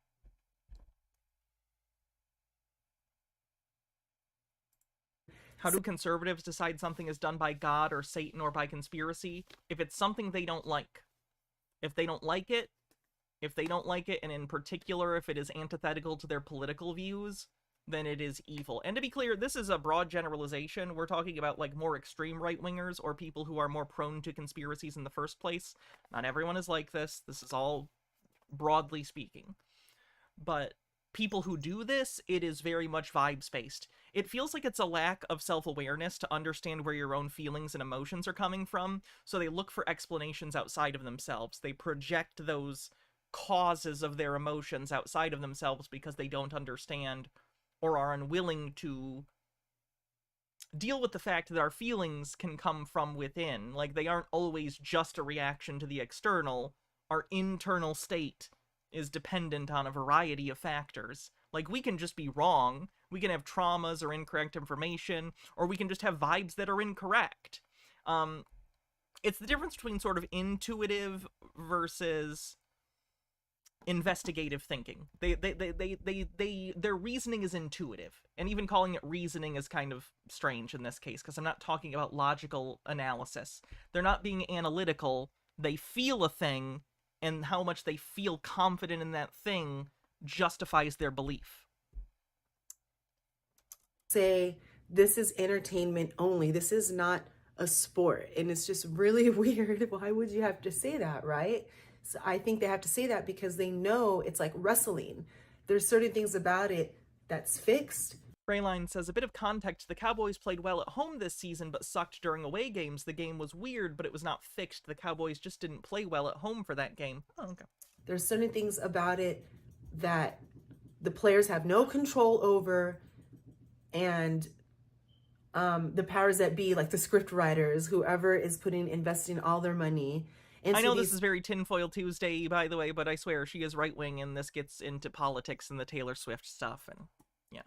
Speaker 1: How do conservatives decide something is done by God or Satan or by conspiracy? If it's something they don't like. If they don't like it, and in particular if it is antithetical to their political views, then it is evil. And to be clear, this is a broad generalization. We're talking about like more extreme right-wingers or people who are more prone to conspiracies in the first place. Not everyone is like this. This is all broadly speaking. But people who do this, it is very much vibes-based. It feels like it's a lack of self-awareness to understand where your own feelings and emotions are coming from, so they look for explanations outside of themselves. They project those causes of their emotions outside of themselves because they don't understand or are unwilling to deal with the fact that our feelings can come from within. Like, they aren't always just a reaction to the external. Our internal state is dependent on a variety of factors. Like, we can just be wrong, we can have traumas or incorrect information, or we can just have vibes that are incorrect. It's the difference between sort of intuitive versus investigative thinking. Their reasoning is intuitive, and even calling it reasoning is kind of strange in this case, because I'm not talking about logical analysis. They're not being analytical, they feel a thing, and how much they feel confident in that thing justifies their belief.
Speaker 16: Say, this is entertainment only. This is not a sport. And it's just really weird. Why would you have to say that, right? So I think they have to say that because they know it's like wrestling. There's certain things about it that's fixed.
Speaker 1: Rayline says, a bit of context, the Cowboys played well at home this season but sucked during away games. The game was weird, but it was not fixed. The Cowboys just didn't play well at home for that game. Oh, okay.
Speaker 16: There's certain things about it that the players have no control over, and the powers that be, like the script writers, whoever is investing all their money.
Speaker 1: I know this is very Tinfoil Tuesday, by the way, but I swear she is right-wing, and this gets into politics and the Taylor Swift stuff, and yeah.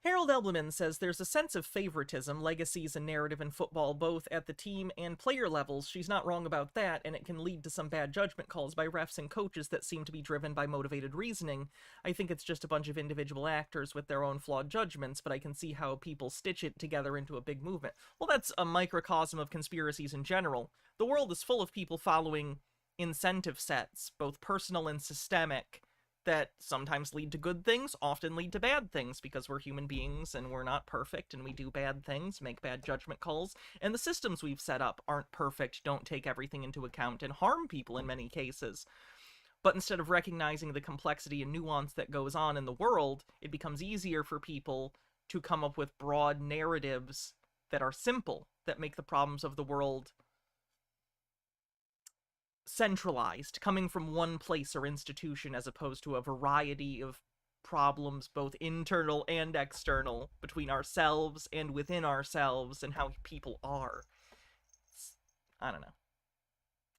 Speaker 1: Harold Elbleman says there's a sense of favoritism, legacies, and narrative in football, both at the team and player levels. She's not wrong about that, and it can lead to some bad judgment calls by refs and coaches that seem to be driven by motivated reasoning. I think it's just a bunch of individual actors with their own flawed judgments, but I can see how people stitch it together into a big movement. Well, that's a microcosm of conspiracies in general. The world is full of people following incentive sets, both personal and systemic, that sometimes lead to good things, often lead to bad things, because we're human beings and we're not perfect and we do bad things, make bad judgment calls, and the systems we've set up aren't perfect, don't take everything into account, and harm people in many cases. But instead of recognizing the complexity and nuance that goes on in the world, it becomes easier for people to come up with broad narratives that are simple, that make the problems of the world centralized, coming from one place or institution, as opposed to a variety of problems, both internal and external, between ourselves and within ourselves, and how people are. I don't know.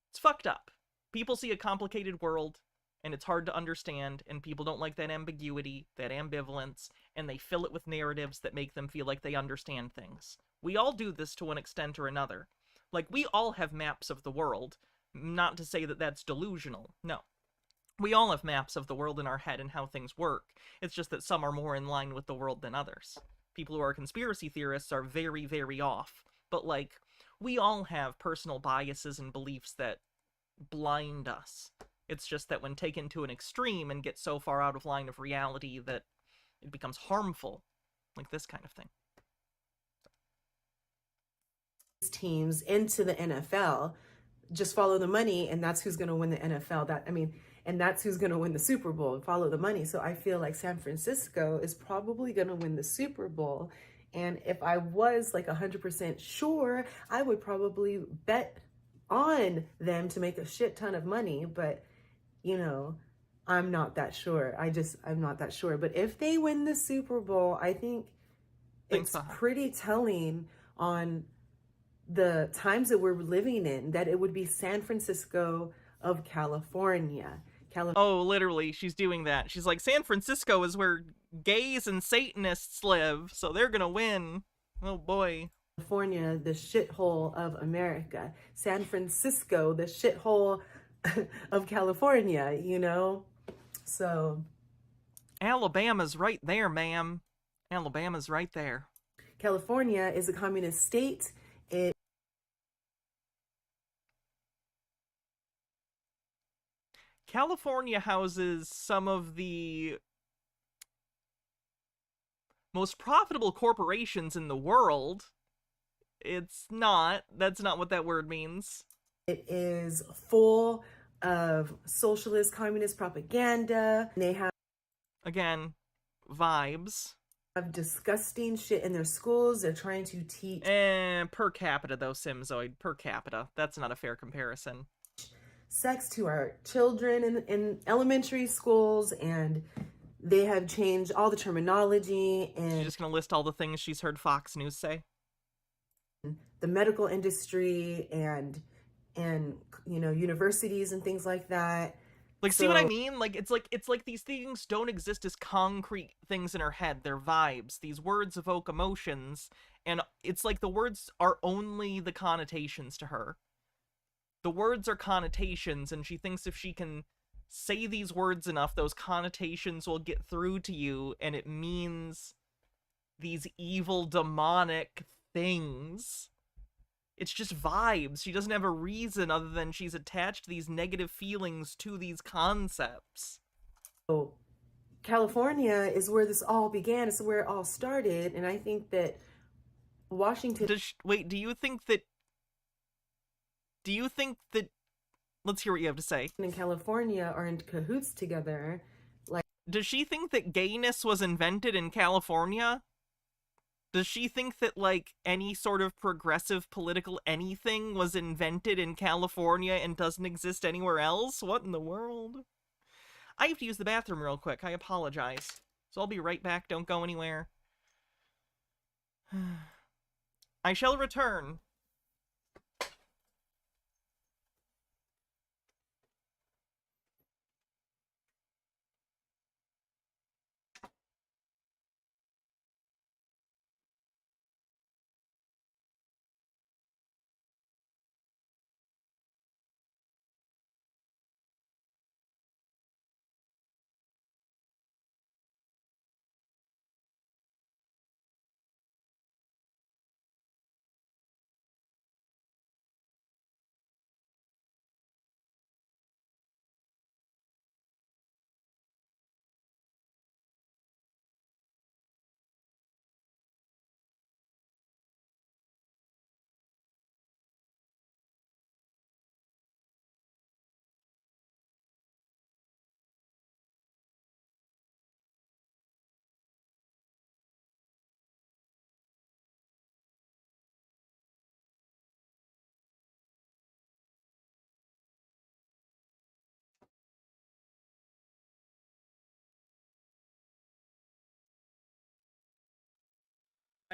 Speaker 1: It's fucked up. People see a complicated world, and it's hard to understand, and people don't like that ambiguity, that ambivalence, and they fill it with narratives that make them feel like they understand things. We all do this to one extent or another. Like, we all have maps of the world. Not to say that that's delusional. No. We all have maps of the world in our head and how things work. It's just that some are more in line with the world than others. People who are conspiracy theorists are very, very off. But, like, we all have personal biases and beliefs that blind us. It's just that when taken to an extreme and get so far out of line of reality that it becomes harmful. Like this kind of thing.
Speaker 16: Teams into the NFL, just follow the money, and that's who's going to win the NFL. And that's who's going to win the Super Bowl. Follow the money. So I feel like San Francisco is probably going to win the Super Bowl. And if I was like 100% sure, I would probably bet on them to make a shit ton of money. But, you know, I'm not that sure. I'm not that sure. But if they win the Super Bowl, I think it's pretty telling on the times that we're living in, that it would be San Francisco of California.
Speaker 1: Oh, literally, she's doing that. She's like, San Francisco is where gays and Satanists live, so they're gonna win. Oh boy.
Speaker 16: California, the shithole of America. San Francisco, the shithole of California, you know? So.
Speaker 1: Alabama's right there, ma'am. Alabama's right there.
Speaker 16: California is a communist state.
Speaker 1: California houses some of the most profitable corporations in the world. It's not. That's not what that word means.
Speaker 16: It is full of socialist, communist propaganda. They have,
Speaker 1: again, vibes.
Speaker 16: Have disgusting shit in their schools. They're trying to teach.
Speaker 1: Per capita, though, Simzoid. Per capita. That's not a fair comparison.
Speaker 16: Sex to our children in elementary schools, and they have changed all the terminology. And
Speaker 1: she's just gonna list all the things she's heard Fox News say.
Speaker 16: The medical industry and you know, universities and things like that.
Speaker 1: Like, see what I mean? Like it's like these things don't exist as concrete things in her head. They're vibes. These words evoke emotions, and it's like the words are only the connotations to her. The words are connotations, and she thinks if she can say these words enough, those connotations will get through to you, and it means these evil, demonic things. It's just vibes. She doesn't have a reason other than she's attached these negative feelings to these concepts.
Speaker 16: So, California is where this all began. It's where it all started, and I think that Washington.
Speaker 1: Wait, do you think that... Let's hear what you have to say.
Speaker 16: And California are in cahoots together. Like,
Speaker 1: does she think that gayness was invented in California? Does she think that, like, any sort of progressive political anything was invented in California and doesn't exist anywhere else? What in the world? I have to use the bathroom real quick. I apologize. So I'll be right back. Don't go anywhere. I shall return.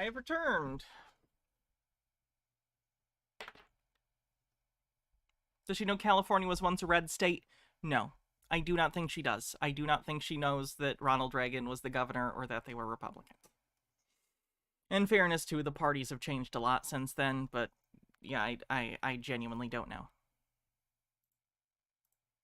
Speaker 1: I have returned. Does she know California was once a red state? No. I do not think she does. I do not think she knows that Ronald Reagan was the governor or that they were Republican. In fairness, too, the parties have changed a lot since then, but yeah, I genuinely don't know.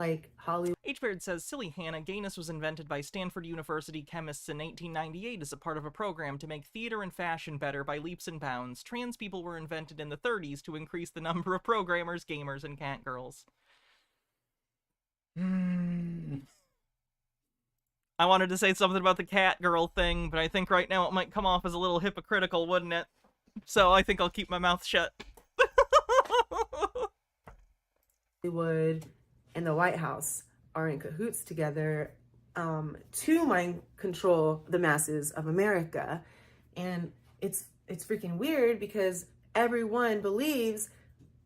Speaker 16: Like Hollywood.
Speaker 1: H. Baird says, silly Hannah, gayness was invented by Stanford University chemists in 1898 as a part of a program to make theater and fashion better by leaps and bounds. Trans people were invented in the 30s to increase the number of programmers, gamers, and cat girls. I wanted to say something about the cat girl thing, but I think right now it might come off as a little hypocritical, wouldn't it? So I think I'll keep my mouth shut.
Speaker 16: Hollywood and the White House are in cahoots together to mind control the masses of America. And it's freaking weird because everyone believes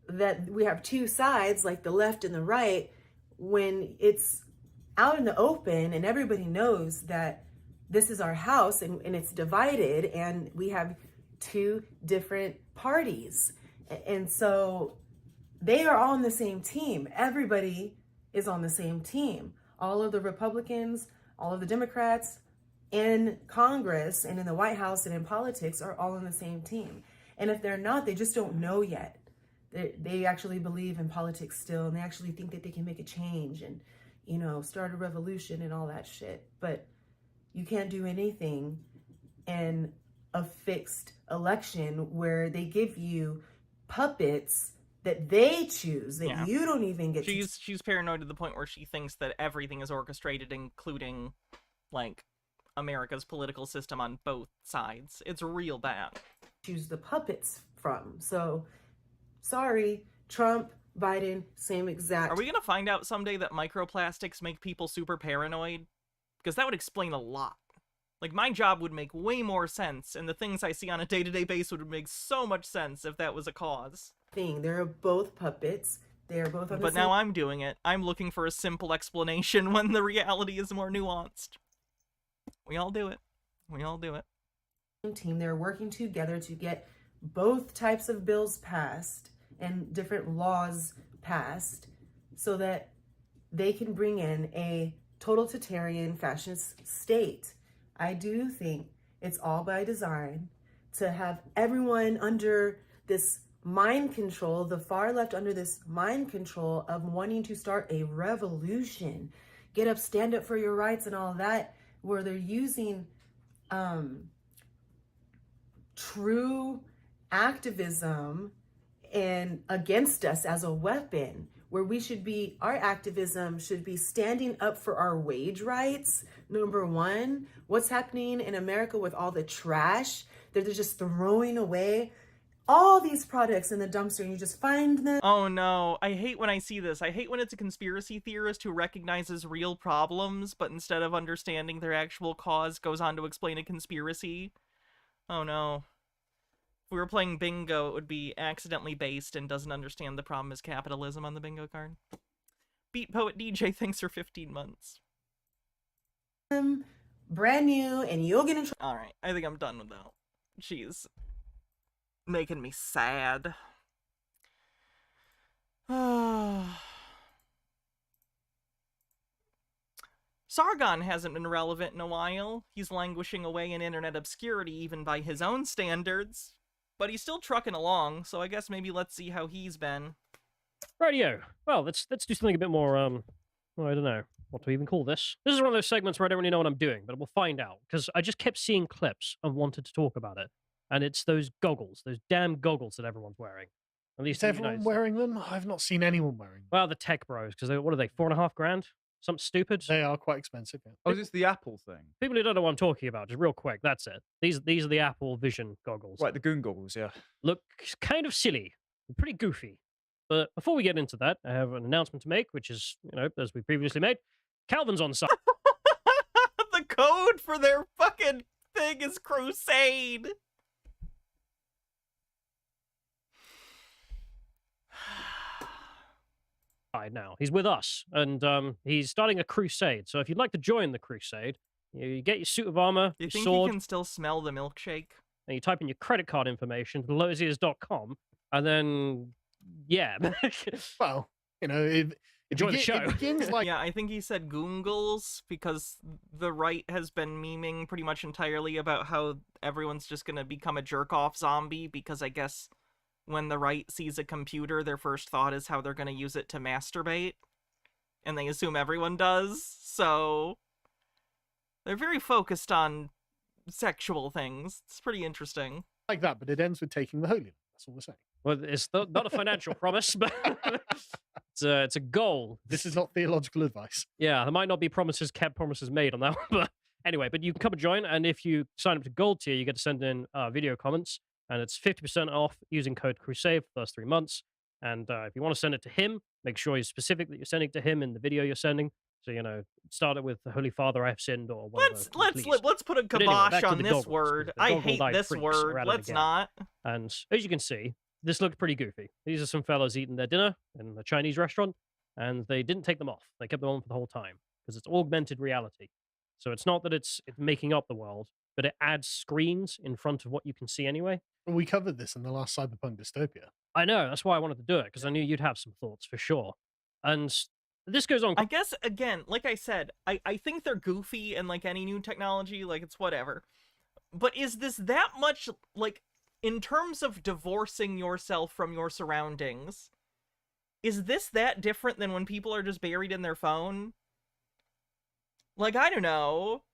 Speaker 16: that we have two sides, like the left and the right, when it's out in the open and everybody knows that this is our house and it's divided and we have two different parties. And so they are all on the same team. Everybody is on the same team. All of the Republicans, all of the Democrats in Congress and in the White House and in politics are all on the same team. And if they're not, they just don't know yet. They actually believe in politics still, and they actually think that they can make a change and, you know, start a revolution and all that shit. But you can't do anything in a fixed election where they give you puppets that they choose, that you don't even get to.
Speaker 1: She's paranoid to the point where she thinks that everything is orchestrated, including, like, America's political system on both sides. It's real bad.
Speaker 16: Choose the puppets from. So, sorry, Trump, Biden, same exact.
Speaker 1: Are we going to find out someday that microplastics make people super paranoid? Because that would explain a lot. Like, my job would make way more sense, and the things I see on a day-to-day basis would make so much sense if that was a cause.
Speaker 16: They're both puppets. They're both on the
Speaker 1: But now I'm doing it. I'm looking for a simple explanation when the reality is more nuanced. We all do it. We all do it.
Speaker 16: Team. They're working together to get both types of bills passed and different laws passed so that they can bring in a totalitarian fascist state. I do think it's all by design to have everyone under this mind control, the far left under this mind control of wanting to start a revolution, get up, stand up for your rights and all that, where they're using true activism and against us as a weapon, where we should be, our activism should be standing up for our wage rights. Number one, what's happening in America with all the trash They're just throwing away all these products in the dumpster, and you just find them.
Speaker 1: Oh no, I hate when I see this. I hate when it's a conspiracy theorist who recognizes real problems, but instead of understanding their actual cause, goes on to explain a conspiracy. Oh no. If we were playing bingo, it would be accidentally based and doesn't understand the problem is capitalism on the bingo card. Beat Poet DJ, thanks for 15 months.
Speaker 16: Brand new, and you'll get in trouble.
Speaker 1: Alright, I think I'm done with that. She's making me sad. Sargon hasn't been relevant in a while. He's languishing away in internet obscurity even by his own standards. But he's still trucking along, so I guess maybe let's see how he's been.
Speaker 17: Radio. Well, let's do something a bit more, well, I don't know what to even call this. This is one of those segments where I don't really know what I'm doing, but we'll find out, because I just kept seeing clips and wanted to talk about it. And it's those goggles, those damn goggles that everyone's wearing. At least
Speaker 18: Is everyone wearing them? I've not seen anyone wearing them.
Speaker 17: Well, the tech bros, because what are they, $4,500? Something stupid?
Speaker 18: They are quite expensive. Yeah.
Speaker 19: Oh, is this the Apple thing?
Speaker 17: People who don't know what I'm talking about, just real quick, that's it. These are the Apple Vision goggles.
Speaker 19: Right, the goon goggles, yeah.
Speaker 17: Look kind of silly, pretty goofy. But before we get into that, I have an announcement to make, which is, as we previously made, Calvin's on site.
Speaker 1: The code for their fucking thing is Crusade.
Speaker 17: Now he's with us, and he's starting a crusade. So if you'd like to join the crusade, you get your suit of armor,
Speaker 1: You
Speaker 17: your
Speaker 1: think
Speaker 17: sword,
Speaker 1: you can still smell the milkshake?
Speaker 17: and you type in your credit card information to lowesears.com, and then yeah.
Speaker 18: Well, it
Speaker 17: enjoy the show.
Speaker 18: It begins like
Speaker 1: Yeah, I think he said goongles because the right has been memeing pretty much entirely about how everyone's just gonna become a jerk-off zombie because I guess when the right sees a computer, their first thought is how they're gonna use it to masturbate. And they assume everyone does, so they're very focused on sexual things. It's pretty interesting.
Speaker 18: like that, but it ends with taking the Holy Land. That's all we're saying.
Speaker 17: Well, it's not a financial promise, but it's a goal.
Speaker 18: This is not theological advice.
Speaker 17: Yeah, there might not be promises kept, promises made on that one, but anyway, but you can come and join, and if you sign up to Gold Tier, you get to send in video comments, and it's 50% off using code Crusade for the first 3 months. And if you want to send it to him, make sure you're specific that you're sending to him in the video you're sending. So, start it with the Holy Father I have sinned or whatever.
Speaker 1: Let's put a
Speaker 17: But anyway,
Speaker 1: kibosh
Speaker 17: back to
Speaker 1: on
Speaker 17: the
Speaker 1: this
Speaker 17: goggles,
Speaker 1: word.
Speaker 17: 'cause the
Speaker 1: I
Speaker 17: goggle-eyed
Speaker 1: hate this
Speaker 17: freaks
Speaker 1: word.
Speaker 17: are at it
Speaker 1: Let's
Speaker 17: again.
Speaker 1: not.
Speaker 17: And as you can see, this looked pretty goofy. These are some fellas eating their dinner in a Chinese restaurant, and they didn't take them off. They kept them on for the whole time because it's augmented reality. So it's not that it's making up the world, but it adds screens in front of what you can see anyway.
Speaker 18: We covered this in the last Cyberpunk Dystopia.
Speaker 17: I know, that's why I wanted to do it, because I knew you'd have some thoughts for sure. And this goes on.
Speaker 1: I guess, again, like I said, I think they're goofy and like any new technology, like it's whatever. But is this that much, like, in terms of divorcing yourself from your surroundings, is this that different than when people are just buried in their phone? Like, I don't know.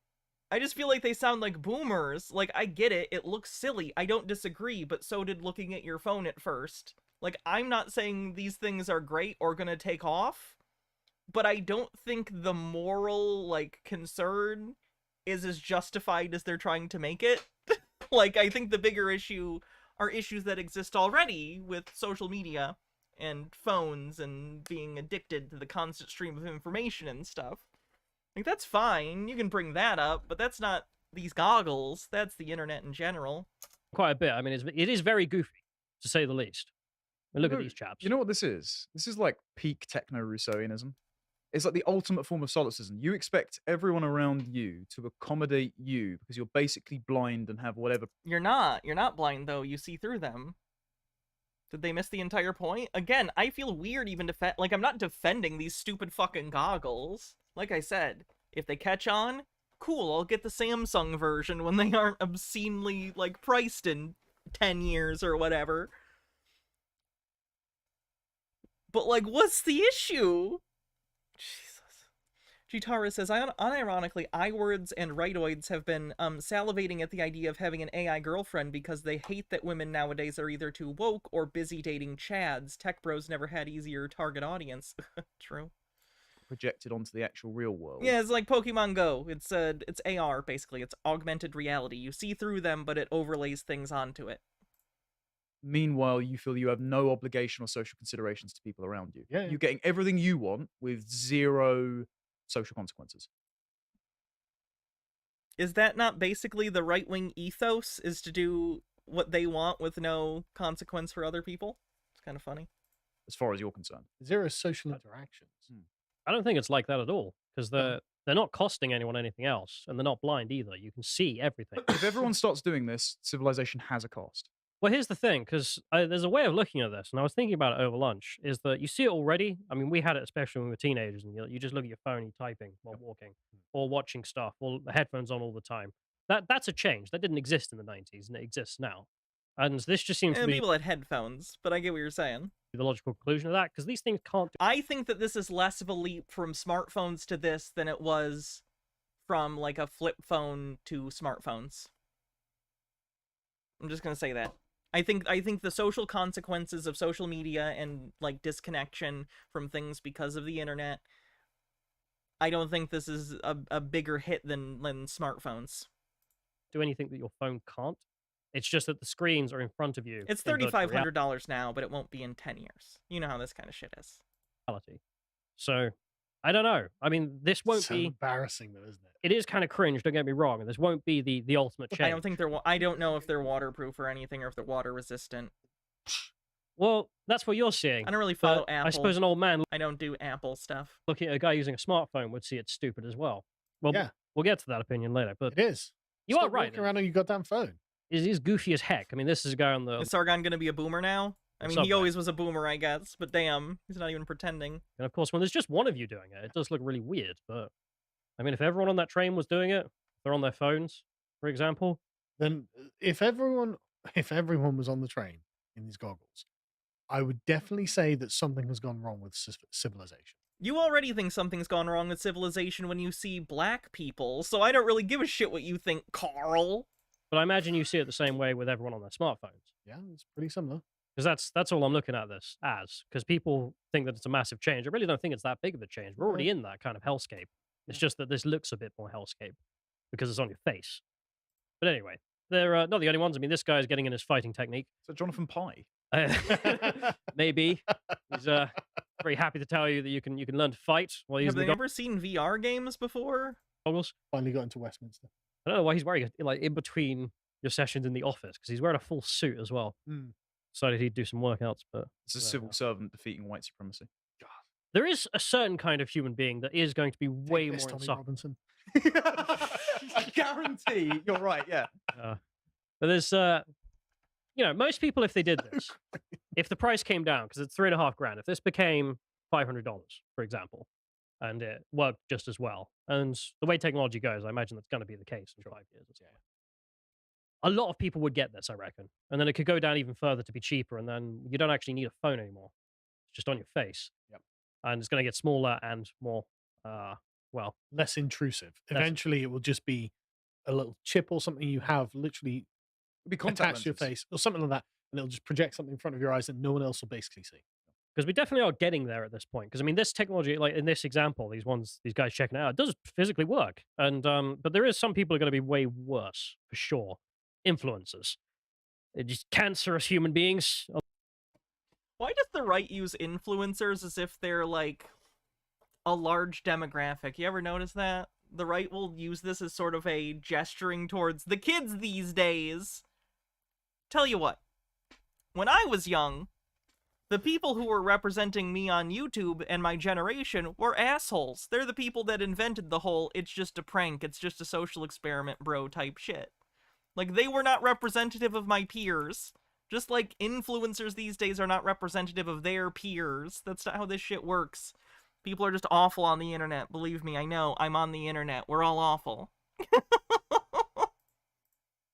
Speaker 1: I just feel like they sound like boomers. Like, I get it. It looks silly. I don't disagree, but so did looking at your phone at first. Like, I'm not saying these things are great or gonna take off, but I don't think the moral, like, concern is as justified as they're trying to make it. Like, I think the bigger issue are issues that exist already with social media and phones and being addicted to the constant stream of information and stuff. Like, that's fine. You can bring that up, but that's not these goggles. That's the internet in general.
Speaker 17: Quite a bit. I mean, it is very goofy, to say the least. I mean, look at these chaps.
Speaker 19: You know what this is? This is like peak techno-Rousseauianism. It's like the ultimate form of solipsism. You expect everyone around you to accommodate you because you're basically blind and have whatever.
Speaker 1: You're not. You're not blind, though. You see through them. Did they miss the entire point? Again, I feel weird even like, I'm not defending these stupid fucking goggles. Like I said, if they catch on, cool, I'll get the Samsung version when they aren't obscenely, like, priced in 10 years or whatever. But, like, what's the issue? Jesus. Jitara says, unironically, I-words and rightoids have been salivating at the idea of having an AI girlfriend because they hate that women nowadays are either too woke or busy dating chads. Tech bros never had easier target audience. True.
Speaker 19: projected onto the actual real world.
Speaker 1: Yeah, it's like Pokemon Go. It's AR basically. It's augmented reality. You see through them, but it overlays things onto it.
Speaker 19: Meanwhile, you feel you have no obligation or social considerations to people around you.
Speaker 18: Yeah.
Speaker 19: You're getting everything you want with zero social consequences.
Speaker 1: Is that not basically the right-wing ethos, is to do what they want with no consequence for other people? It's kind of funny.
Speaker 19: As far as you're concerned.
Speaker 18: Zero social interactions.
Speaker 17: I don't think it's like that at all, because they're not costing anyone anything else, and they're not blind either. You can see everything.
Speaker 19: If everyone starts doing this, civilization has a cost.
Speaker 17: Well, here's the thing, because there's a way of looking at this, and I was thinking about it over lunch, is that you see it already. I mean, we had it especially when we were teenagers, and you just look at your phone, you're typing while walking, or watching stuff, or the headphones on all the time. That's a change. That didn't exist in the 90s, and it exists now. And this just seems to
Speaker 1: And
Speaker 17: be
Speaker 1: people had headphones, but I get what you're saying.
Speaker 17: the logical conclusion of that, because these things can't do.
Speaker 1: I think that this is less of a leap from smartphones to this than it was from, like, a flip phone to smartphones. I'm just gonna say that. I think the social consequences of social media and, like, disconnection from things because of the internet, I don't think this is a bigger hit than smartphones.
Speaker 17: Do anything that your phone can't. It's just that the screens are in front of you.
Speaker 1: It's
Speaker 17: in virtual
Speaker 1: $3,500 now, but it won't be in 10 years. You know how this kind of shit is.
Speaker 17: reality. So, I don't know. I mean, this won't
Speaker 18: So
Speaker 17: be
Speaker 18: embarrassing, though, isn't it?
Speaker 17: It is kind of cringe. Don't get me wrong. And this won't be the ultimate change.
Speaker 1: I don't think I don't know if they're waterproof or anything, or if they're water resistant.
Speaker 17: Well, that's what you're seeing.
Speaker 1: I don't really follow
Speaker 17: But
Speaker 1: Apple.
Speaker 17: I suppose an old man
Speaker 1: I don't do Apple stuff.
Speaker 17: looking at a guy using a smartphone would see it stupid as well. Well,
Speaker 18: Yeah.
Speaker 17: we'll get to that opinion later. But
Speaker 18: It is.
Speaker 17: you
Speaker 18: Stop
Speaker 17: are right.
Speaker 18: walking around on your goddamn phone.
Speaker 17: It is goofy as heck. I mean, this is a guy on the
Speaker 1: Is Sargon gonna be a boomer now? I mean,
Speaker 17: Subway.
Speaker 1: he always was a boomer, I guess. But damn, he's not even pretending.
Speaker 17: And of course, when there's just one of you doing it, it does look really weird. But I mean, if everyone on that train was doing it, they're on their phones, for example.
Speaker 18: Then if everyone was on the train in these goggles, I would definitely say that something has gone wrong with civilization.
Speaker 1: You already think something's gone wrong with civilization when you see black people, so I don't really give a shit what you think, Carl.
Speaker 17: But I imagine you see it the same way with everyone on their smartphones.
Speaker 18: Yeah, it's pretty similar.
Speaker 17: Because that's all I'm looking at this as. Because people think that it's a massive change. I really don't think it's that big of a change. We're already in that kind of hellscape. It's just that this looks a bit more hellscape because it's on your face. But anyway, they're not the only ones. I mean, this guy is getting in his fighting technique.
Speaker 19: So Jonathan Pye.
Speaker 17: Maybe he's very happy to tell you that you can learn to fight while
Speaker 1: Have
Speaker 17: using
Speaker 1: they
Speaker 17: the
Speaker 1: ever seen VR games before?
Speaker 17: goggles.
Speaker 18: Finally got into Westminster.
Speaker 17: I don't know why he's wearing it like in between your sessions in the office because he's wearing a full suit as well. Decided he'd do some workouts, but
Speaker 19: It's a civil servant defeating white supremacy.
Speaker 17: there is a certain kind of human being that is going to be way more
Speaker 18: Tommy
Speaker 17: insufferable.
Speaker 18: Robinson.
Speaker 19: I guarantee you're right. Yeah.
Speaker 17: But there's, most people, if they did this, if the price came down, because it's $3,500, if this became $500, for example, and it worked just as well, and the way technology goes, I imagine that's going to be the case in 5 years. A lot of people would get this, I reckon, and then it could go down even further to be cheaper, and then you don't actually need a phone anymore. It's just on your face.
Speaker 18: Yep.
Speaker 17: And it's going to get smaller and more,
Speaker 18: less intrusive.
Speaker 17: Less-
Speaker 18: Eventually, it will just be a little chip or something you have literally
Speaker 19: be contact
Speaker 18: attached to your
Speaker 19: lenses.
Speaker 18: face or something like that, and it'll just project something in front of your eyes that no one else will basically see.
Speaker 17: because we definitely are getting there at this point. Because I mean, this technology, like in this example, these guys checking it out, it does physically work. And but there is some people are going to be way worse for sure. Influencers, they're just cancerous human beings.
Speaker 1: Why does the right use influencers as if they're, like, a large demographic? You ever notice that? The right will use this as sort of a gesturing towards the kids these days. Tell you what, when I was young, the people who were representing me on YouTube and my generation were assholes. They're the people that invented the whole, it's just a prank, it's just a social experiment, bro, type shit. Like, they were not representative of my peers. Just like influencers these days are not representative of their peers. That's not how this shit works. People are just awful on the internet. Believe me, I know. I'm on the internet. We're all awful.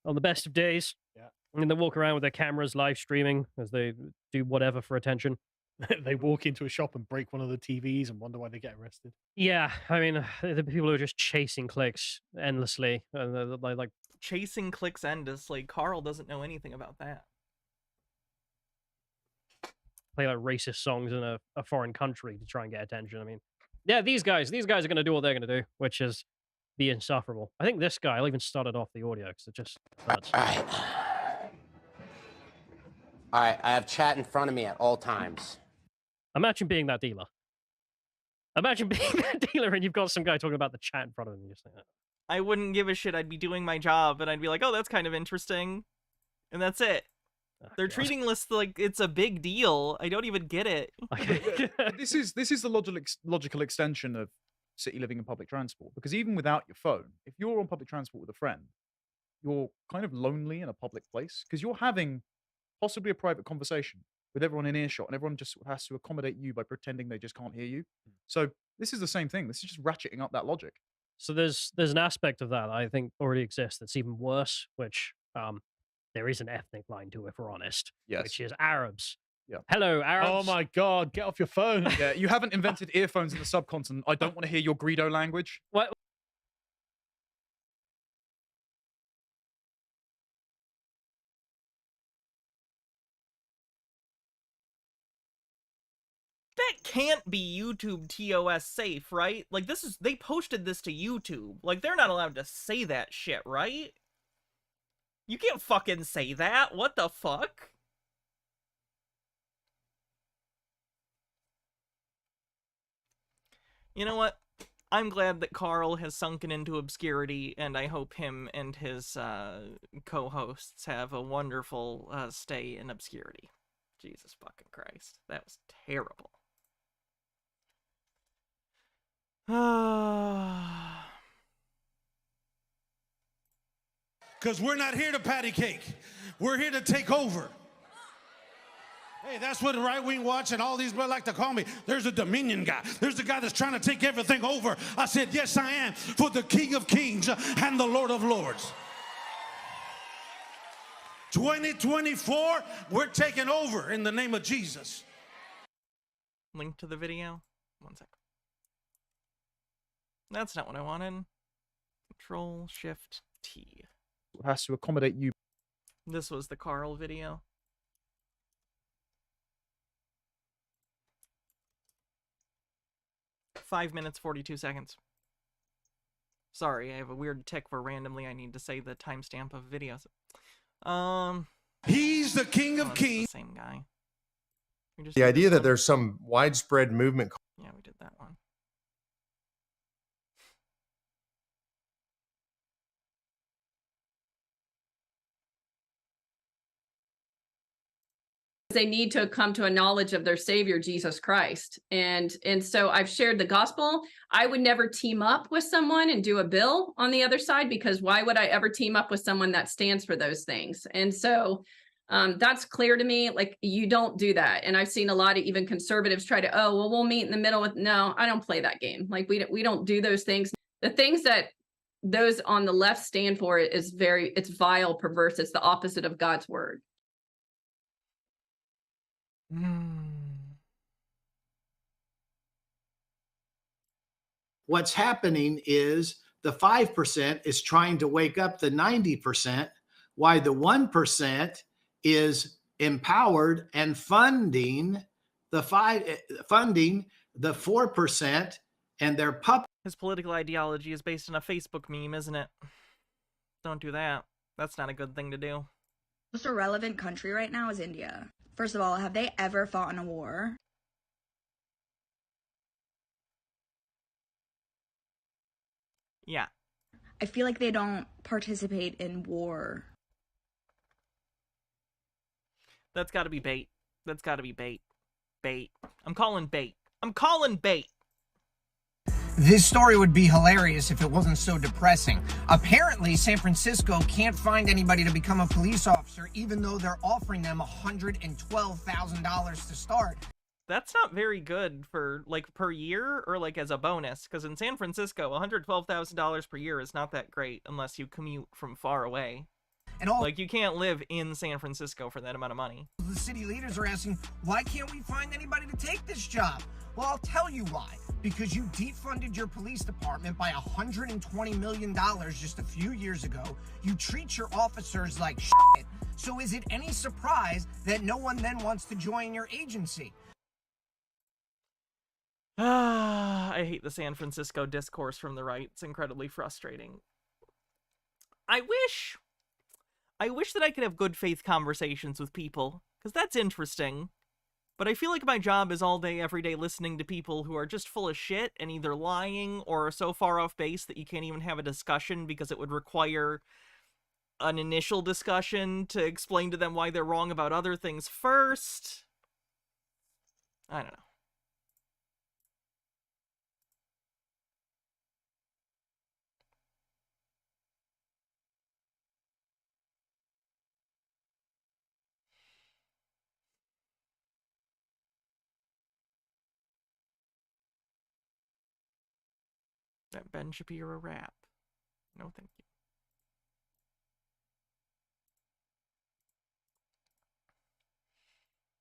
Speaker 17: On the best of days.
Speaker 18: Yeah.
Speaker 17: And they walk around with their cameras live streaming as they do whatever for attention.
Speaker 18: They walk into a shop and break one of the TVs and wonder why they get arrested.
Speaker 17: Yeah, I mean, the people who are just chasing clicks endlessly. And they're like
Speaker 1: chasing clicks endlessly. Carl doesn't know anything about that.
Speaker 17: play like racist songs in a foreign country to try and get attention. I mean, Yeah, these guys are going to do what they're going to do, which is be insufferable. I think this guy even started off the audio because it just hurts.
Speaker 2: All right, I have chat in front of me at all times.
Speaker 17: Imagine being that dealer. Imagine being that dealer and you've got some guy talking about the chat in front of him. And you just think,
Speaker 1: I wouldn't give a shit. I'd be doing my job, and I'd be like, oh, that's kind of interesting. And that's it. They're treating this like it's a big deal. I don't even get it.
Speaker 19: This is the logical extension of city living and public transport, because even without your phone, if you're on public transport with a friend, you're kind of lonely in a public place because you're having possibly a private conversation with everyone in earshot, and everyone just has to accommodate you by pretending they just can't hear you. So this is the same thing. This is just ratcheting up that logic.
Speaker 17: So there's an aspect of that I think already exists that's even worse, which there is an ethnic line to, if we're honest, which is Arabs.
Speaker 19: Yeah.
Speaker 17: Hello, Arabs.
Speaker 18: Oh my God, get off your phone.
Speaker 19: Yeah, you haven't invented earphones in the subcontinent. I don't want to hear your Greedo language.
Speaker 17: What?
Speaker 1: That can't be YouTube TOS safe, right? Like, they posted this to YouTube. Like, they're not allowed to say that shit, right? You can't fucking say that. What the fuck? You know what? I'm glad that Carl has sunken into obscurity, and I hope him and his co-hosts have a wonderful stay in obscurity. Jesus fucking Christ. That was terrible.
Speaker 24: Because we're not here to patty cake. We're here to take over. Hey, that's what the right-wing watch and all these people like to call me. There's a Dominion guy. There's the guy that's trying to take everything over. I said, yes, I am, for the King of Kings and the Lord of Lords. 2024, we're taking over in the name of Jesus.
Speaker 1: Link to the video. 1 second. That's not what I wanted. Control-Shift-T.
Speaker 19: It has to accommodate you.
Speaker 1: This was the Carl video. Five minutes, 42 seconds. Sorry, I have a weird tick where randomly I need to say the timestamp of videos.
Speaker 24: He's the King of Kings.
Speaker 1: Same guy.
Speaker 3: The idea that there's some widespread movement.
Speaker 1: Yeah, we did that one.
Speaker 20: They need to come to a knowledge of their Savior, Jesus Christ. And so I've shared the gospel. I would never team up with someone and do a bill on the other side, because why would I ever team up with someone that stands for those things? And so that's clear to me. Like, you don't do that. And I've seen a lot of even conservatives try to, oh, well, we'll meet in the middle with, no, I don't play that game. Like, we don't do those things. The things that those on the left stand for is it's vile, perverse. It's the opposite of God's word.
Speaker 21: What's happening is the 5% is trying to wake up the 90%, while the 1% is empowered and funding the 4%, and their puppet.
Speaker 1: His political ideology is based on a Facebook meme, isn't it? Don't do that. That's not a good thing to do.
Speaker 22: Most irrelevant country right now is India. First of all, have they ever fought in a war?
Speaker 1: Yeah.
Speaker 22: I feel like they don't participate in war.
Speaker 1: That's gotta be bait. That's gotta be bait. Bait. I'm calling bait. I'm calling bait.
Speaker 26: This story would be hilarious if it wasn't so depressing. Apparently, San Francisco can't find anybody to become a police officer, even though they're offering them $112,000 to start.
Speaker 1: That's not very good for, like, per year or, like, as a bonus. Because in San Francisco, $112,000 per year is not that great unless you commute from far away.
Speaker 26: And all
Speaker 1: like, you can't live in San Francisco for that amount of money.
Speaker 26: the city leaders are asking, why can't we find anybody to take this job? Well, I'll tell you why. Because you defunded your police department by $120 million just a few years ago. You treat your officers like shit. So is it any surprise that no one then wants to join your agency?
Speaker 1: I hate the San Francisco discourse from the right. It's incredibly frustrating. I wish that I could have good faith conversations with people, because that's interesting. But I feel like my job is all day, every day listening to people who are just full of shit and either lying or are so far off base that you can't even have a discussion because it would require an initial discussion to explain to them why they're wrong about other things first. I don't know. That Ben Shapiro rap. No, thank you.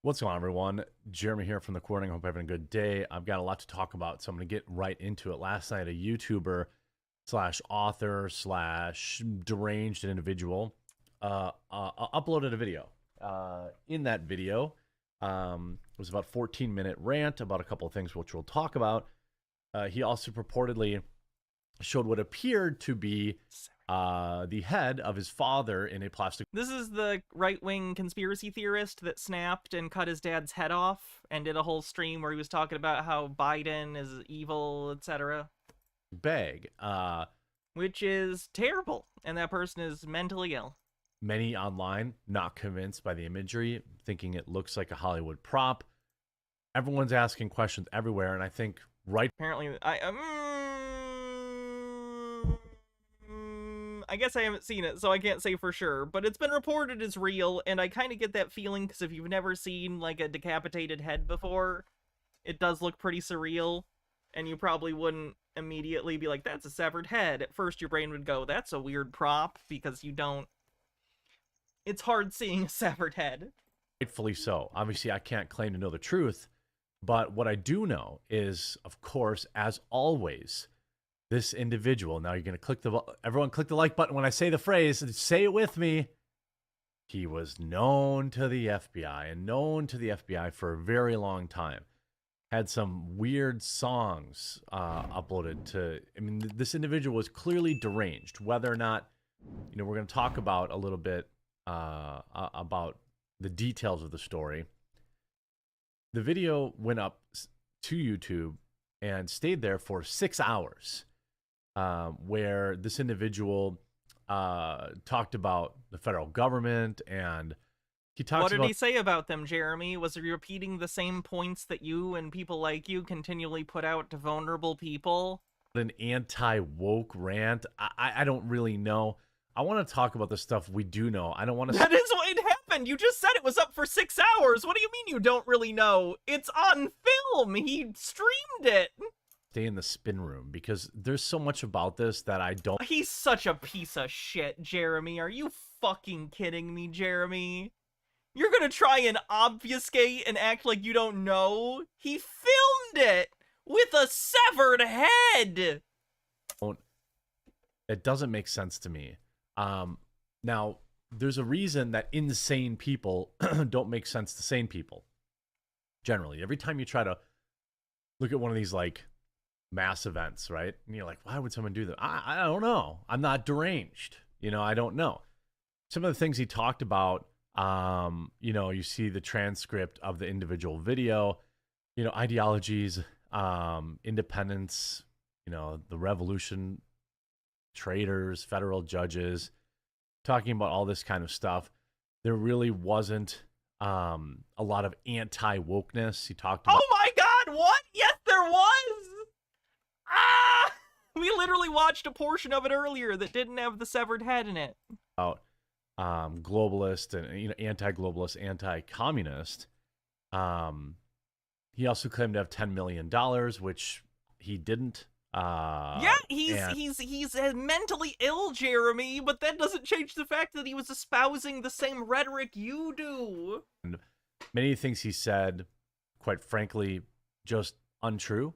Speaker 4: What's going on, everyone? Jeremy here from The Quartering. Hope you're having a good day. I've got a lot to talk about, so I'm going to get right into it. Last night, a YouTuber slash author slash deranged individual uploaded a video. In that video, it was about a 14-minute rant about a couple of things which we'll talk about. He also purportedly showed what appeared to be the head of his father in a plastic.
Speaker 1: This is the right-wing conspiracy theorist that snapped and cut his dad's head off and did a whole stream where he was talking about how Biden is evil, etc.
Speaker 4: Bag.
Speaker 1: Which is terrible, and that person is mentally ill.
Speaker 4: Many online not convinced by the imagery, thinking it looks like a Hollywood prop. Everyone's asking questions everywhere, and I think
Speaker 1: Apparently, I guess I haven't seen it, so I can't say for sure, but it's been reported as real, and I kind of get that feeling, because if you've never seen, like, a decapitated head before, it does look pretty surreal, and you probably wouldn't immediately be like, that's a severed head. At first, your brain would go, that's a weird prop, because you don't... It's hard seeing a severed head.
Speaker 4: rightfully so. Obviously, I can't claim to know the truth, but what I do know is, of course, as always, this individual, now you're going to everyone click the like button when I say the phrase, say it with me. He was known to the FBI and known to the FBI for a very long time. Had some weird songs uploaded to, I mean, this individual was clearly deranged. Whether or not, we're going to talk about a little bit about the details of the story. The video went up to YouTube and stayed there for 6 hours. Where this individual talked about the federal government, and he talks
Speaker 1: What did he say about them, Jeremy? Was he repeating the same points that you and people like you continually put out to vulnerable people?
Speaker 4: An anti-woke rant. I don't really know. I want to talk about the stuff we do know. I don't want to...
Speaker 1: That is what happened! You just said it was up for 6 hours! What do you mean you don't really know? It's on film! He streamed it!
Speaker 4: Stay in the spin room, because there's so much about this that I don't...
Speaker 1: He's such a piece of shit, Jeremy. Are you fucking kidding me, Jeremy? You're gonna try and obfuscate and act like you don't know? He filmed it with a severed head!
Speaker 4: It doesn't make sense to me. Now, there's a reason that insane people don't make sense to sane people. Generally, every time you try to look at one of these, like, mass events, right? And you're like, why would someone do that? I don't know. I'm not deranged. I don't know. Some of the things he talked about, you see the transcript of the individual video, ideologies, independence, the revolution, traitors, federal judges, talking about all this kind of stuff. There really wasn't a lot of anti-wokeness. He talked about...
Speaker 1: Oh my god, what? Yes, there was! Ah! We literally watched a portion of it earlier that didn't have the severed head in it.
Speaker 4: About globalist and anti-globalist, anti-communist. He also claimed to have $10 million, which he didn't.
Speaker 1: Yeah, he's mentally ill, Jeremy, but that doesn't change the fact that he was espousing the same rhetoric you do.
Speaker 4: And many things he said, quite frankly, just untrue.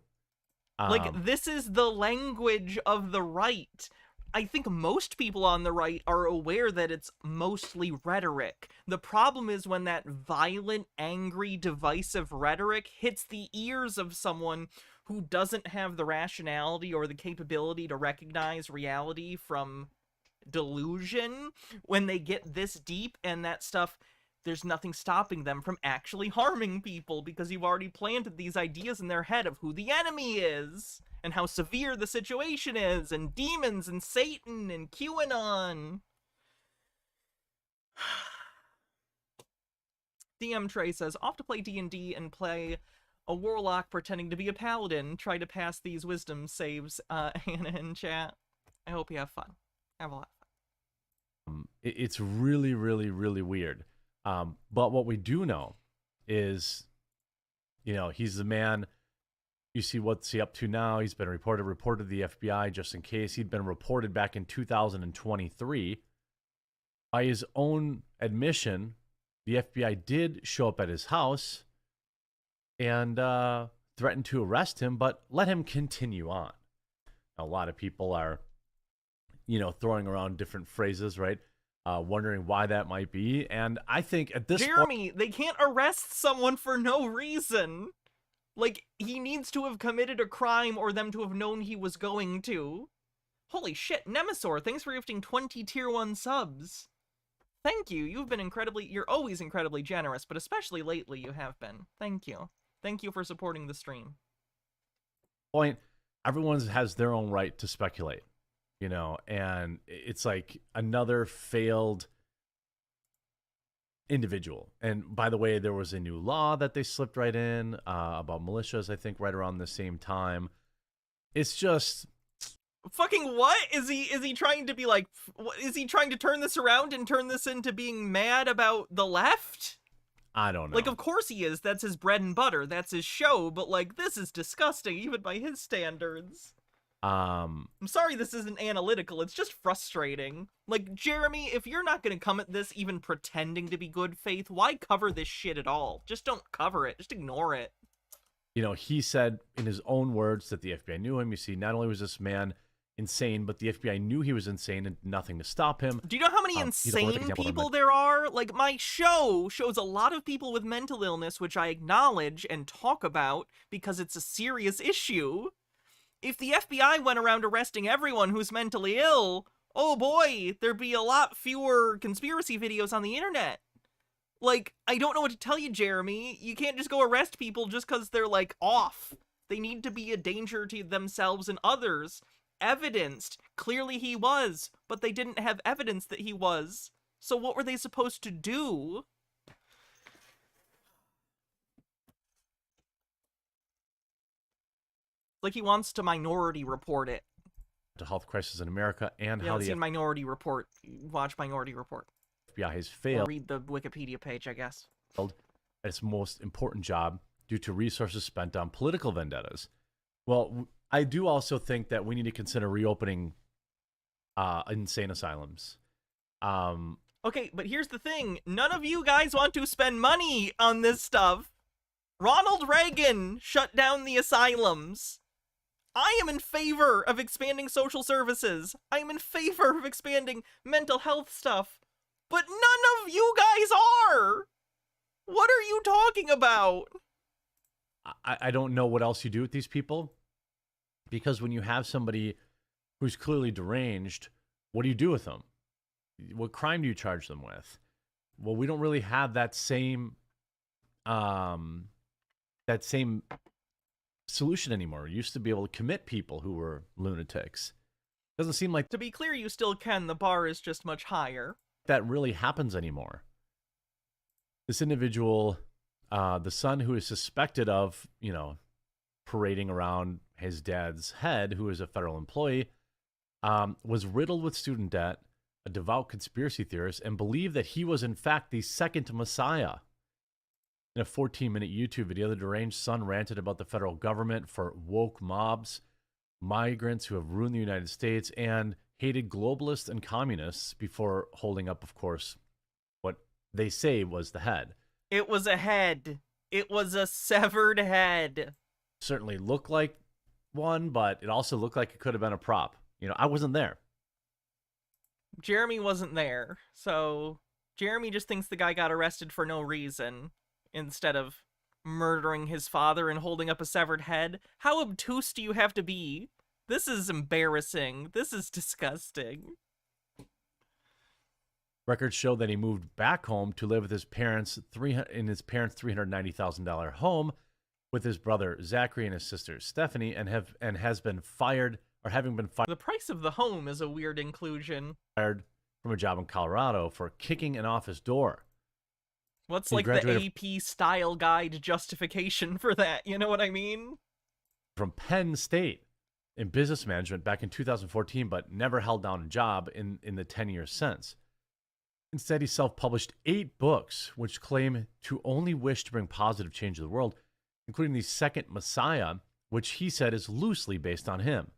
Speaker 1: This is the language of the right. I think most people on the right are aware that it's mostly rhetoric. The problem is when that violent, angry, divisive rhetoric hits the ears of someone who doesn't have the rationality or the capability to recognize reality from delusion when they get this deep and that stuff, there's nothing stopping them from actually harming people because you've already planted these ideas in their head of who the enemy is and how severe the situation is and demons and Satan and QAnon. DM Trey says, off to play D&D and play a warlock pretending to be a paladin. Try to pass these wisdom saves, Hannah in chat. I hope you have fun. Have a lot of fun.
Speaker 4: It's really, really, really weird. But what we do know is, you know, he's the man. You see what's he up to now. He's been reported to the FBI just in case. He'd been reported back in 2023. By his own admission, the FBI did show up at his house and threatened to arrest him, but let him continue on. A lot of people are, you know, throwing around different phrases, right? Wondering why that might be. And I think at this
Speaker 1: Jeremy, they can't arrest someone for no reason. Like, he needs to have committed a crime or them to have known he was going to. Holy shit, Nemesaur, thanks for gifting 20 tier 1 subs. Thank you. You're always incredibly generous, but especially lately you have been. Thank you. Thank you for supporting the stream.
Speaker 4: point, everyone has their own right to speculate, you know, and it's like another failed individual. And by the way, there was a new law that they slipped right in about militias, I think, right around the same time. It's just
Speaker 1: fucking what? Is he trying to be like, is he trying to turn this around and turn this into being mad about the left?
Speaker 4: I don't know.
Speaker 1: Like, of course he is. That's his bread and butter. That's his show. But like, this is disgusting, even by his standards. I'm sorry this isn't analytical. It's just frustrating. Like, Jeremy, if you're not going to come at this even pretending to be good faith, why cover this shit at all? Just don't cover it. Just ignore it.
Speaker 4: You know, he said in his own words that the FBI knew him. You see, not only was this man insane, but the FBI knew he was insane and nothing to stop him.
Speaker 1: Do you know how many insane people there are? Like, my show shows a lot of people with mental illness, which I acknowledge and talk about because it's a serious issue. If the FBI went around arresting everyone who's mentally ill, oh boy, there'd be a lot fewer conspiracy videos on the internet. Like, I don't know what to tell you, Jeremy. You can't just go arrest people just because they're, like, off. They need to be a danger to themselves and others. Evidenced. Clearly he was, but they didn't have evidence that he was. So what were they supposed to do? Like, he wants to Minority Report it.
Speaker 4: The health crisis in America and
Speaker 1: Yeah,
Speaker 4: how
Speaker 1: the
Speaker 4: the
Speaker 1: Minority Report. Watch Minority Report.
Speaker 4: FBI has
Speaker 1: Or
Speaker 4: failed
Speaker 1: read the Wikipedia page, I guess.
Speaker 4: at its most important job due to resources spent on political vendettas. Well, I do also think that we need to consider reopening insane asylums.
Speaker 1: Okay, but here's the thing. None of you guys want to spend money on this stuff. Ronald Reagan shut down the asylums. I am in favor of expanding social services. I am in favor of expanding mental health stuff. But none of you guys are! What are you talking about?
Speaker 4: I don't know what else you do with these people, because when you have somebody who's clearly deranged, what do you do with them? What crime do you charge them with? Well, we don't really have that same solution anymore. We used to be able to commit people who were lunatics. Doesn't seem like,
Speaker 1: to be clear, you still can. The bar is just much higher.
Speaker 4: That really happens anymore. This individual, the son who is suspected of, you know, parading around his dad's head, who is a federal employee, was riddled with student debt, a devout conspiracy theorist, and believed that he was in fact the second Messiah. In a 14-minute YouTube video, the deranged son ranted about the federal government for woke mobs, migrants who have ruined the United States, and hated globalists and communists before holding up, of course, what they say was the head.
Speaker 1: It was a head. It was a severed head.
Speaker 4: Certainly looked like one, but it also looked like it could have been a prop. You know, I wasn't there.
Speaker 1: Jeremy wasn't there, so Jeremy just thinks the guy got arrested for no reason instead of murdering his father and holding up a severed head. How obtuse do you have to be? This is embarrassing. This is disgusting.
Speaker 4: Records show that he moved back home to live with his parents in his parents' $390,000 home with his brother Zachary and his sister Stephanie, and has been fired, or having been
Speaker 1: The price of the home is a weird inclusion.
Speaker 4: fired from a job in Colorado for kicking an office door.
Speaker 1: What's
Speaker 4: He
Speaker 1: like the
Speaker 4: graduated
Speaker 1: AP style guide justification for that? You know what I mean?
Speaker 4: from Penn State in business management back in 2014, but never held down a job in the 10 years since. Instead, he self-published 8 books, which claim to only wish to bring positive change to the world, including the Second Messiah, which he said is loosely based on him.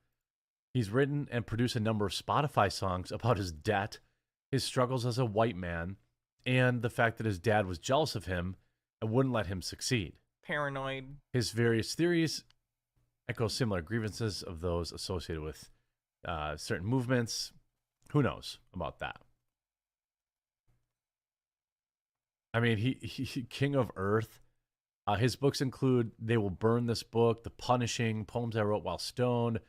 Speaker 4: He's written and produced a number of Spotify songs about his debt, his struggles as a white man, and the fact that his dad was jealous of him and wouldn't let him succeed.
Speaker 1: Paranoid.
Speaker 4: His various theories echo similar grievances of those associated with certain movements. Who knows about that? I mean, he King of Earth. His books include They Will Burn This Book, The Punishing, Poems I Wrote While Stoned,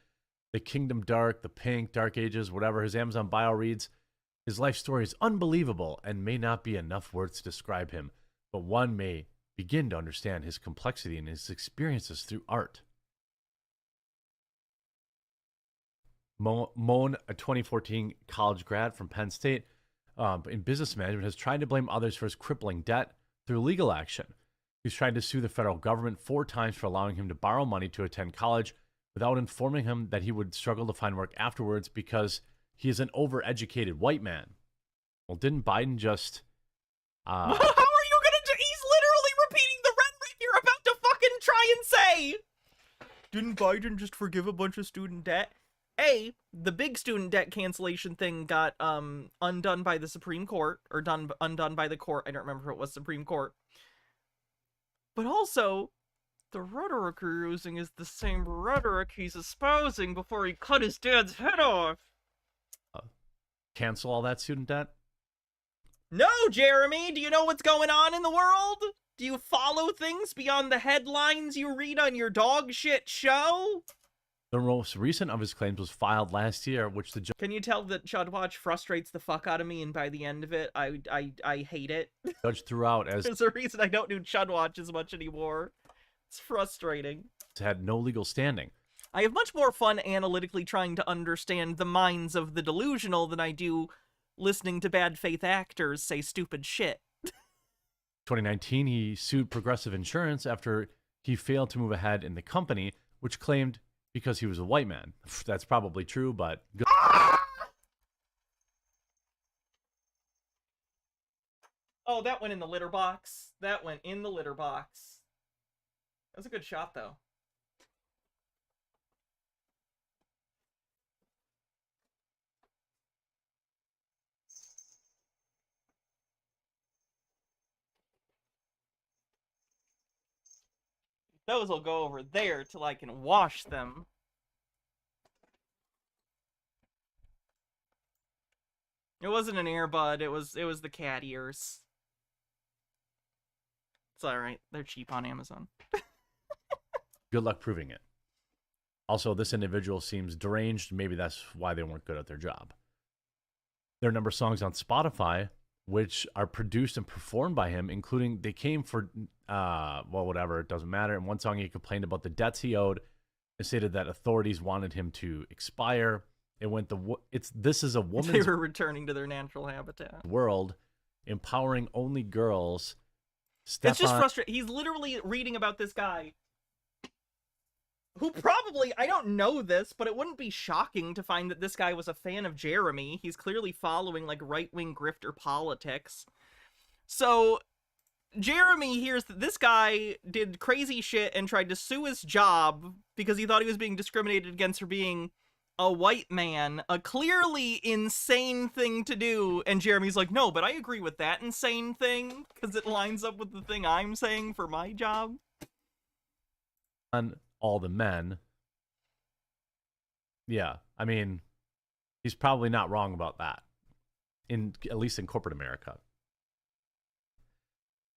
Speaker 4: The Kingdom Dark, The Pink, Dark Ages, whatever. His Amazon bio reads, his life story is unbelievable and may not be enough words to describe him, but one may begin to understand his complexity and his experiences through art. Moan, a 2014 college grad from Penn State in business management, has tried to blame others for his crippling debt through legal action. He's tried to sue the federal government 4 times for allowing him to borrow money to attend college without informing him that he would struggle to find work afterwards because he is an overeducated white man. Well, didn't Biden just...
Speaker 1: How are you gonna do? He's literally repeating the rhetoric you're about to fucking try and say! Didn't Biden just forgive a bunch of student debt? The big student debt cancellation thing got undone by the Supreme Court, or undone by the court. I don't remember if it was Supreme Court. But also, the rhetoric you're using is the same rhetoric he's espousing before he cut his dad's head off.
Speaker 4: Cancel all that student debt?
Speaker 1: No, Jeremy! Do you know what's going on in the world? Do you follow things beyond the headlines you read on your dog shit show?
Speaker 4: The most recent of his claims was filed last year, which the
Speaker 1: Can you tell that Chud Watch frustrates the fuck out of me, and by the end of it, I hate it?
Speaker 4: judge threw out as
Speaker 1: There's a reason I don't do Chud Watch as much anymore. It's frustrating.
Speaker 4: had no legal standing.
Speaker 1: I have much more fun analytically trying to understand the minds of the delusional than I do listening to bad faith actors say stupid shit.
Speaker 4: 2019, he sued Progressive Insurance after he failed to move ahead in the company, which claimed because he was a white man. That's probably true, but good.
Speaker 1: Oh, that went in the litter box. That went in the litter box. That was a good shot, though. Those will go over there till I can wash them. It wasn't an earbud, it was the cat ears. It's alright, they're cheap on Amazon.
Speaker 4: Good luck proving it. Also, this individual seems deranged. Maybe that's why they weren't good at their job. There are a number of songs on Spotify which are produced and performed by him, including they came for, well, whatever, it doesn't matter. In one song, he complained about the debts he owed and stated that authorities wanted him to expire. It went this is a
Speaker 1: They
Speaker 4: woman's
Speaker 1: were returning to their natural habitat.
Speaker 4: world, empowering only girls.
Speaker 1: It's just
Speaker 4: Stefan-
Speaker 1: frustrating. He's literally reading about this guy who probably, I don't know this, but it wouldn't be shocking to find that this guy was a fan of Jeremy. He's clearly following, like, right-wing grifter politics. So, Jeremy hears that this guy did crazy shit and tried to sue his job because he thought he was being discriminated against for being a white man, a clearly insane thing to do, and Jeremy's like, no, but I agree with that insane thing, because it lines up with the thing I'm saying for my job.
Speaker 4: On all the men. Yeah, I mean, he's probably not wrong about that, at least in corporate America.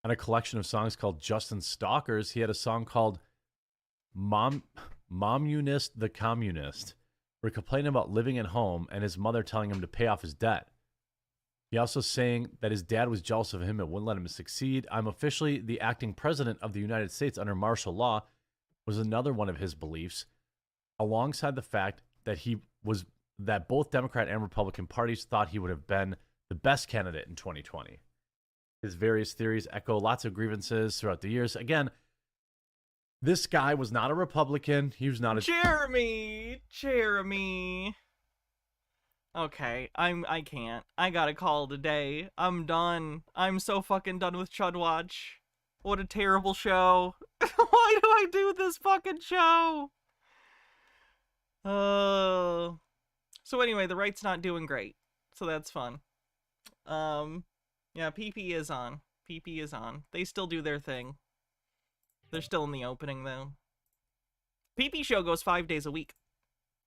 Speaker 4: and a collection of songs called Justin Stalkers. He had a song called Momunist the Communist, where he complained about living at home and his mother telling him to pay off his debt. He also saying that his dad was jealous of him and wouldn't let him succeed. I'm officially the acting president of the United States under martial law was another one of his beliefs, alongside the fact that both Democrat and Republican parties thought he would have been the best candidate in 2020. His various theories echo lots of grievances throughout the years. Again, this guy was not a Republican. He was not a
Speaker 1: Jeremy. Okay, I can't. I gotta call it a day. I'm done. I'm so fucking done with Chud Watch. What a terrible show. Why do I do this fucking show? So anyway, the right's not doing great. So that's fun. Yeah, PP is on. PP is on. They still do their thing. They're still in the opening, though. PP show goes 5 days a week.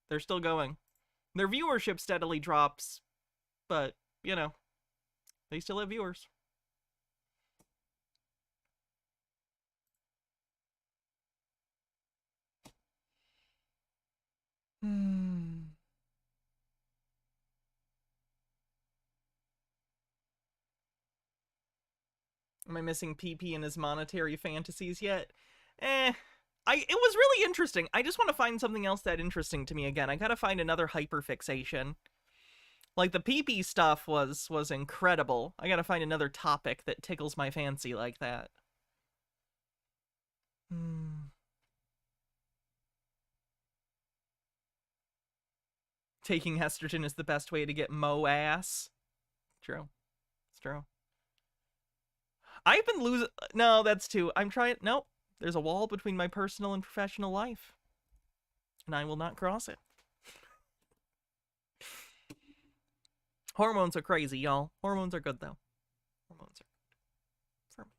Speaker 1: They're still going. Their viewership steadily drops, but, you know, they still have viewers. Am I missing PP and his monetary fantasies yet? It was really interesting. I just want to find something else that interesting to me again. I gotta find another hyperfixation. Like, the PP stuff was incredible. I gotta find another topic that tickles my fancy like that. Taking estrogen is the best way to get mo ass. True. It's true. I've been losing... No, that's too... I'm trying... Nope. There's a wall between my personal and professional life. And I will not cross it. Hormones are crazy, y'all. Hormones are good, though. Hormones are good. For me.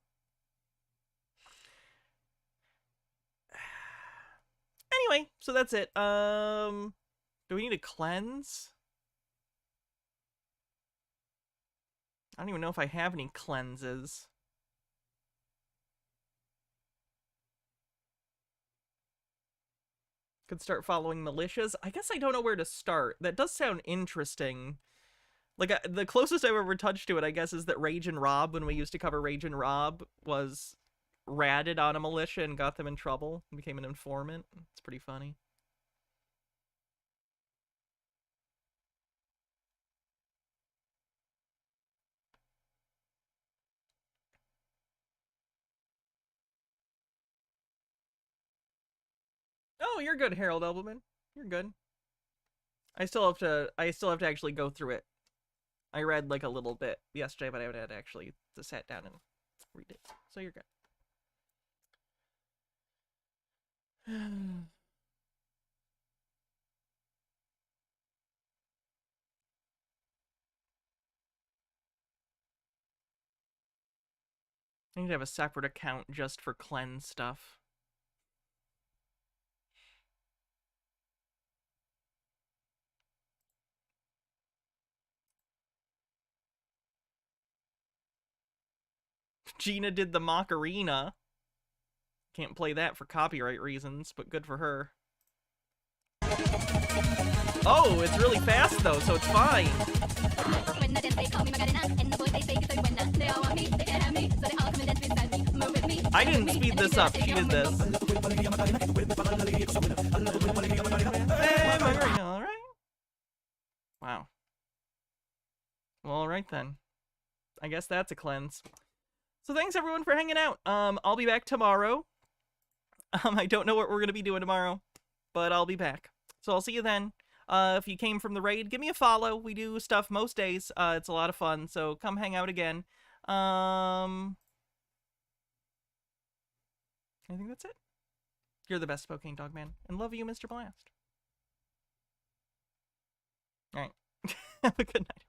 Speaker 1: Anyway, so that's it. Do we need a cleanse? I don't even know if I have any cleanses. Could start following militias. I guess I don't know where to start. That does sound interesting. Like, the closest I've ever touched to it, I guess, is that Rage and Rob, when we used to cover Rage and Rob, was ratted on a militia and got them in trouble and became an informant. It's pretty funny. Oh, you're good, Harold Elbelman. You're good. I still have to actually go through it. I read like a little bit yesterday, but I haven't had actually to sit down and read it. So you're good. I need to have a separate account just for cleanse stuff. Gina did the Macarena. Can't play that for copyright reasons, but good for her. Oh, it's really fast though, so it's fine. I didn't speed this up, she did this. Hey, Macarena, alright. Wow. Well, alright then. I guess that's a cleanse. So thanks everyone for hanging out. I'll be back tomorrow. I don't know what we're gonna be doing tomorrow, but I'll be back. So I'll see you then. If you came from the raid, give me a follow. We do stuff most days. It's a lot of fun, so come hang out again. I think that's it. You're the best Spokane Dog Man, and love you, Mr. Blast. All right. Have a good night.